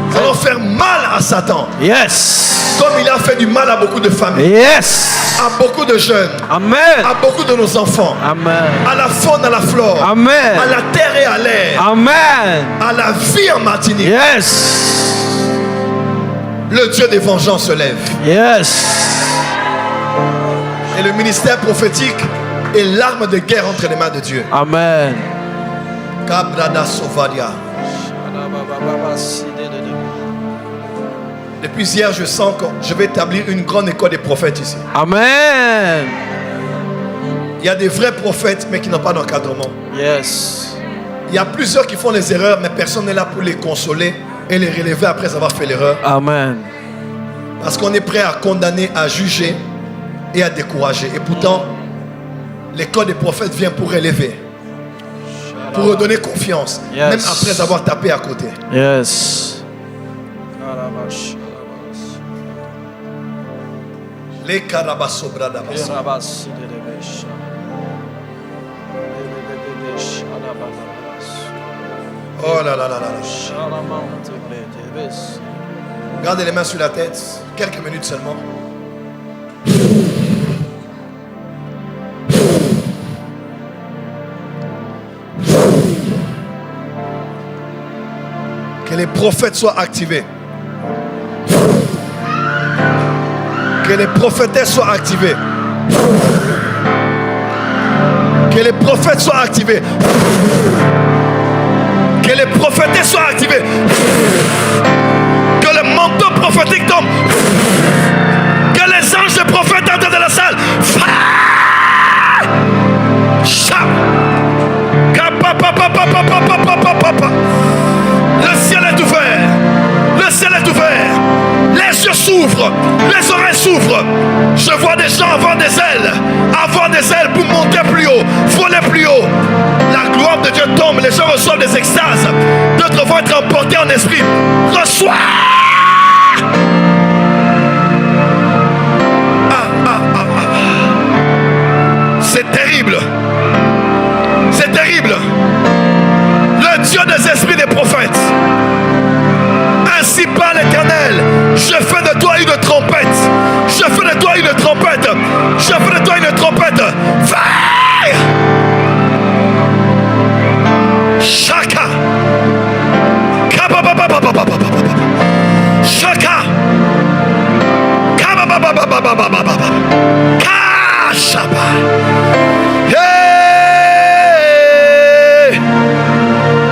[SPEAKER 1] Nous allons faire mal à Satan.
[SPEAKER 3] Yes.
[SPEAKER 1] Comme il a fait du mal à beaucoup de familles.
[SPEAKER 3] Yes.
[SPEAKER 1] À beaucoup de jeunes.
[SPEAKER 3] Amen.
[SPEAKER 1] À beaucoup de nos enfants.
[SPEAKER 3] Amen.
[SPEAKER 1] À la faune, à la flore.
[SPEAKER 3] Amen.
[SPEAKER 1] À la terre et à l'air.
[SPEAKER 3] Amen.
[SPEAKER 1] À la vie en Martinique.
[SPEAKER 3] Yes.
[SPEAKER 1] Le Dieu des vengeances se lève.
[SPEAKER 3] Yes.
[SPEAKER 1] Et le ministère prophétique est l'arme de guerre entre les mains de Dieu.
[SPEAKER 3] Amen.
[SPEAKER 1] Kabrada Sovaria. Depuis hier, je sens que je vais établir une grande école des prophètes ici.
[SPEAKER 3] Amen.
[SPEAKER 1] Il y a des vrais prophètes, mais qui n'ont pas d'encadrement.
[SPEAKER 3] Yes.
[SPEAKER 1] Il y a plusieurs qui font des erreurs, mais personne n'est là pour les consoler et les relever après avoir fait l'erreur.
[SPEAKER 3] Amen.
[SPEAKER 1] Parce qu'on est prêt à condamner, à juger et à décourager. Et pourtant, l'école des prophètes vient pour relever, pour redonner confiance,
[SPEAKER 3] Yes.
[SPEAKER 1] même après avoir tapé à côté.
[SPEAKER 3] Yes.
[SPEAKER 1] Les Karabasobradabas. Oh là là là là là. Gardez les mains sur la tête, quelques minutes seulement. Que les prophètes soient activés. Que les prophétesses soient activées. Que les prophètes soient activés. Que les prophétesses soient activées. Que le manteau prophétique tombe. Que les anges et prophètes entrent dans la salle. Le ciel est ouvert. Le ciel est ouvert. Les yeux s'ouvrent. Les oreilles s'ouvrent. Je vois des gens avoir des ailes. Avoir des ailes pour monter plus haut. Voler plus haut. La gloire de Dieu tombe. Les gens reçoivent des extases. D'autres vont être emportés en esprit. Reçois. C'est terrible. C'est terrible. Le Dieu des esprits des prophètes. Ainsi parle l'Éternel. Je fais de toi une trompette. Je fais de toi une trompette. Je fais de toi une trompette. Veille. Chaka. Chaka. Kashaba. Hey.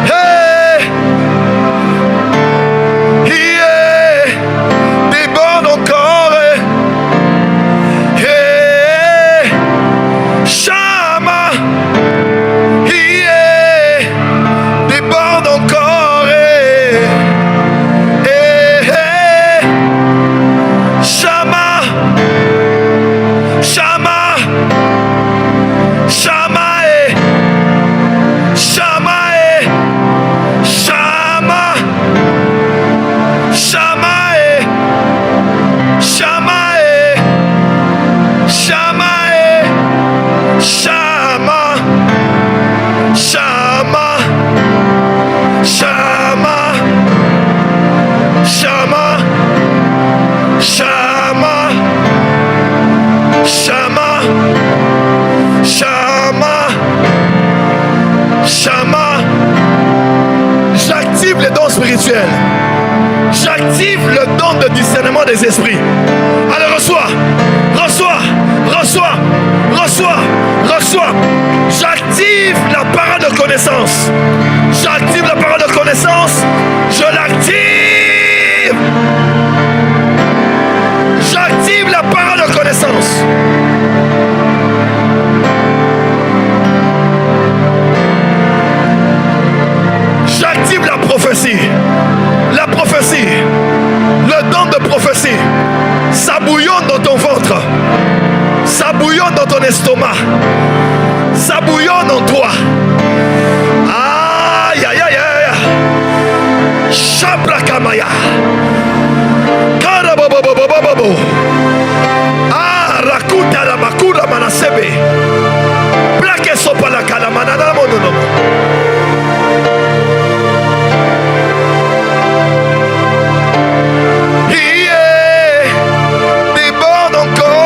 [SPEAKER 1] Hey. Yeah. Déborde encore. Hey. Shama. Yeah. Déborde encore. Hey. Shama. Shama. Shama. Shama. Shama. Shama. Shama. Shama. Shama. Shama. Shama. Shama. Shama. Shama. Shama. Shama. J'active les dons spirituels. J'active le don de discernement des esprits. Allez, reçois. Reçois. Reçois. Reçois. Reçois. J'active la parole de connaissance. J'active la parole de connaissance. Je l'active. J'active la parole de connaissance. J'active la prophétie. La prophétie. Le don de prophétie. Ça bouillonne dans ton ventre. Ça bouillonne dans ton estomac. Ça bouillonne en toi. Aïe aïe aïe aïe. Shabrakamaya. Karababababababo. Ah, rakuta la makura manasebe. Plake sopa la kalamanana monono. Déborde encore.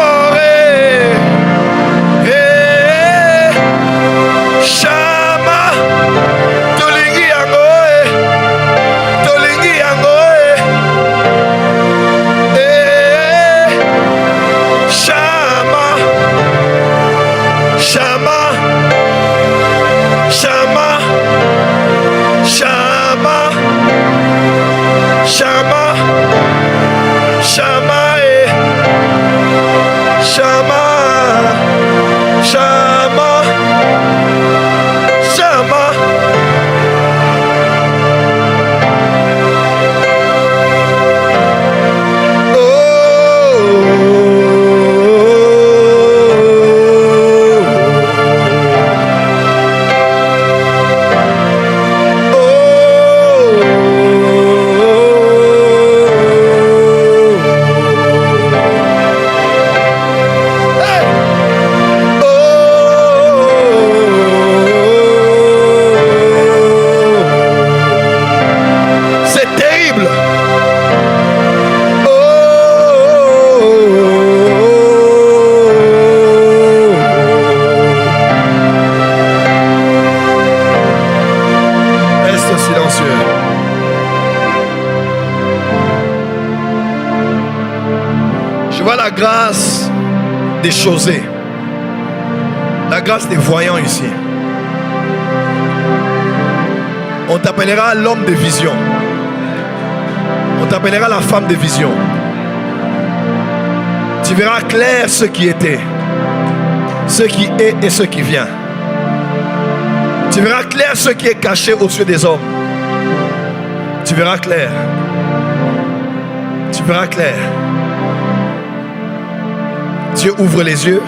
[SPEAKER 1] vois la grâce des chosés, la grâce des voyants ici. On t'appellera l'homme de vision. On t'appellera la femme de vision. Tu verras clair ce qui était, ce qui est et ce qui vient. Tu verras clair ce qui est caché aux yeux des hommes. Tu verras clair. Tu verras clair. Dieu ouvre les yeux.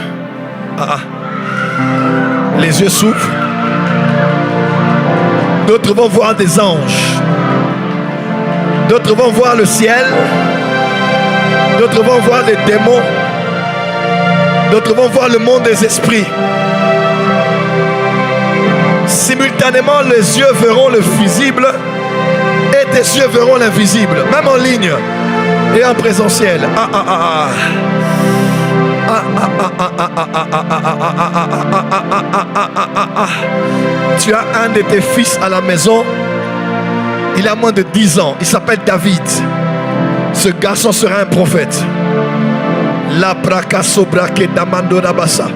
[SPEAKER 1] Les yeux s'ouvrent. D'autres vont voir des anges. D'autres vont voir le ciel. D'autres vont voir les démons. D'autres vont voir le monde des esprits. Simultanément, les yeux verront le visible et tes yeux verront l'invisible, même en ligne et en présentiel. Tu as un de tes fils à la maison. Il a moins de 10 ans. Il s'appelle David. Ce garçon sera un prophète. La prakaso brake damando rabasa.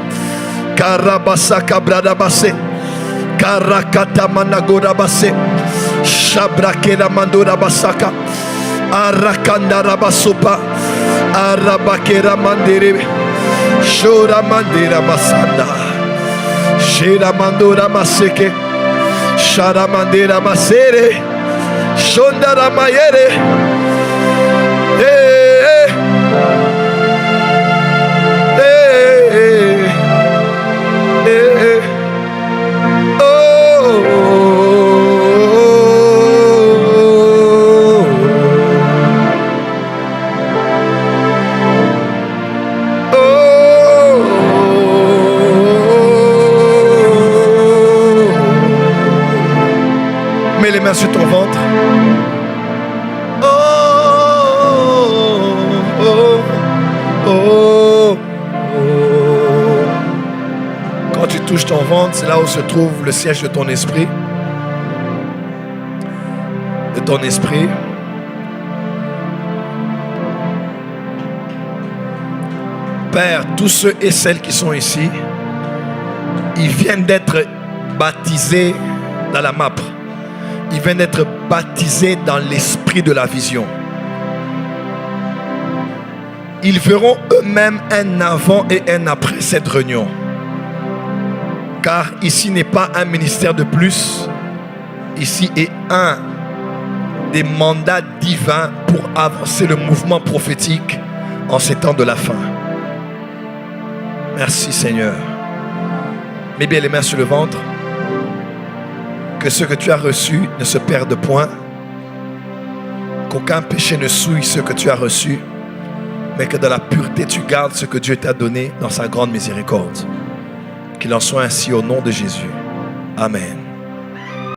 [SPEAKER 1] Karabasa kabrada basse. Karakata managoda basse. Shabrake damando rabasaka. Arakanda rabasopa. Arabakera mandere. Shora mandera basanda. Shera mandora maseke. Shara mandera masere. Shondara mayere. Mets les mains sur ton ventre. Quand tu touches ton ventre, c'est là où se trouve le siège de ton esprit. De ton esprit. Père, tous ceux et celles qui sont ici, ils viennent d'être baptisés dans la MAPRE. Ils viennent d'être baptisés dans l'esprit de la vision. Ils verront eux-mêmes un avant et un après cette réunion. Car ici n'est pas un ministère de plus. Ici est un des mandats divins pour avancer le mouvement prophétique en ces temps de la fin. Merci Seigneur. Mets bien les mains sur le ventre. Que ce que tu as reçu ne se perde point. Qu'aucun péché ne souille ce que tu as reçu. Mais que dans la pureté tu gardes ce que Dieu t'a donné dans sa grande miséricorde. Qu'il en soit ainsi au nom de Jésus. Amen.